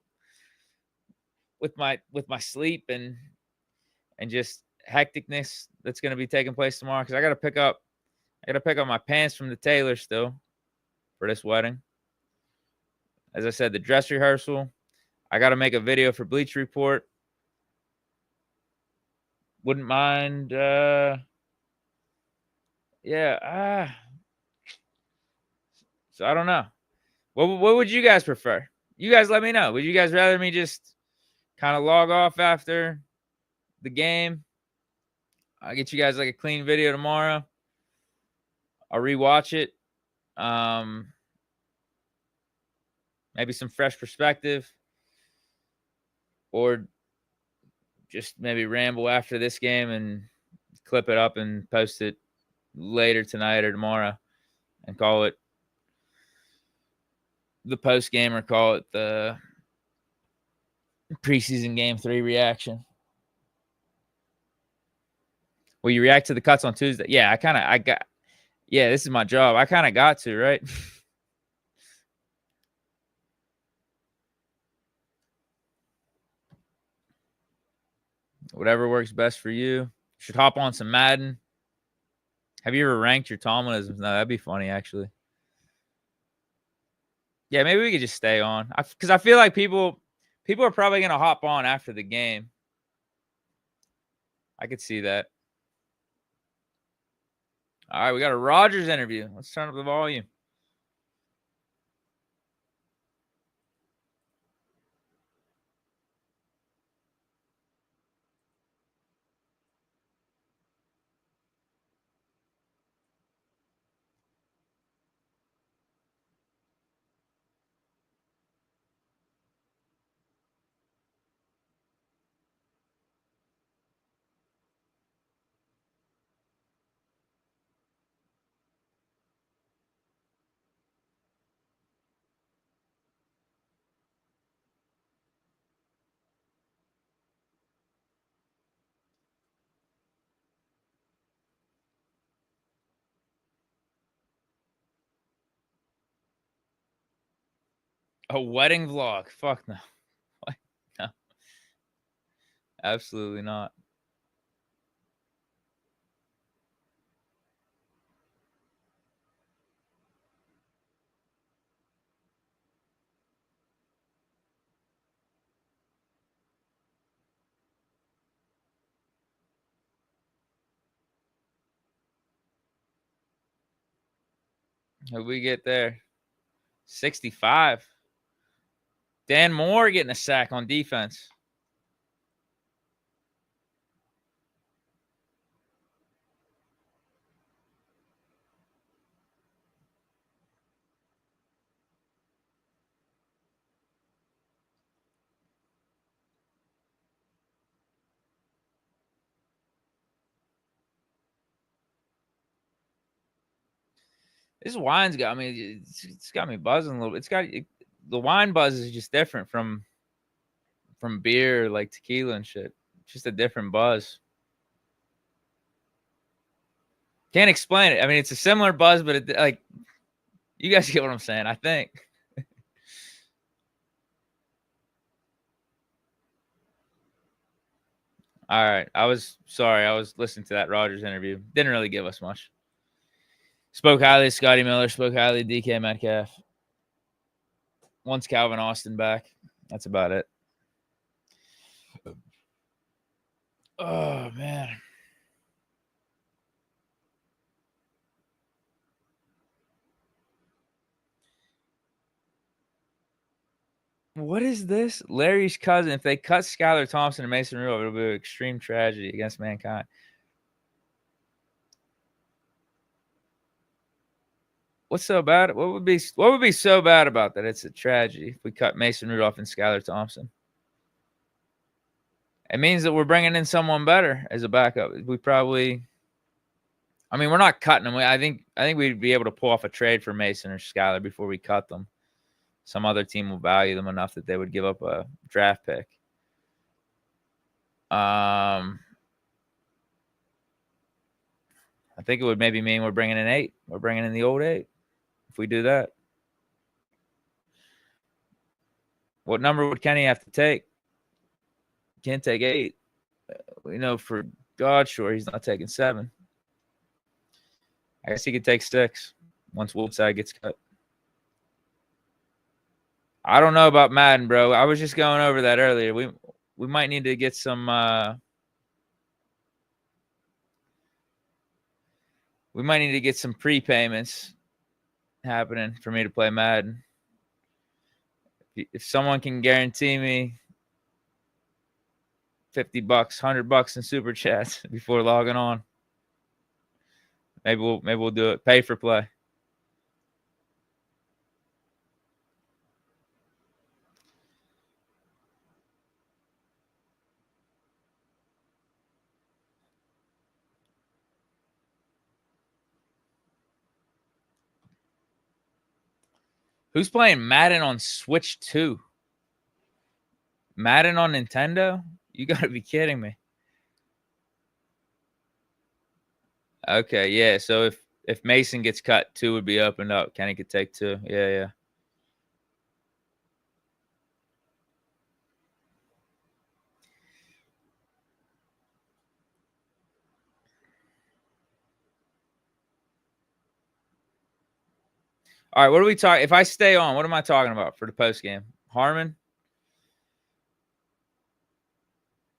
with my sleep and just hecticness that's going to be taking place tomorrow. Because I got to pick up my pants from the tailor still for this wedding. As I said, the dress rehearsal. I got to make a video for Bleach Report. Wouldn't mind. So I don't know. What would you guys prefer? You guys let me know. Would you guys rather me just kind of log off after the game? I'll get you guys like a clean video tomorrow. I'll rewatch it. Maybe some fresh perspective. Or just maybe ramble after this game and clip it up and post it later tonight or tomorrow and call it the post game, or call it the preseason game 3 reaction. Well, you react to the cuts on Tuesday. Yeah, this is my job. I kind of got to, right? Whatever works best for you. Should hop on some Madden. Have you ever ranked your Tomlinisms? No, that'd be funny, actually. Yeah, maybe we could just stay on. Because I feel like people are probably going to hop on after the game. I could see that. All right, we got a Rodgers interview. Let's turn up the volume. A wedding vlog. Fuck no. No. Absolutely not. How we get there? 65. Dan Moore getting a sack on defense. This wine's got me. It's got me buzzing a little bit. The wine buzz is just different from beer, like tequila and shit. Just a different buzz. Can't explain it. I mean, it's a similar buzz, but like, you guys get what I'm saying, I think. All right. I was listening to that Rodgers interview. Didn't really give us much. Spoke highly of Scotty Miller. Spoke highly of DK Metcalf. Wants Calvin Austin back. That's about it. Oh, man. What is this? Larry's cousin. If they cut Skylar Thompson and Mason Rudolph, it'll be an extreme tragedy against mankind. What's so bad? What would be so bad about that? It's a tragedy if we cut Mason Rudolph and Skylar Thompson. It means that we're bringing in someone better as a backup. We probably, I mean, we're not cutting them. I think we'd be able to pull off a trade for Mason or Skylar before we cut them. Some other team will value them enough that they would give up a draft pick. I think it would maybe mean we're bringing in 8. We're bringing in the old 8 if we do that. What number would Kenny have to take? Can't take 8. We know for God sure he's not taking 7. I guess he could take 6 once Woodside gets cut. I don't know about Madden, bro. I was just going over that earlier. We might need to get some prepayments happening for me to play Madden. If someone can guarantee me $50, $100 in super chats before logging on, maybe we'll do it. Pay for play. Who's playing Madden on Switch 2? Madden on Nintendo? You got to be kidding me. Okay, yeah. So if Mason gets cut, 2 would be opened up. Kenny could take 2. Yeah. All right, what are we talking? If I stay on, what am I talking about for the post game? Harmon.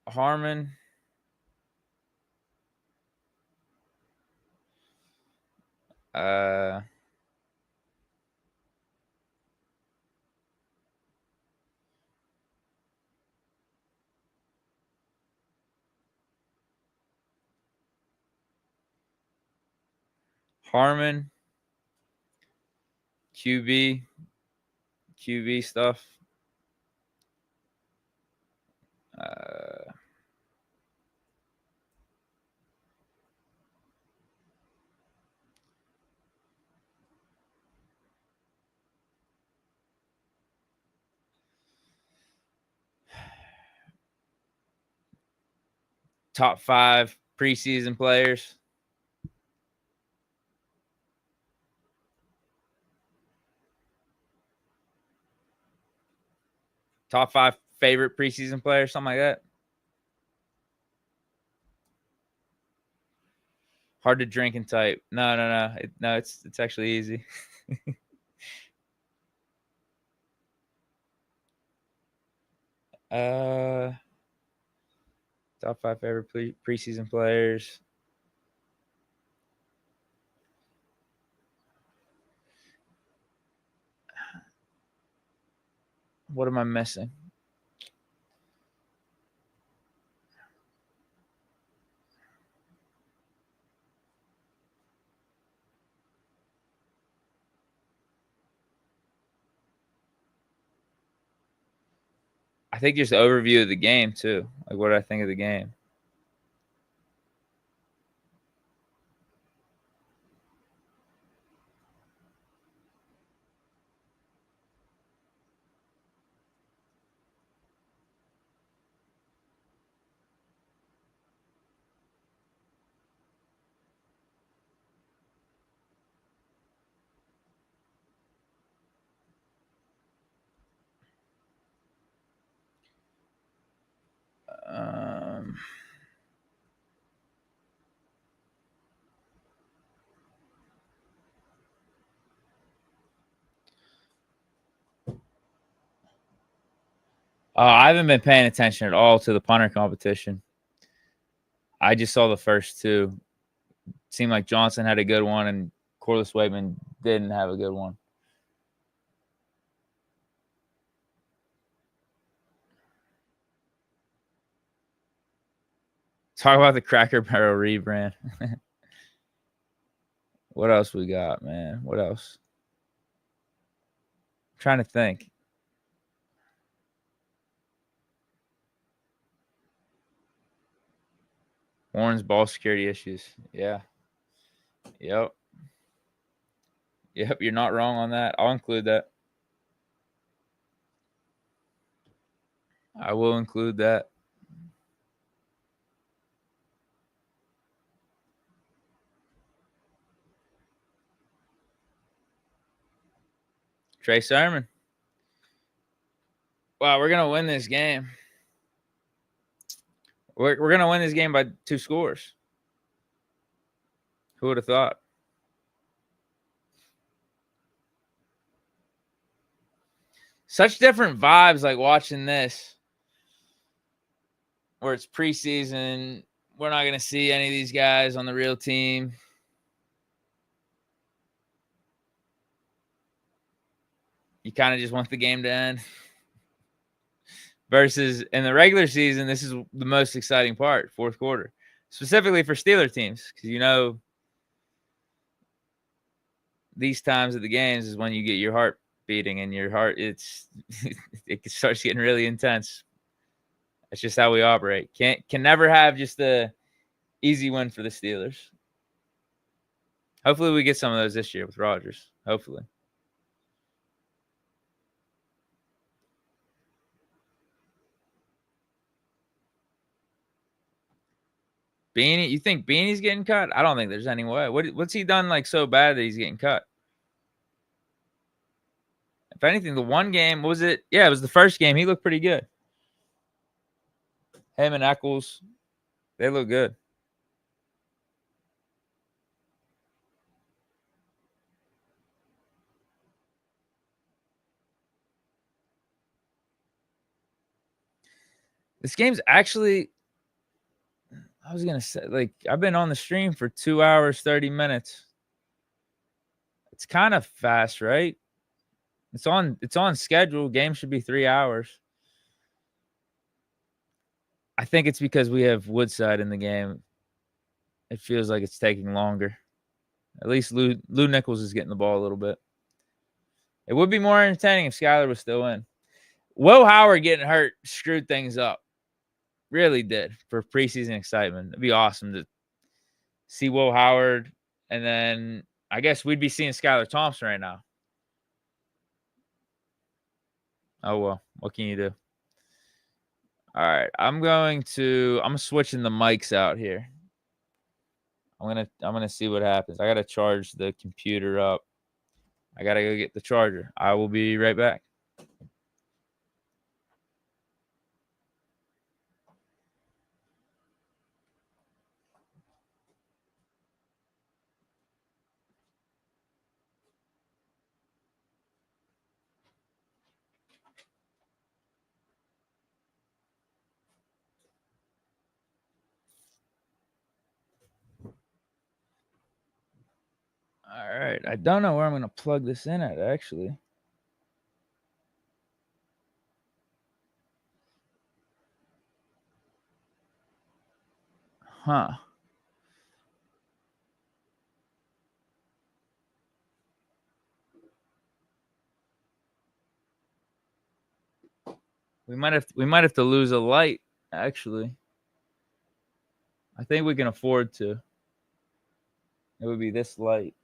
Harmon, QB stuff. Top 5 preseason players. Top 5 favorite preseason players, something like that. Hard to drink and type. No. It's actually easy. Top 5 favorite preseason players. What am I missing? I think just overview of the game too. Like, what did I think of the game? I haven't been paying attention at all to the punter competition. I just saw the first 2. Seemed like Johnson had a good one, and Corliss Waitman didn't have a good one. Talk about the Cracker Barrel rebrand. What else we got, man? What else? I'm trying to think. Warren's ball security issues. Yeah. Yep. You're not wrong on that. I'll include that. I will include that. Trey Sermon. Wow, we're gonna win this game. We're gonna win this game by 2 scores. Who would have thought? Such different vibes, like watching this, where it's preseason. We're not gonna see any of these guys on the real team. You kind of just want the game to end. Versus in the regular season, this is the most exciting part, 4th quarter, specifically for Steeler teams, because these times of the games is when you get your heart beating, and your heart it starts getting really intense. That's just how we operate. Can never have just a easy win for the Steelers. Hopefully we get some of those this year with Rodgers. Hopefully. Beanie, you think Beanie's getting cut? I don't think there's any way. What's he done like so bad that he's getting cut? If anything, the one game, was it? Yeah, it was the first game. He looked pretty good. Him and Eccles, they look good. This game's actually, I was gonna say, like, I've been on the stream for 2 hours, 30 minutes. It's kind of fast, right? It's on schedule. Game should be 3 hours. I think it's because we have Woodside in the game. It feels like it's taking longer. At least Lou Nichols is getting the ball a little bit. It would be more entertaining if Skyler was still in. Will Howard getting hurt screwed things up. Really did for preseason excitement. It'd be awesome to see Will Howard, and then I guess we'd be seeing Skylar Thompson right now. Oh well, what can you do? All right, I'm switching the mics out here. I'm gonna see what happens. I gotta charge the computer up. I gotta go get the charger. I will be right back. All right, I don't know where I'm gonna plug this in at actually. Huh. We might have to lose a light, actually. I think we can afford to. It would be this light.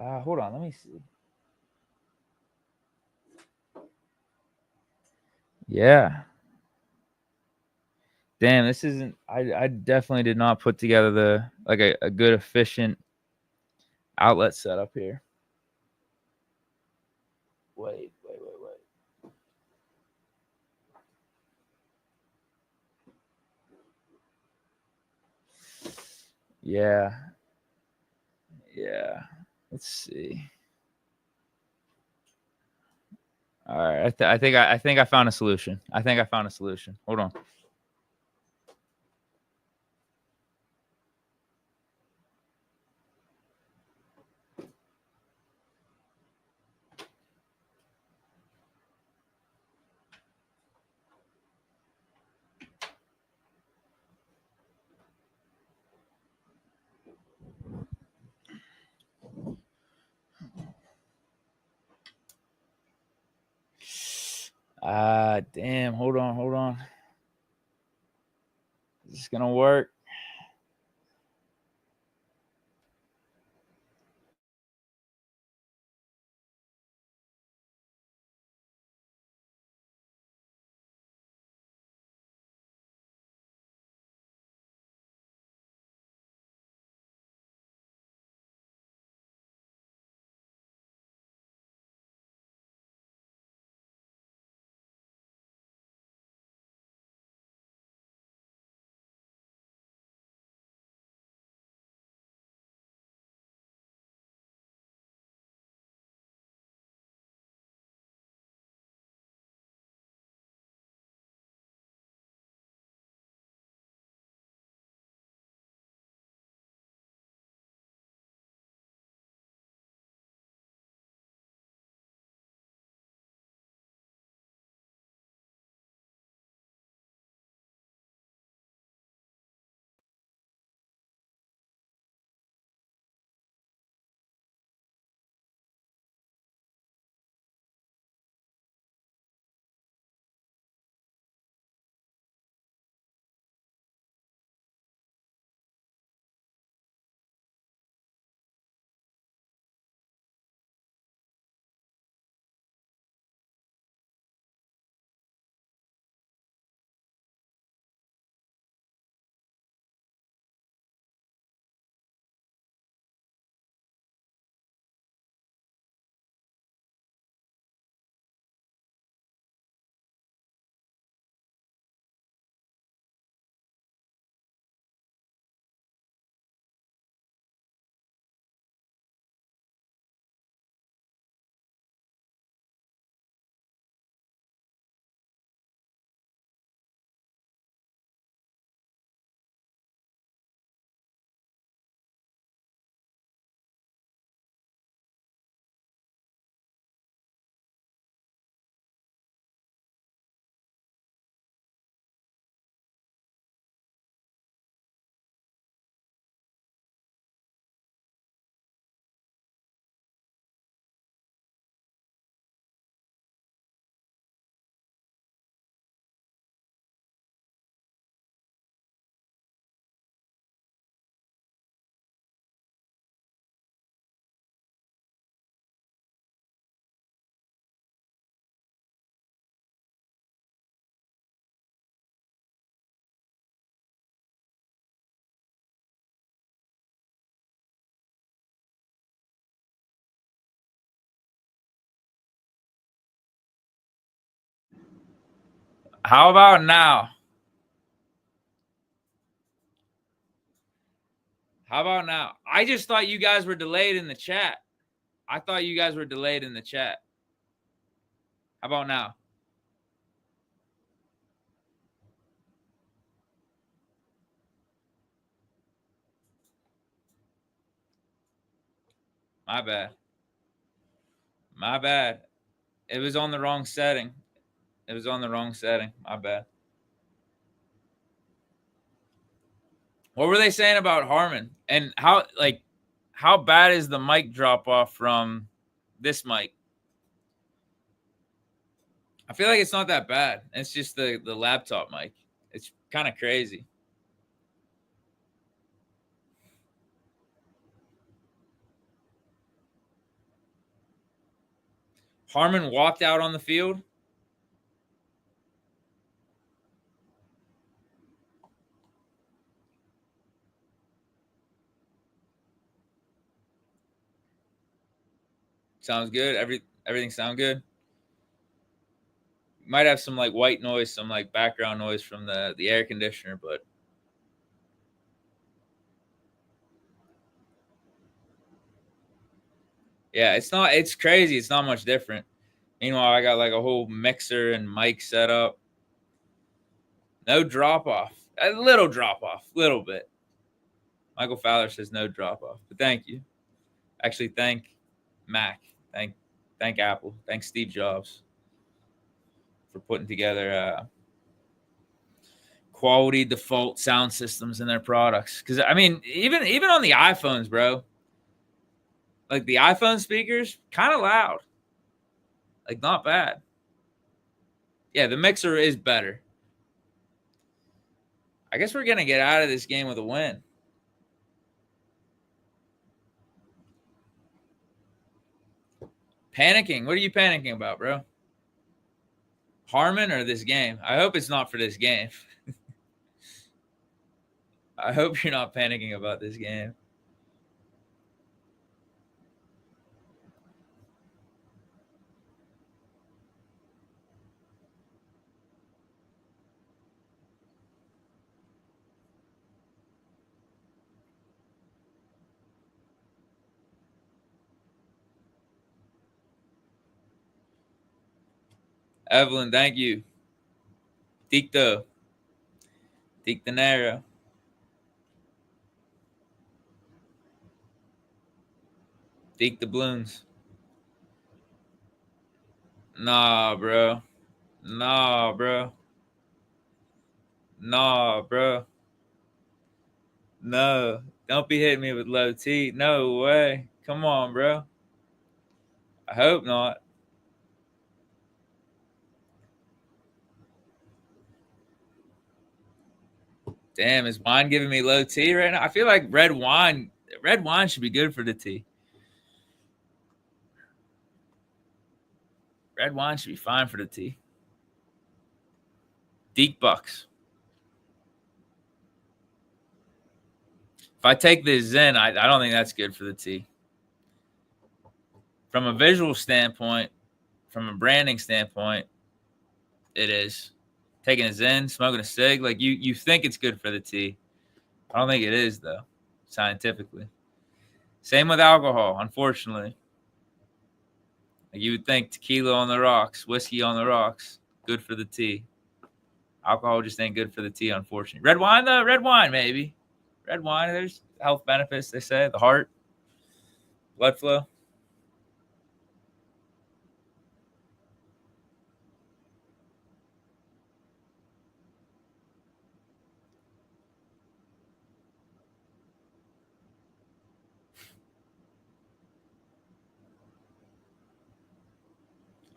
Hold on, let me see. Yeah. Damn, this isn't. I definitely did not put together a good efficient outlet setup here. Wait. Yeah. Let's see. All right, I think I found a solution. Hold on. Damn. Hold on. Is this gonna work? How about now? How about now? I just thought you guys were delayed in the chat. I thought you guys were delayed in the chat. How about now? My bad. My bad. It was on the wrong setting. It was on the wrong setting. My bad. What were they saying about Harmon? And how bad is the mic drop off from this mic? I feel like it's not that bad. It's just the laptop mic. It's kind of crazy. Harmon walked out on the field. Sounds good. Everything sound good. Might have some like white noise, some like background noise from the air conditioner, but yeah, it's crazy. It's not much different. Meanwhile, I got like a whole mixer and mic set up. No drop off. A little drop off, little bit. Michael Fowler says no drop off, but thank you. Actually, thank Mac. Thank Apple. Thank Steve Jobs for putting together quality default sound systems in their products. Because I mean, even on the iPhones, bro, like the iPhone speakers, kind of loud. Like not bad. Yeah, the mixer is better. I guess we're gonna get out of this game with a win. Panicking? What are you panicking about, bro? Harmon or this game? I hope it's not for this game. I hope you're not panicking about this game. Evelyn, thank you. Dicto. Dictanero. Dick the balloons. Nah, bro. Nah, bro. Nah, bro. No. Don't be hitting me with low T. No way. Come on, bro. I hope not. Damn, is wine giving me low T right now? I feel like red wine should be good for the T. Red wine should be fine for the T. Deke Bucks. If I take this Zen, I don't think that's good for the T. From a visual standpoint, from a branding standpoint, it is. Taking a Zen, smoking a cig, like you think it's good for the T. I don't think it is, though, scientifically. Same with alcohol, unfortunately. Like you would think tequila on the rocks, whiskey on the rocks, good for the T. Alcohol just ain't good for the T, unfortunately. Red wine, though, red wine, maybe. Red wine, there's health benefits, they say. The heart, blood flow.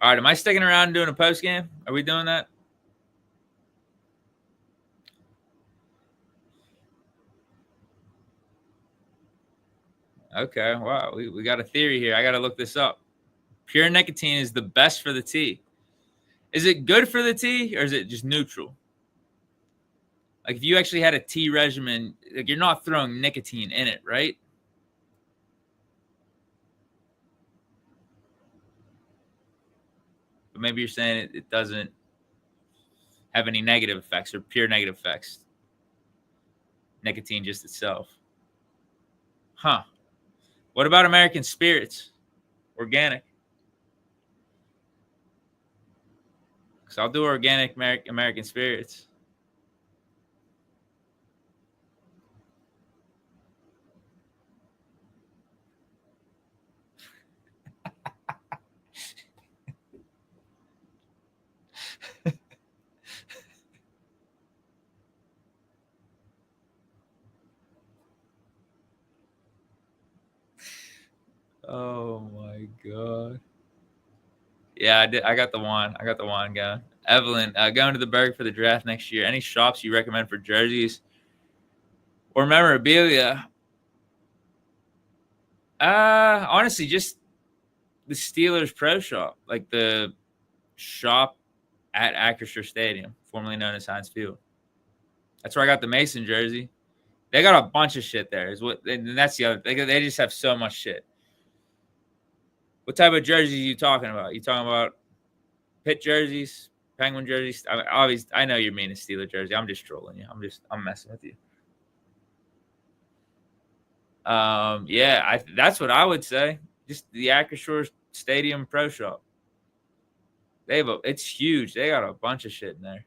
All right, am I sticking around and doing a post game? Are we doing that? Okay, wow, we got a theory here. I got to look this up. Pure nicotine is the best for the T. Is it good for the T or is it just neutral? Like if you actually had a T regimen, like you're not throwing nicotine in it, right? But maybe you're saying it doesn't have any negative effects or pure negative effects. Nicotine just itself. Huh. What about American spirits? Organic. Because I'll do organic American spirits. Oh my God. Yeah, I did. I got the wine. I got the wine going. Evelyn, going to the Berg for the draft next year. Any shops you recommend for jerseys or memorabilia? Honestly, just the Steelers Pro Shop, like the shop at Acrisure Stadium, formerly known as Heinz Field. That's where I got the Mason jersey. They got a bunch of shit there. And that's the other thing. They just have so much shit. What type of jerseys are you talking about? You talking about Pitt jerseys, Penguin jerseys? I know you're meaning Steeler jersey. I'm just trolling you. I'm messing with you. Yeah, that's what I would say. Just the Acrisure Stadium Pro Shop. It's huge. They got a bunch of shit in there.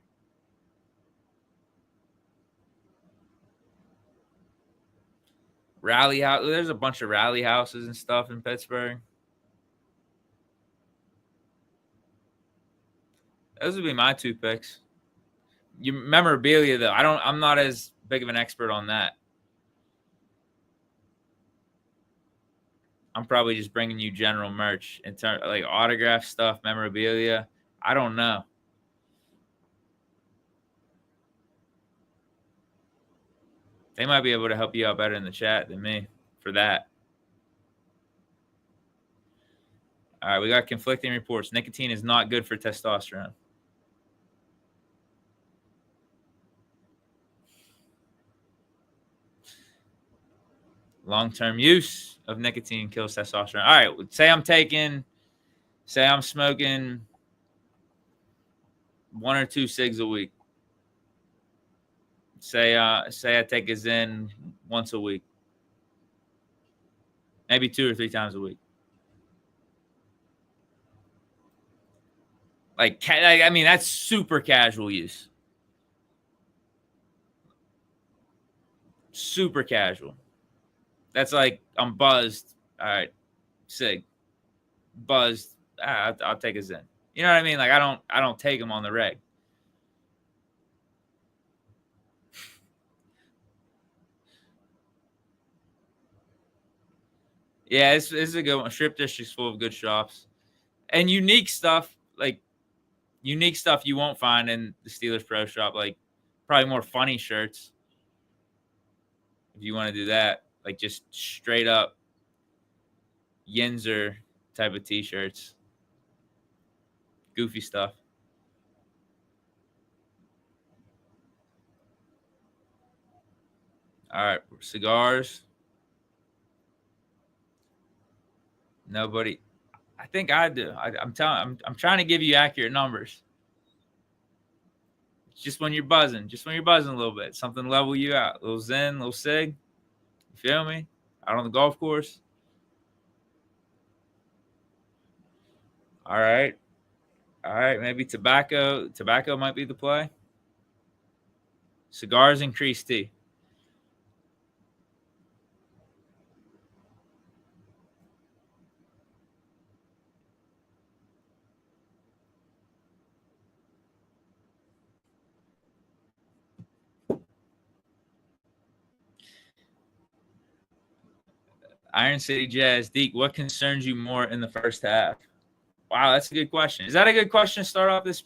Rally house. There's a bunch of rally houses and stuff in Pittsburgh. Those would be my two picks. Your memorabilia, though, I'm not as big of an expert on that. I'm probably just bringing you general merch in terms like autograph stuff, memorabilia. I don't know. They might be able to help you out better in the chat than me for that. All right, we got conflicting reports. Nicotine is not good for testosterone. Long-term use of nicotine kills testosterone. All right, say I'm smoking 1 or 2 cigs a week. Say I take a Zen once a week, maybe 2 or 3 times a week. I mean, that's super casual use. Super casual. That's like I'm buzzed. All right, cig. Buzzed. I'll take a Zen. You know what I mean? Like I don't take them on the reg. Yeah, this is a good one. Strip District's full of good shops and unique stuff you won't find in the Steelers Pro Shop. Like probably more funny shirts if you want to do that. Like just straight up Yinzer type of t-shirts. Goofy stuff. All right, cigars. Nobody. I think I do. I'm trying to give you accurate numbers. It's just when you're buzzing a little bit, something to level you out. A little Zen, a little cig. You feel me? Out on the golf course. All right. Maybe tobacco. Tobacco might be the play. Cigars increase tea. Iron City Jazz. Deke, what concerns you more in the first half? Wow, that's a good question. Is that a good question to start off this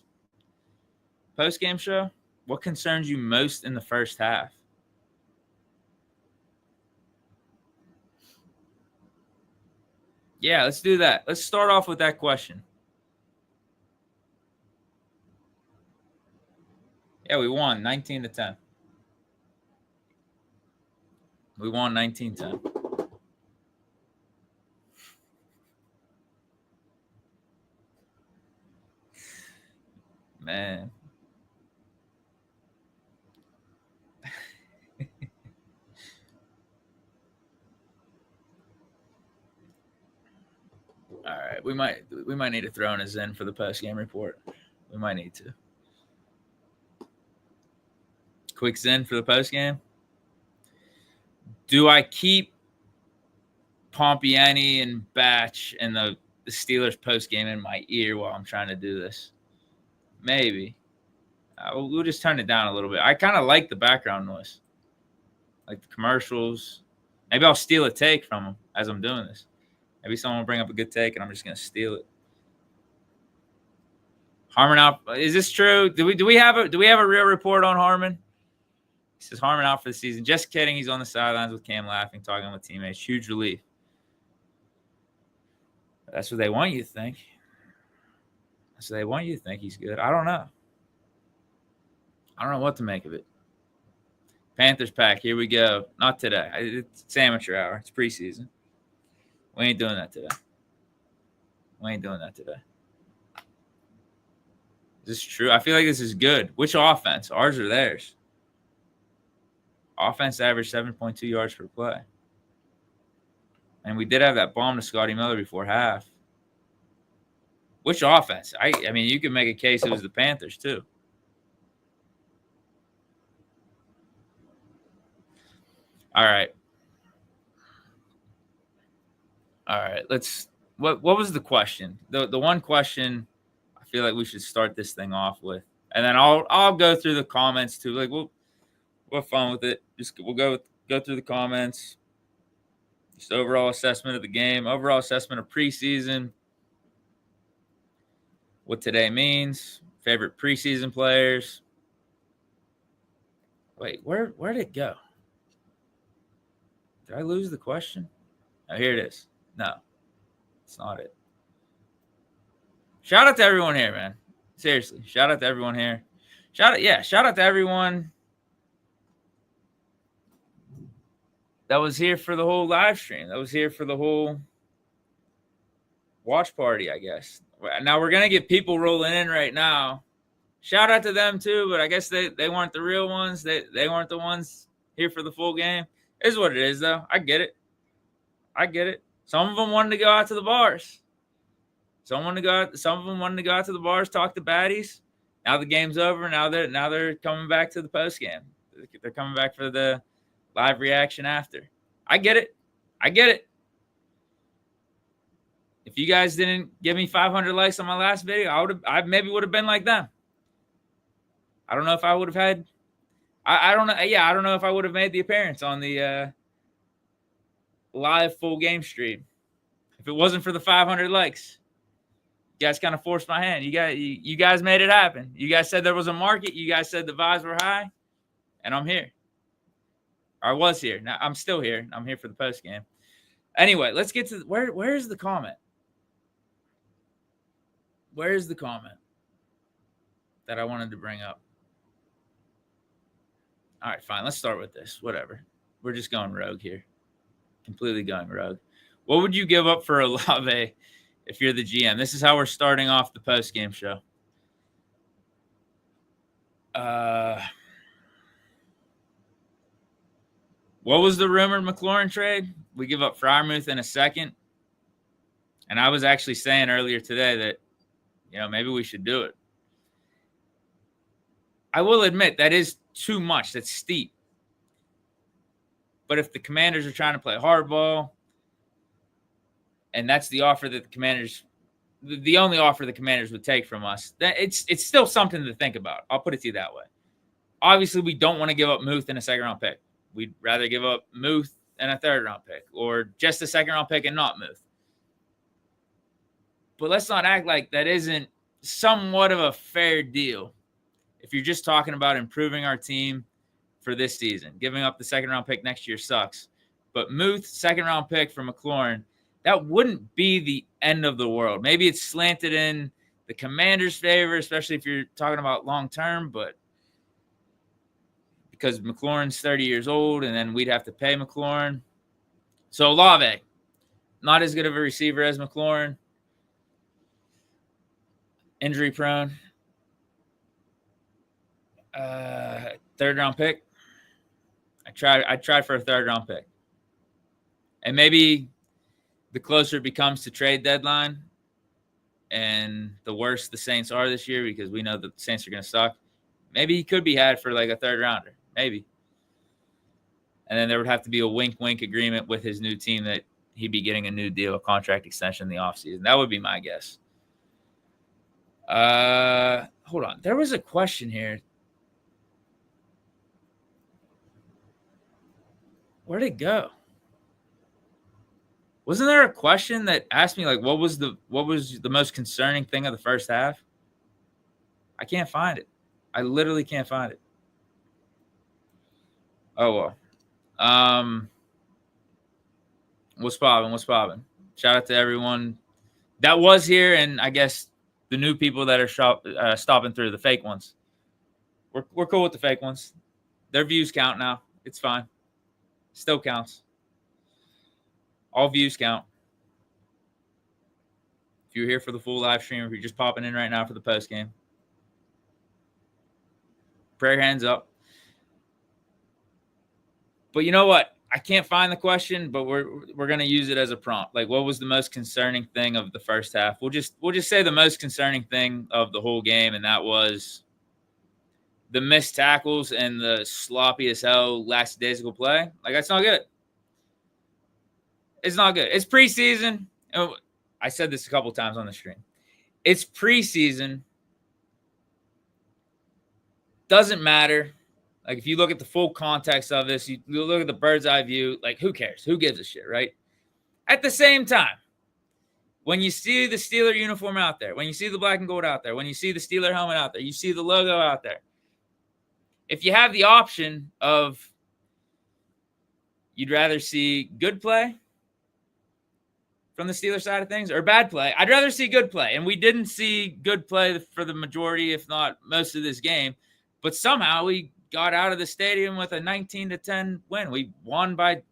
post-game show? What concerns you most in the first half? Yeah, let's do that. Let's start off with that question. Yeah, we won 19-10. We won 19-10. Man. right, we might need to throw in a Zen for the post-game report. We might need to. Quick Zen for the post-game. Do I keep Pompiani and Batch and the Steelers post-game in my ear while I'm trying to do this? Maybe. We'll just turn it down a little bit. I kind of like the background noise, like the commercials. Maybe I'll steal a take from them as I'm doing this. Maybe someone will bring up a good take, and I'm just going to steal it. Harmon out. Is this true? Do we have a real report on Harmon? He says Harmon out for the season. Just kidding. He's on the sidelines with Cam laughing, talking with teammates. Huge relief. That's what they want you to think. That's what they want you to think he's good. I don't know. I don't know what to make of it. Panthers pack. Here we go. Not today. It's amateur hour. It's preseason. We ain't doing that today. Is this true? I feel like this is good. Which offense? Ours or theirs? Offense averaged 7.2 yards per play. And we did have that bomb to Scotty Miller before half. Which offense? I mean, you could make a case it was the Panthers too. All right. Let's. What was the question? The one question I feel like we should start this thing off with, and then I'll go through the comments too. Like we'll have fun with it. We'll go through the comments. Just overall assessment of the game, overall assessment of preseason, what today means, favorite preseason players. Wait, where'd it go? Did I lose the question? Oh, here it is. No, it's not it. Shout out to everyone here, man. Seriously, shout out to everyone here. Shout out to everyone that was here for the whole live stream. That was here for the whole watch party, I guess. Now we're going to get people rolling in right now. Shout out to them too, but I guess they weren't the real ones. They weren't the ones here for the full game. It is what it is, though. I get it. Some of them wanted to go out to the bars. Some of them wanted to go out to the bars, talk to baddies. Now the game's over. Now they're coming back to the post game. They're coming back for the live reaction after. I get it. If you guys didn't give me 500 likes on my last video, I maybe would have been like them. I don't know if I would have had. I don't know. Yeah, I don't know if I would have made the appearance on the live full game stream if it wasn't for the 500 likes. You guys kind of forced my hand. You guys made it happen. You guys said there was a market. You guys said the vibes were high, and I'm here. I was here. Now I'm still here. I'm here for the post game. Anyway, let's get to where's the comment? Where's the comment that I wanted to bring up? All right, fine. Let's start with this. Whatever. We're just going rogue here. Completely going rogue. What would you give up for Olave if you're the GM? This is how we're starting off the post-game show. What was the rumored McLaurin trade? We give up Freiermuth in a second. And I was actually saying earlier today that, maybe we should do it. I will admit that is too much. That's steep. But if the Commanders are trying to play hardball, and that's the offer that the only offer the Commanders would take from us, then it's still something to think about. I'll put it to you that way. Obviously, we don't want to give up Muth and a second-round pick. We'd rather give up Muth and a third-round pick, or just a second-round pick and not Muth. But let's not act like that isn't somewhat of a fair deal. If you're just talking about improving our team for this season, giving up the second-round pick next year sucks. But Muth, second-round pick for McLaurin, that wouldn't be the end of the world. Maybe it's slanted in the Commanders' favor, especially if you're talking about long-term, but because McLaurin's 30 years old, and then we'd have to pay McLaurin. So Olave, not as good of a receiver as McLaurin. Injury prone. Third-round pick. I tried for a third-round pick. And maybe the closer it becomes to trade deadline, and the worse the Saints are this year, because we know that the Saints are going to suck, maybe he could be had for like a third rounder, maybe. And then there would have to be a wink-wink agreement with his new team that he'd be getting a new deal, a contract extension in the offseason. That would be my guess. Hold on. There was a question here. Where'd it go? Wasn't there a question that asked me, like, what was the most concerning thing of the first half? I can't find it. I literally can't find it. Oh, well. What's poppin'? Shout out to everyone that was here, and I guess the new people that are stopping through, the fake ones. We're cool with the fake ones. Their views count now. It's fine. Still counts. All views count. If you're here for the full live stream, if you're just popping in right now for the post game, prayer hands up. But you know what? I can't find the question, but we're gonna use it as a prompt. Like, what was the most concerning thing of the first half? We'll just say the most concerning thing of the whole game, and that was the missed tackles and the sloppy as hell lackadaisical play. Like, that's not good. It's not good. It's preseason. I said this a couple times on the stream. It's preseason. Doesn't matter. Like, if you look at the full context of this, you look at the bird's eye view, like, who cares? Who gives a shit, right? At the same time, when you see the Steeler uniform out there, when you see the black and gold out there, when you see the Steeler helmet out there, you see the logo out there, if you have the option of you'd rather see good play from the Steeler side of things or bad play, I'd rather see good play. And we didn't see good play for the majority, if not most of this game. But somehow we got out of the stadium with a 19-10 win. We won by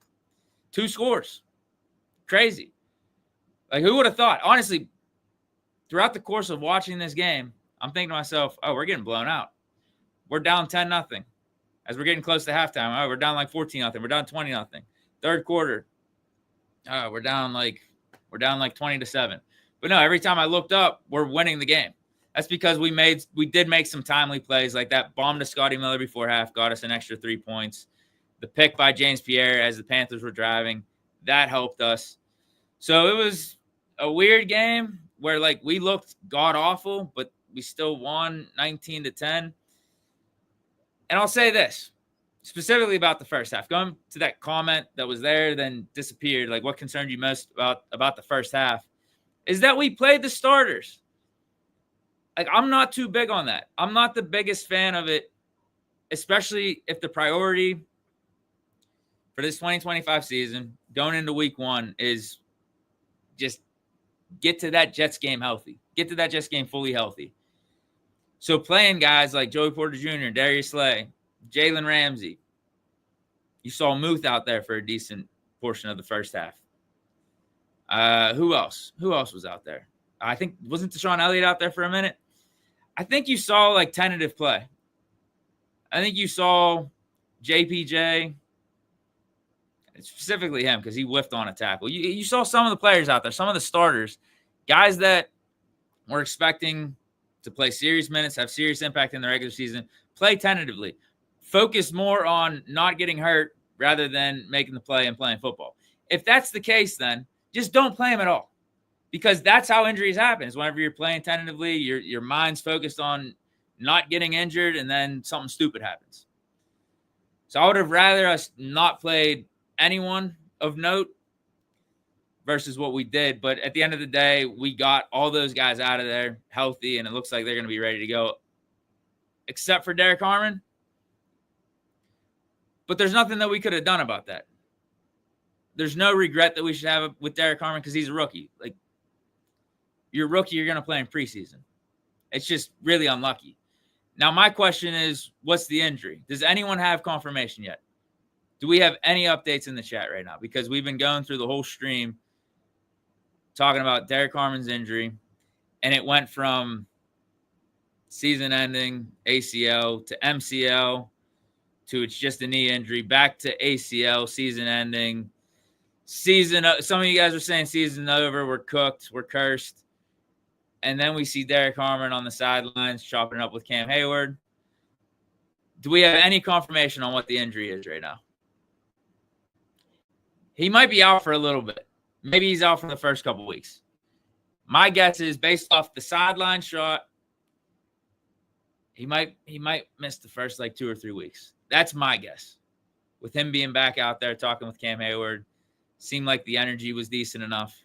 2 scores. Crazy. Like, who would have thought? Honestly, throughout the course of watching this game, I'm thinking to myself, oh, we're getting blown out. We're down 10-0. As we're getting close to halftime, oh, we're down like 14-0. We're down 20-0. Third quarter, oh, we're down like 20-7. But no, every time I looked up, we're winning the game. That's because we did make some timely plays, like that bomb to Scotty Miller before half got us an extra 3 points. The pick by James Pierre as the Panthers were driving, that helped us. So it was a weird game where, like, we looked god-awful, but we still won 19-10. And I'll say this, specifically about the first half. Going to that comment that was there, then disappeared, like, what concerned you most about the first half, is that we played the starters. Like, I'm not too big on that. I'm not the biggest fan of it, especially if the priority for this 2025 season going into week 1 is just get to that Jets game healthy. Get to that Jets game fully healthy. So playing guys like Joey Porter Jr., Darius Slay, Jalen Ramsey. You saw Muth out there for a decent portion of the first half. Who else? Who else was out there? I think, wasn't Deshaun Elliott out there for a minute? I think you saw, like, tentative play. I think you saw JPJ, specifically him, because he whiffed on a tackle. You saw some of the players out there, some of the starters, guys that were expecting to play serious minutes, have serious impact in the regular season, play tentatively. Focus more on not getting hurt rather than making the play and playing football. If that's the case, then just don't play him at all. Because that's how injuries happen. Is whenever you're playing tentatively, your mind's focused on not getting injured, and then something stupid happens. So I would have rather us not played anyone of note versus what we did. But at the end of the day, we got all those guys out of there healthy, and it looks like they're going to be ready to go, except for Derek Harmon. But there's nothing that we could have done about that. There's no regret that we should have with Derek Harmon because he's a rookie. Like, you're a rookie, you're going to play in preseason. It's just really unlucky. Now, my question is, what's the injury? Does anyone have confirmation yet? Do we have any updates in the chat right now? Because we've been going through the whole stream talking about Derek Harmon's injury, and it went from season-ending ACL to MCL to it's just a knee injury, back to ACL, season-ending. Some of you guys are saying season over, we're cooked, we're cursed. And then we see Derek Harmon on the sidelines chopping it up with Cam Hayward. Do we have any confirmation on what the injury is right now? He might be out for a little bit. Maybe he's out for the first couple weeks. My guess is, based off the sideline shot, he might miss the first 2 or 3 weeks. That's my guess. With him being back out there talking with Cam Hayward, seemed like the energy was decent enough.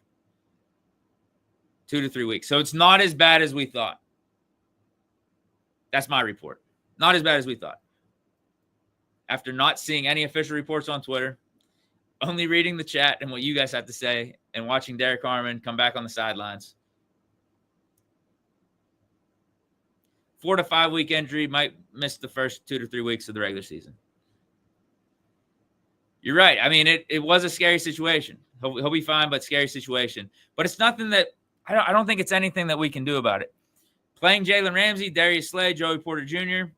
2 to 3 weeks. So it's not as bad as we thought. That's my report. Not as bad as we thought. After not seeing any official reports on Twitter, only reading the chat and what you guys have to say, and watching Derek Harmon come back on the sidelines. 4 to 5 week injury, might miss the first 2 to 3 weeks of the regular season. You're right. I mean, it was a scary situation. He'll be fine, but scary situation. But it's nothing that I don't think it's anything that we can do about it. Playing Jalen Ramsey, Darius Slay, Joey Porter Jr.,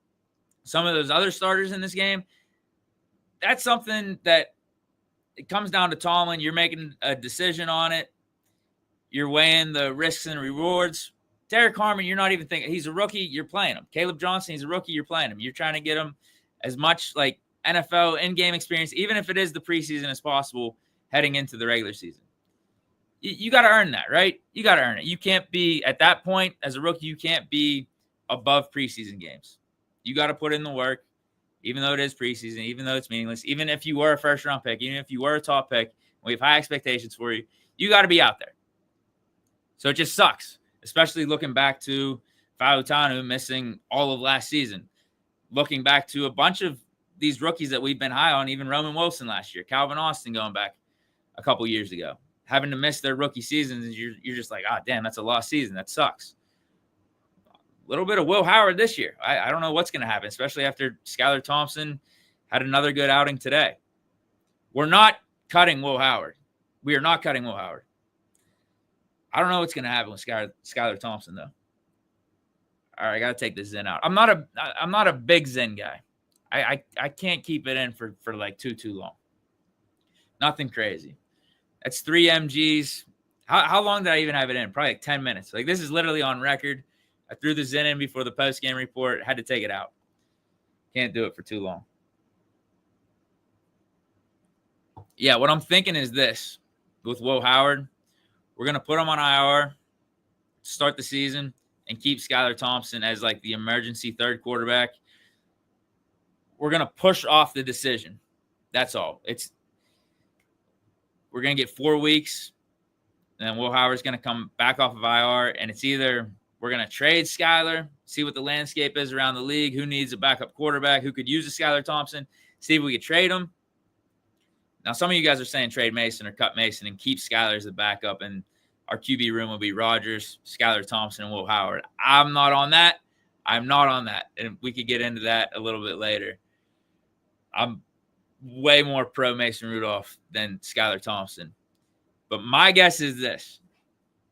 some of those other starters in this game, that's something that it comes down to Tomlin. You're making a decision on it. You're weighing the risks and rewards. Derek Harmon, you're not even thinking. He's a rookie. You're playing him. Caleb Johnson, he's a rookie. You're playing him. You're trying to get him as much NFL in-game experience, even if it is the preseason, as possible heading into the regular season. You got to earn that, right? You got to earn it. You can't be, at that point, as a rookie, you can't be above preseason games. You got to put in the work, even though it is preseason, even though it's meaningless, even if you were a first-round pick, even if you were a top pick, we have high expectations for you, you got to be out there. So it just sucks, especially looking back to Fautanu missing all of last season, looking back to a bunch of these rookies that we've been high on, even Roman Wilson last year, Calvin Austin going back a couple years ago, having to miss their rookie seasons, and you're just like, damn, that's a lost season. That sucks. A little bit of Will Howard this year. I don't know what's going to happen, especially after Skylar Thompson had another good outing today. We're not cutting Will Howard. We are not cutting Will Howard. I don't know what's going to happen with Skylar Thompson, though. All right, I got to take the Zen out. I'm not a big Zen guy. I can't keep it in for too long. Nothing crazy. That's 3 mgs. How long did I even have it in? Probably 10 minutes. This is literally on record. I threw the Zen in before the post-game report. Had to take it out. Can't do it for too long. Yeah, what I'm thinking is this. With Will Howard, we're going to put him on IR, start the season, and keep Skylar Thompson as the emergency third quarterback. We're going to push off the decision. That's all. We're going to get 4 weeks, and then Will Howard's going to come back off of IR, and it's either we're going to trade Skylar, see what the landscape is around the league, who needs a backup quarterback, who could use a Skylar Thompson, see if we could trade him. Now, some of you guys are saying trade Mason or cut Mason and keep Skylar as the backup, and our QB room will be Rodgers, Skylar Thompson, and Will Howard. I'm not on that. I'm not on that, and we could get into that a little bit later. I'm way more pro Mason Rudolph than Skylar Thompson. But my guess is this.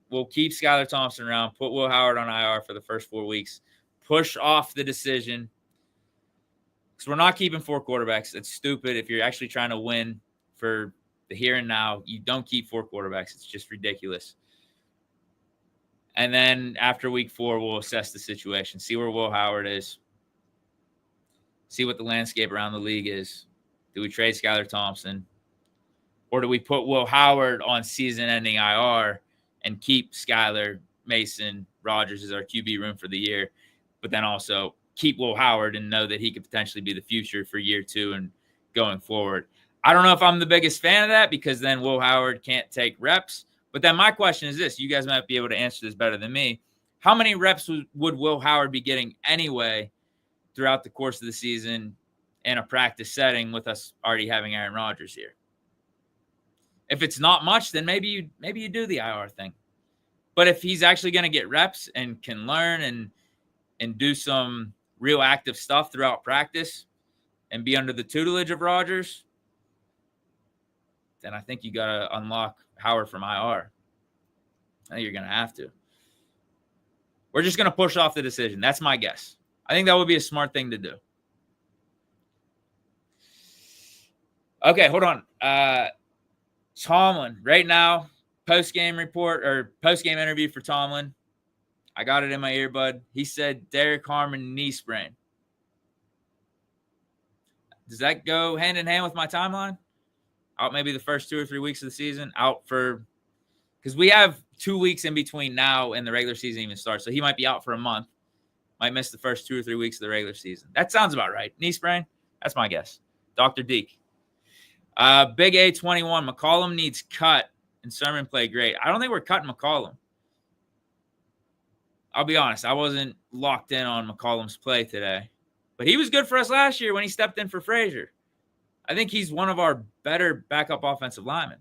We'll keep Skylar Thompson around, put Will Howard on IR for the first 4 weeks, push off the decision. Because we're not keeping 4 quarterbacks. It's stupid. If you're actually trying to win for the here and now, you don't keep 4 quarterbacks. It's just ridiculous. And then after week 4, we'll assess the situation, see where Will Howard is, see what the landscape around the league is. Do we trade Skylar Thompson? Or do we put Will Howard on season-ending IR and keep Skylar, Mason, Rodgers as our QB room for the year, but then also keep Will Howard and know that he could potentially be the future for year 2 and going forward? I don't know if I'm the biggest fan of that, because then Will Howard can't take reps. But then my question is this. You guys might be able to answer this better than me. How many reps would Will Howard be getting anyway throughout the course of the season in a practice setting with us already having Aaron Rodgers here? If it's not much, then maybe you do the IR thing. But if he's actually going to get reps and can learn and do some real active stuff throughout practice and be under the tutelage of Rodgers, then I think you got to unlock Howard from IR. I think you're going to have to. We're just going to push off the decision. That's my guess. I think that would be a smart thing to do. Okay, hold on. Tomlin, right now, post-game report or post-game interview for Tomlin. I got it in my earbud. He said Derek Harmon knee sprain. Does that go hand in hand with my timeline? Out maybe the first 2 or 3 weeks of the season. Out for – because we have 2 weeks in between now and the regular season even starts. So he might be out for a month. Might miss the first 2 or 3 weeks of the regular season. That sounds about right. Knee sprain? That's my guess. Dr. Deke. Big A21. McCollum needs cut, and Sermon played great. I don't think we're cutting McCollum. I'll be honest. I wasn't locked in on McCollum's play today. But he was good for us last year when he stepped in for Frazier. I think he's one of our better backup offensive linemen.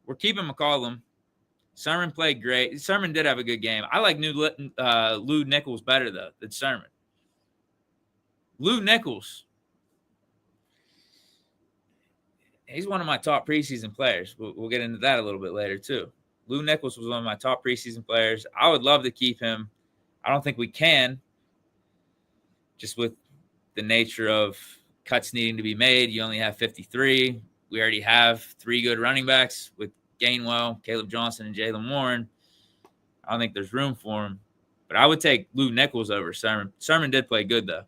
We're keeping McCollum. Sermon played great. Sermon did have a good game. I like Lou Nichols better, though, than Sermon. Lou Nichols. He's one of my top preseason players. We'll get into that a little bit later, too. Lou Nichols was one of my top preseason players. I would love to keep him. I don't think we can, just with the nature of cuts needing to be made. You only have 53. We already have 3 good running backs with Gainwell, Caleb Johnson, and Jalen Warren. I don't think there's room for him. But I would take Lou Nichols over Sermon. Sermon did play good, though.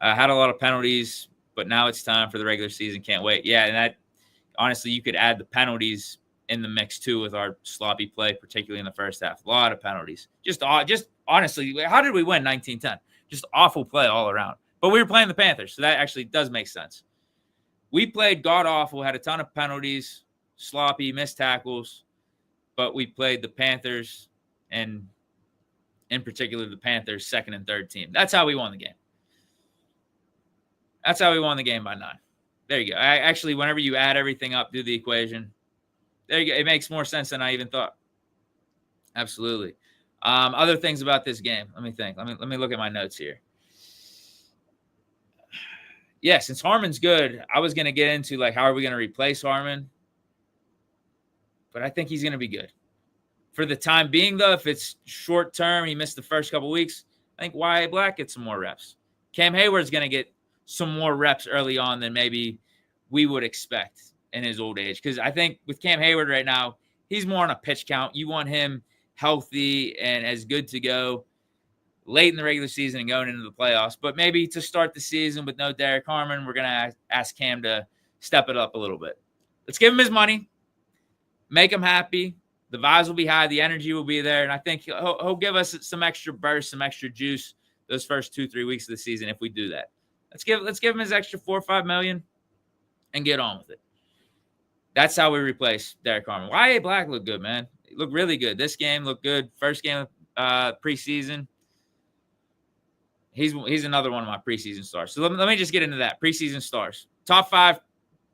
Had a lot of penalties, but now it's time for the regular season. Can't wait. Yeah, and that honestly, you could add the penalties in the mix, too, with our sloppy play, particularly in the first half. A lot of penalties. Just honestly, how did we win 19-10? Just awful play all around. But we were playing the Panthers, so that actually does make sense. We played god-awful, had a ton of penalties, sloppy, missed tackles, but we played the Panthers, and in particular the Panthers' second and third team. That's how we won the game. That's how we won the game by 9. There you go. Actually, whenever you add everything up, do the equation, there you go. It makes more sense than I even thought. Absolutely. Other things about this game. Let me think. Let me look at my notes here. Yeah, since Harmon's good, I was going to get into, like, how are we going to replace Harmon? But I think he's going to be good. For the time being, though, if it's short term, he missed the first couple weeks, I think Y.A. Black gets some more reps. Cam Hayward's going to get some more reps early on than maybe we would expect in his old age. Because I think with Cam Hayward right now, he's more on a pitch count. You want him healthy and as good to go late in the regular season and going into the playoffs. But maybe to start the season with no Derek Harmon, we're going to ask Cam to step it up a little bit. Let's give him his money. Make him happy. The vibes will be high. The energy will be there. And I think he'll give us some extra burst, some extra juice those first 2-3 weeks of the season if we do that. Let's give him his extra $4 or $5 million and get on with it. That's how we replace Derek Harmon. Y.A. Black looked good, man. He looked really good. This game looked good. First game of preseason. He's another one of my preseason stars. So let me just get into that. Preseason stars. Top 5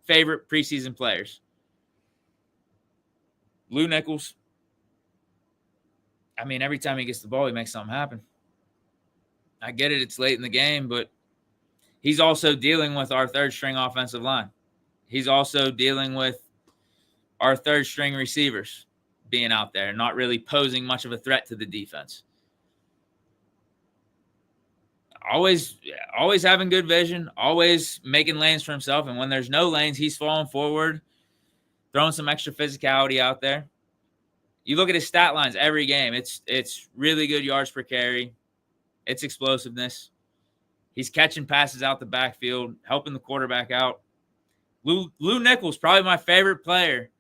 favorite preseason players. Lou Nichols. I mean, every time he gets the ball, he makes something happen. I get it. It's late in the game, but he's also dealing with our third-string offensive line. He's also dealing with our third-string receivers being out there and not really posing much of a threat to the defense. Always having good vision, always making lanes for himself. And when there's no lanes, he's falling forward, throwing some extra physicality out there. You look at his stat lines every game. It's really good yards per carry. It's explosiveness. He's catching passes out the backfield, helping the quarterback out. Lou Nichols, probably my favorite player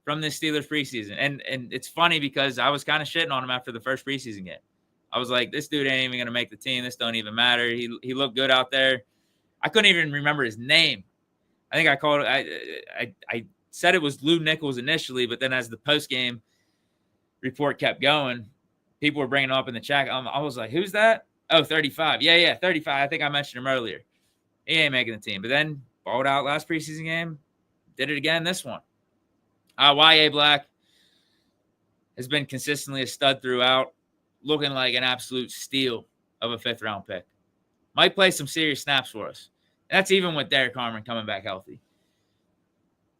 from this Steelers preseason. And it's funny because I was kind of shitting on him after the first preseason game. I was like, this dude ain't even going to make the team. This don't even matter. He looked good out there. I couldn't even remember his name. I think I called it. I said it was Lou Nichols initially, but then as the post-game report kept going, people were bringing him up in the chat. I was like, who's that? Oh, 35. Yeah, 35. I think I mentioned him earlier. He ain't making the team. But then balled out last preseason game. Did it again this one. Y.A. Black has been consistently a stud throughout. Looking like an absolute steal of a 5th-round pick. Might play some serious snaps for us. And that's even with Derek Harmon coming back healthy.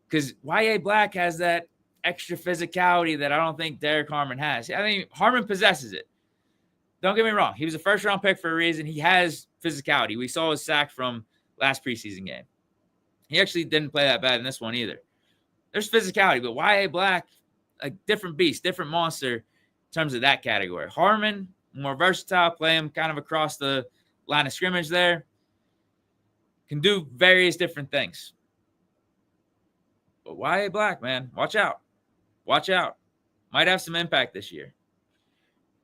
Because Y.A. Black has that extra physicality that I don't think Derek Harmon has. I mean, Harmon possesses it. Don't get me wrong. He was a first-round pick for a reason. He has physicality. We saw his sack from last preseason game. He actually didn't play that bad in this one either. There's physicality, but Y.A. Black, a different beast, different monster. terms of that category. Harmon, more versatile, play him kind of across the line of scrimmage there. Can do various different things. But Y.A. Black, man, watch out. Watch out. Might have some impact this year.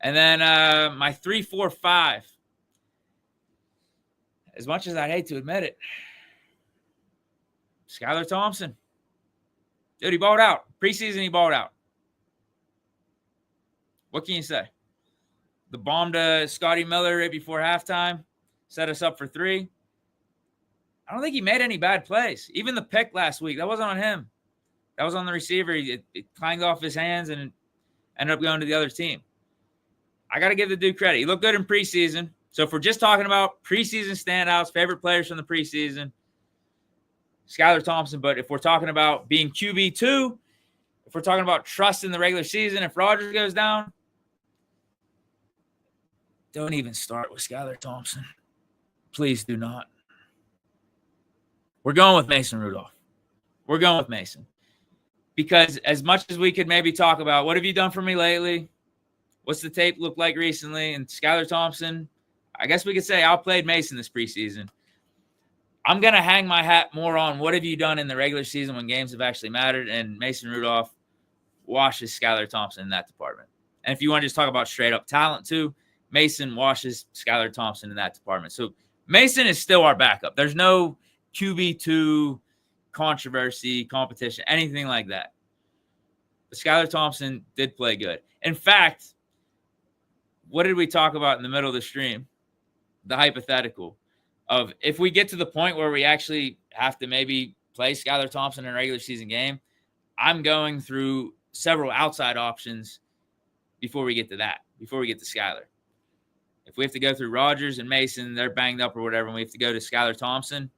And then my 3, 4, 5. As much as I'd hate to admit it, Skylar Thompson. Dude, he balled out. Preseason, he balled out. What can you say? The bomb to Scotty Miller right before halftime set us up for 3. I don't think he made any bad plays. Even the pick last week, that wasn't on him. That was on the receiver. It clanged off his hands and ended up going to the other team. I got to give the dude credit. He looked good in preseason. So if we're just talking about preseason standouts, favorite players from the preseason, Skylar Thompson. But if we're talking about being QB2, if we're talking about trust in the regular season, if Rodgers goes down, don't even start with Skylar Thompson. Please do not. We're going with Mason Rudolph. We're going with Mason. Because as much as we could maybe talk about, what have you done for me lately? What's the tape look like recently? And Skylar Thompson, I guess we could say outplayed Mason this preseason. I'm going to hang my hat more on what have you done in the regular season when games have actually mattered, and Mason Rudolph washes Skylar Thompson in that department. And if you want to just talk about straight-up talent too, Mason washes Skylar Thompson in that department. So Mason is still our backup. There's no QB2 controversy, competition, anything like that. But Skylar Thompson did play good. In fact, what did we talk about in the middle of the stream? The hypothetical of if we get to the point where we actually have to maybe play Skylar Thompson in a regular season game, I'm going through several outside options before we get to that, before we get to Skylar. If we have to go through Rodgers and Mason, they're banged up or whatever, and we have to go to Skylar Thompson,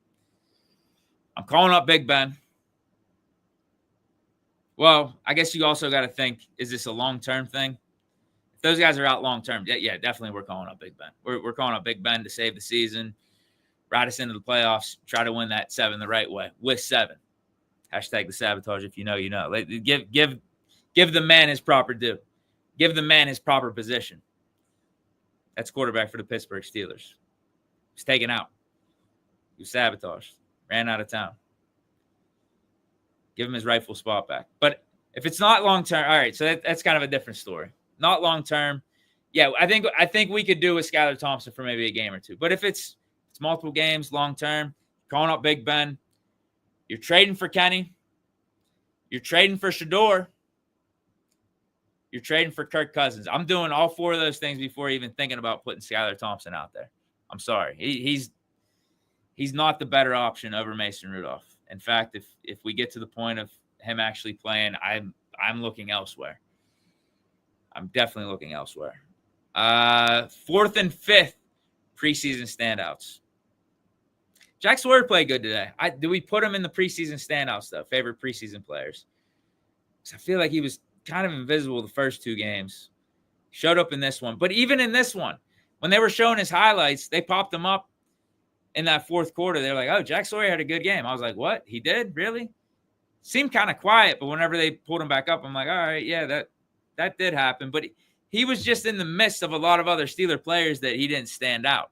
I'm calling up Big Ben. Well, I guess you also got to think, is this a long-term thing? If those guys are out long-term, yeah, definitely we're calling up Big Ben. We're calling up Big Ben to save the season, ride us into the playoffs, try to win that 7 the right way with 7. Hashtag the sabotage. If you know, you know. Give the man his proper due. Give the man his proper position. That's quarterback for the Pittsburgh Steelers. He's taken out. He was sabotaged. Ran out of town. Give him his rightful spot back. But if it's not long-term, all right, so that's kind of a different story. Not long-term. Yeah, I think we could do with Skylar Thompson for maybe a game or two. But if it's multiple games, long-term, calling up Big Ben, you're trading for Kenny, you're trading for Shador, you're trading for Kirk Cousins. I'm doing all 4 of those things before even thinking about putting Skylar Thompson out there. I'm sorry. He's not the better option over Mason Rudolph. In fact, if we get to the point of him actually playing, I'm looking elsewhere. I'm definitely looking elsewhere. 4th and 5th preseason standouts. Jack Sawyer played good today. Do we put him in the preseason standouts, though? Favorite preseason players? I feel like he was kind of invisible the first 2 games. Showed up in this one. But even in this one, when they were showing his highlights, they popped him up in that 4th quarter. They're like, oh, Jack Sawyer had a good game. I was like, what? He did? Really? Seemed kind of quiet, but whenever they pulled him back up, I'm like, all right, yeah, that did happen. But he was just in the midst of a lot of other Steeler players that he didn't stand out.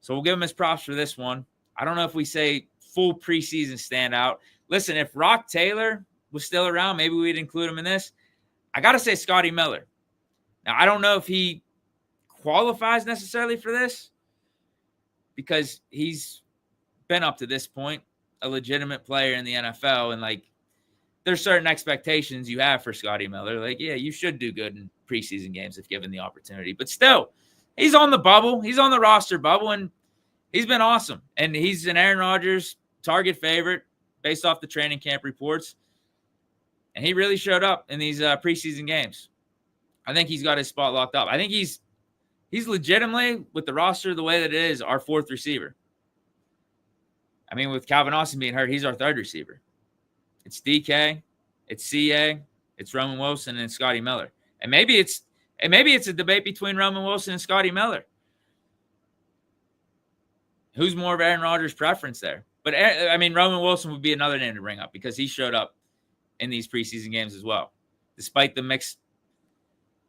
So we'll give him his props for this one. I don't know if we say full preseason standout. Listen, if Rock Taylor was still around, maybe we'd include him in this. I got to say Scotty Miller. Now, I don't know if he qualifies necessarily for this because he's been up to this point a legitimate player in the NFL. And, like, there's certain expectations you have for Scotty Miller. Like, yeah, you should do good in preseason games if given the opportunity. But still, he's on the bubble. He's on the roster bubble, and he's been awesome. And he's an Aaron Rodgers target favorite based off the training camp reports. And he really showed up in these preseason games. I think he's got his spot locked up. I think he's legitimately, with the roster the way that it is, our 4th receiver. I mean, with Calvin Austin being hurt, he's our 3rd receiver. It's DK, it's CA, it's Roman Wilson, and Scotty Miller. And maybe it's a debate between Roman Wilson and Scotty Miller. Who's more of Aaron Rodgers' preference there? But, I mean, Roman Wilson would be another name to bring up because he showed up in these preseason games as well. Despite the mixed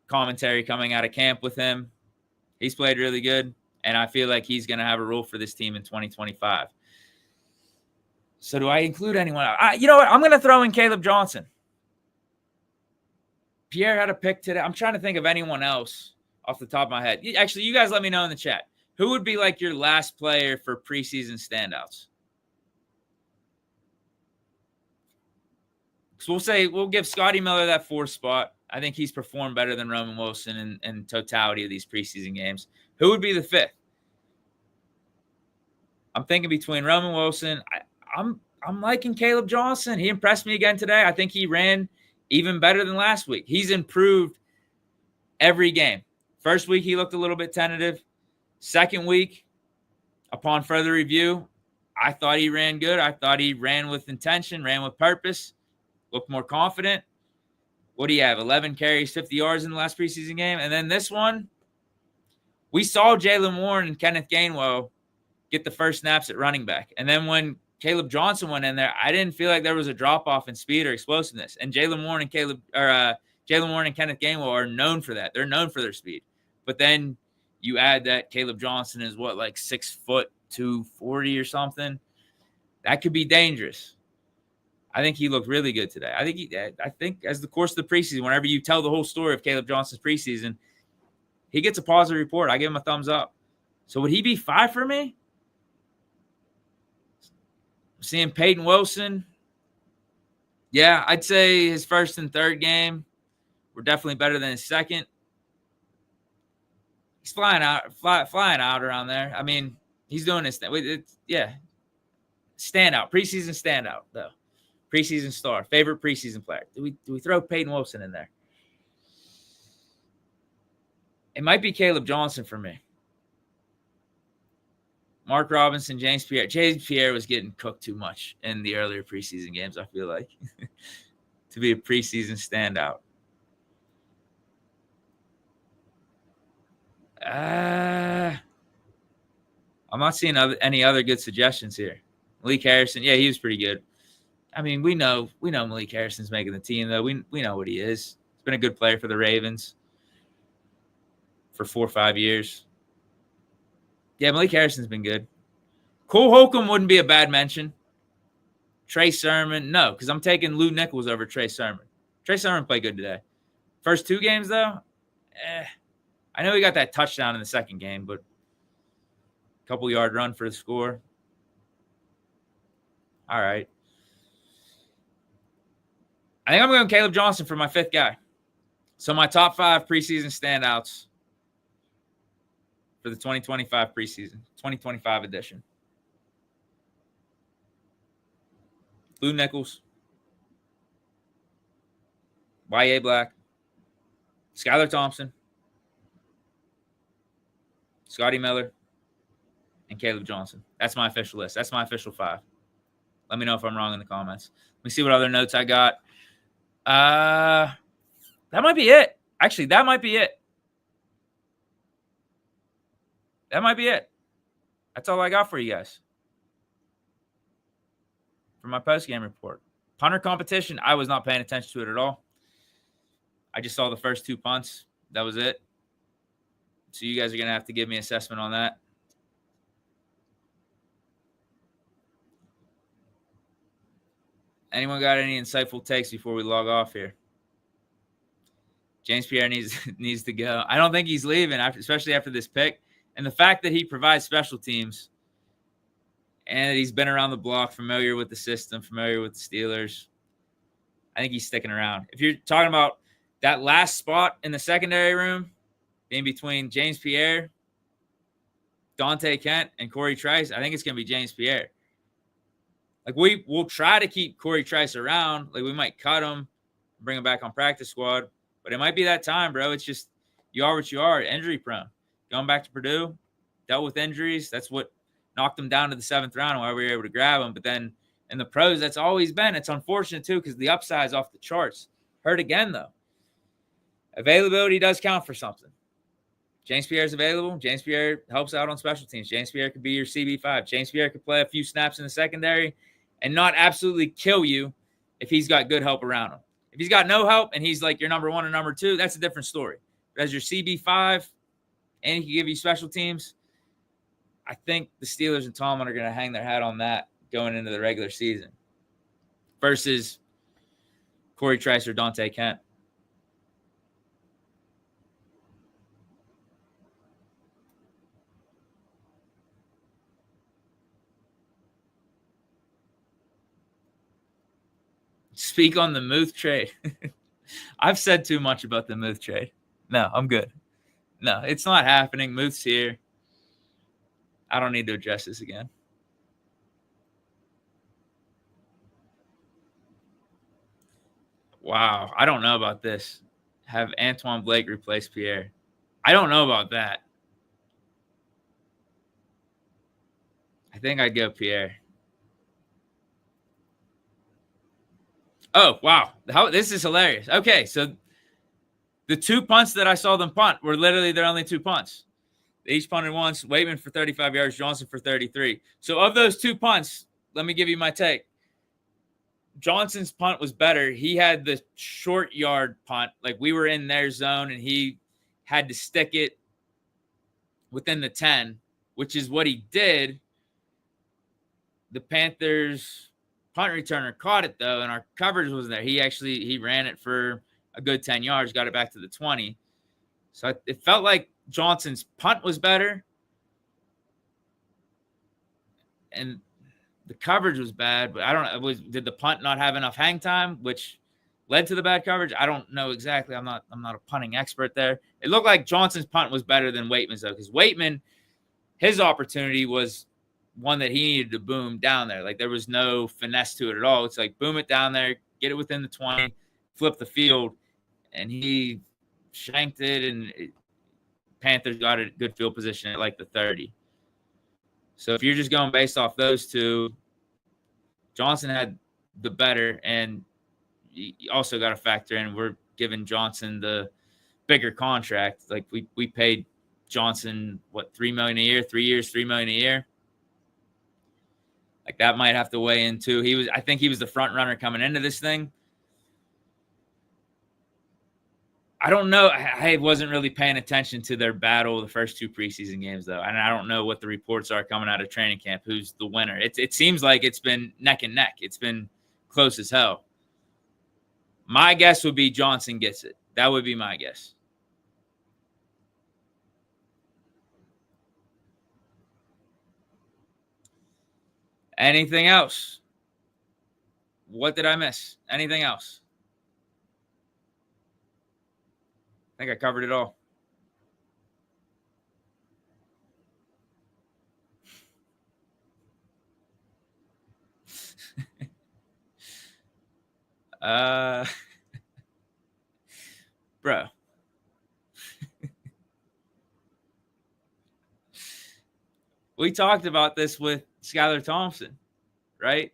commentary coming out of camp with him. He's played really good, and I feel like he's going to have a role for this team in 2025. So do I include anyone? You know what? I'm going to throw in Caleb Johnson. Pierre had a pick today. I'm trying to think of anyone else off the top of my head. Actually, you guys let me know in the chat. Who would be like your last player for preseason standouts? So we'll give Scotty Miller that 4th spot. I think he's performed better than Roman Wilson in totality of these preseason games. Who would be the 5th? I'm thinking between Roman Wilson. I'm liking Caleb Johnson. He impressed me again today. I think he ran even better than last week. He's improved every game. First week, he looked a little bit tentative. Second week, upon further review, I thought he ran good. I thought he ran with intention, ran with purpose, looked more confident. What do you have? 11 carries, 50 yards in the last preseason game. And then this one, we saw Jaylen Warren and Kenneth Gainwell get the first snaps at running back. And then when Caleb Johnson went in there, I didn't feel like there was a drop-off in speed or explosiveness. And Jaylen Warren and Kenneth Gainwell are known for that. They're known for their speed. But then you add that Caleb Johnson is like 6 foot 240 or something. That could be dangerous. I think he looked really good today. I think as the course of the preseason, whenever you tell the whole story of Caleb Johnson's preseason, he gets a positive report. I give him a thumbs up. So would he be 5 for me? Seeing Peyton Wilson. Yeah, I'd say his 1st and 3rd game were definitely better than his 2nd. He's flying out around there. I mean, he's doing his thing. Standout. Preseason standout, though. Preseason star. Favorite preseason player. Do we throw Peyton Wilson in there? It might be Caleb Johnson for me. Mark Robinson, James Pierre. James Pierre was getting cooked too much in the earlier preseason games, I feel like, to be a preseason standout. I'm not seeing any other good suggestions here. Malik Harrison, yeah, he was pretty good. I mean, we know Malik Harrison's making the team, though. We know what he is. He's been a good player for the Ravens for 4 or 5 years. Yeah, Malik Harrison's been good. Cole Holcomb wouldn't be a bad mention. Trey Sermon, no, because I'm taking Lou Nichols over Trey Sermon. Trey Sermon played good today. First 2 games, though, I know he got that touchdown in the 2nd game, but a couple-yard run for the score. All right. I think I'm going Caleb Johnson for my 5th guy. So my top 5 preseason standouts for the 2025 preseason, 2025 edition. Lou Nichols, Y.A. Black, Skylar Thompson, Scotty Miller, and Caleb Johnson. That's my official list. That's my official 5. Let me know if I'm wrong in the comments. Let me see what other notes I got. That might be it. Actually, that might be it. That might be it. That's all I got for you guys. For my post-game report. Punter competition, I was not paying attention to it at all. I just saw the first 2 punts. That was it. So you guys are going to have to give me an assessment on that. Anyone got any insightful takes before we log off here? James Pierre needs to go. I don't think he's leaving, especially after this pick. And the fact that he provides special teams and that he's been around the block, familiar with the system, familiar with the Steelers, I think he's sticking around. If you're talking about that last spot in the secondary room, being between James Pierre, Dante Kent, and Corey Trice, I think it's going to be James Pierre. Like, we'll try to keep Corey Trice around. Like, we might cut him, bring him back on practice squad. But it might be that time, bro. It's just you are what you are, injury prone. Going back to Purdue, dealt with injuries. That's what knocked him down to the 7th round while we were able to grab him. But then in the pros, that's always been. It's unfortunate, too, because the upside's off the charts. Hurt again, though. Availability does count for something. James Pierre's available. James Pierre helps out on special teams. James Pierre could be your CB5. James Pierre could play a few snaps in the secondary and not absolutely kill you if he's got good help around him. If he's got no help and he's like your number 1 or number 2, that's a different story. as your CB5, and he can give you special teams, I think the Steelers and Tomlin are going to hang their hat on that going into the regular season versus Corey Trice or Dante Kent. Speak on the Muth trade. I've said too much about the Muth trade. No, I'm good. No, it's not happening. Muth's here. I don't need to address this again. Wow, I don't know about this. Have Antoine Blake replace Pierre. I don't know about that. I think I'd go Pierre. Oh, wow. This is hilarious. Okay, so the 2 punts that I saw them punt were literally their only 2 punts. They each punted once. Waitman for 35 yards, Johnson for 33. So of those 2 punts, let me give you my take. Johnson's punt was better. He had the short yard punt. Like, we were in their zone, and he had to stick it within the 10, which is what he did. The Panthers punt returner caught it, though, and our coverage wasn't there. He ran it for a good 10 yards, got it back to the 20. So it felt like Johnson's punt was better, and the coverage was bad. But I don't know. Did the punt not have enough hang time, which led to the bad coverage? I don't know exactly. I'm not a punting expert there. It looked like Johnson's punt was better than Waitman's, though, because Waitman, his opportunity was one that he needed to boom down there. Like, there was no finesse to it at all. It's like, boom it down there, get it within the 20, flip the field, and he shanked it, and Panthers got a good field position at like the 30. So if you're just going based off those two, Johnson had the better, and you also got to factor in we're giving Johnson the bigger contract. Like, we paid Johnson, what, $3 million a year, 3 years, $3 million a year. Like, that might have to weigh in too. I think he was the front runner coming into this thing. I don't know. I wasn't really paying attention to their battle the first 2 preseason games, though. And I don't know what the reports are coming out of training camp, who's the winner. It seems like it's been neck and neck. It's been close as hell. My guess would be Johnson gets it. That would be my guess. Anything else? What did I miss? Anything else? I think I covered it all. Bro. We talked about this with Skylar Thompson, right?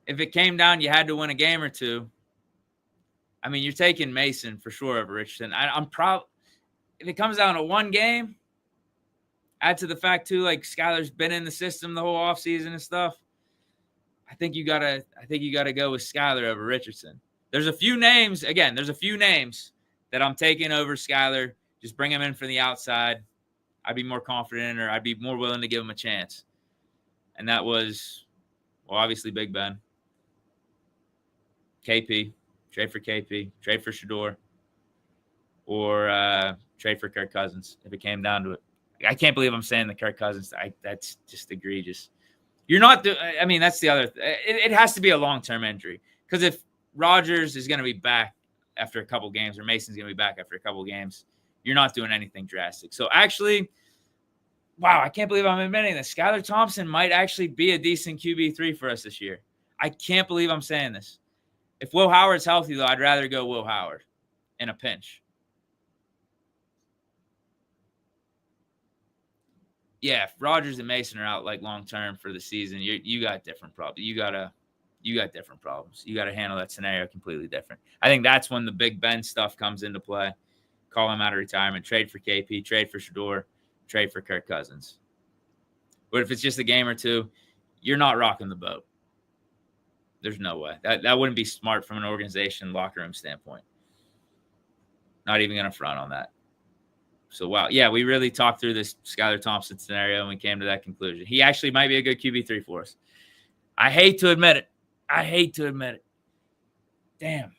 If it came down, you had to win a game or two. I mean, you're taking Mason for sure over Richardson. I'm proud. If it comes down to one game, add to the fact too, like, Skylar's been in the system the whole offseason and stuff. I think you gotta go with Skylar over Richardson. There's a few names that I'm taking over Skylar. Just bring him in from the outside. I'd be more confident, or I'd be more willing to give him a chance. And that was, well, obviously Big Ben, KP. Trade for KP, trade for Shador, or trade for Kirk Cousins if it came down to it. I can't believe I'm saying the Kirk Cousins. That's just egregious. You're not – I mean, that's the other – it has to be a long-term injury, because if Rodgers is going to be back after a couple games, or Mason's going to be back after a couple games, you're not doing anything drastic. So actually, wow, I can't believe I'm admitting this. Skylar Thompson might actually be a decent QB3 for us this year. I can't believe I'm saying this. If Will Howard's healthy, though, I'd rather go Will Howard in a pinch. Yeah, if Rodgers and Mason are out like long term for the season, you got different problems. You got different problems. You got to handle that scenario completely different. I think that's when the Big Ben stuff comes into play. Call him out of retirement, trade for KP, trade for Shador, trade for Kirk Cousins. But if it's just a game or two, you're not rocking the boat. There's no way. That wouldn't be smart from an organization locker room standpoint. Not even going to front on that. So, wow. Yeah, we really talked through this Skylar Thompson scenario and we came to that conclusion. He actually might be a good QB3 for us. I hate to admit it. Damn.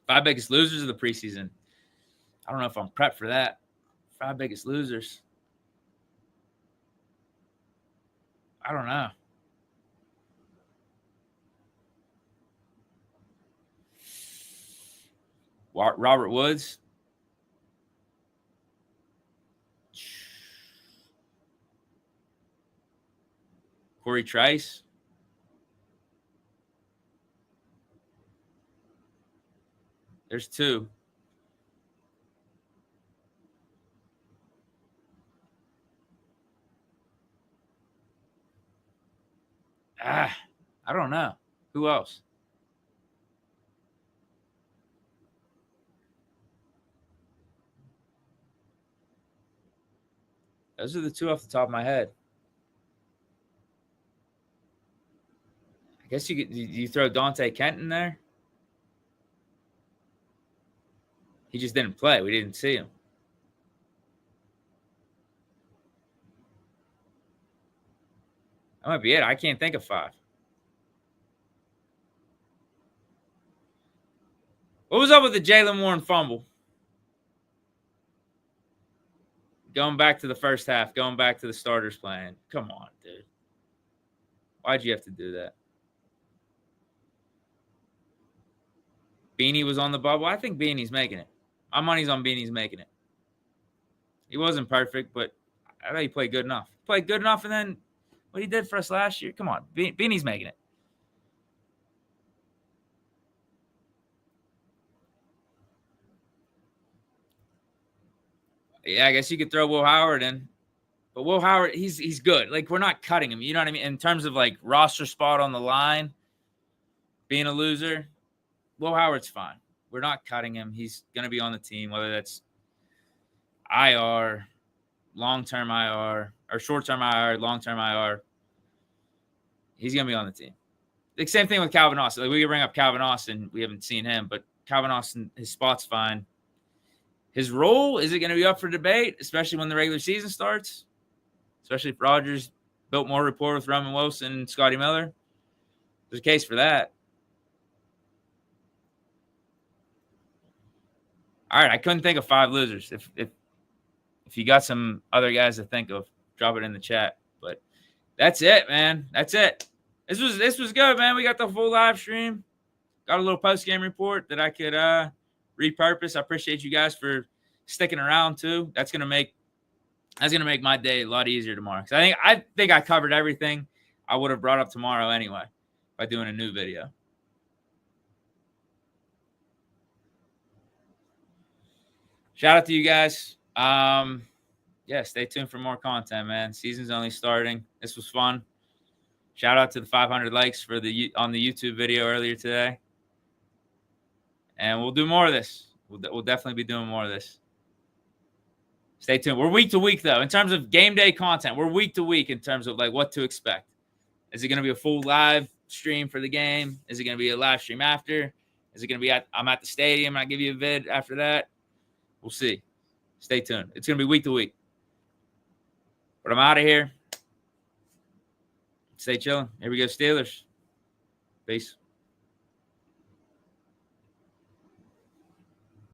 5 biggest losers of the preseason. I don't know if I'm prepped for that. 5 biggest losers. I don't know. Robert Woods. Corey Trice. There's 2. I don't know. Who else? Those are the 2 off the top of my head. I guess you throw Dante Kent in there. He just didn't play. We didn't see him. That might be it. I can't think of 5. What was up with the Jalen Warren fumble? Going back to the first half, going back to the starters playing. Come on, dude. Why'd you have to do that? Beanie was on the bubble. I think Beanie's making it. My money's on Beanie's making it. He wasn't perfect, but I thought he played good enough. Played good enough, and then what he did for us last year. Come on, Beanie's making it. Yeah, I guess you could throw Will Howard in. But Will Howard, he's good. Like, we're not cutting him. You know what I mean? In terms of, like, roster spot on the line, being a loser, Will Howard's fine. We're not cutting him. He's going to be on the team, whether that's IR, long-term IR, or short-term IR, long-term IR. He's going to be on the team. The same thing with Calvin Austin. Like, we can bring up Calvin Austin. We haven't seen him, but Calvin Austin, his spot's fine. His role, is it going to be up for debate, especially when the regular season starts? Especially if Rodgers built more rapport with Roman Wilson and Scotty Miller. There's a case for that. All right, I couldn't think of 5 losers. If you got some other guys to think of, drop it in the chat. But that's it, man. That's it. This was good, man. We got the full live stream. Got a little post-game report that I could repurpose. I appreciate you guys for sticking around too. That's gonna make my day a lot easier tomorrow. Because I think I covered everything I would have brought up tomorrow anyway by doing a new video. Shout out to you guys. Yeah, stay tuned for more content, man. Season's only starting. This was fun. Shout out to the 500 likes on the YouTube video earlier today. And we'll do more of this. We'll definitely be doing more of this. Stay tuned. We're week to week, though. In terms of game day content, we're week to week in terms of, like, what to expect. Is it going to be a full live stream for the game? Is it going to be a live stream after? Is it going to be I'm at the stadium and I give you a vid after that? We'll see. Stay tuned. It's going to be week to week. But I'm out of here. Stay chilling. Here we go, Steelers. Peace.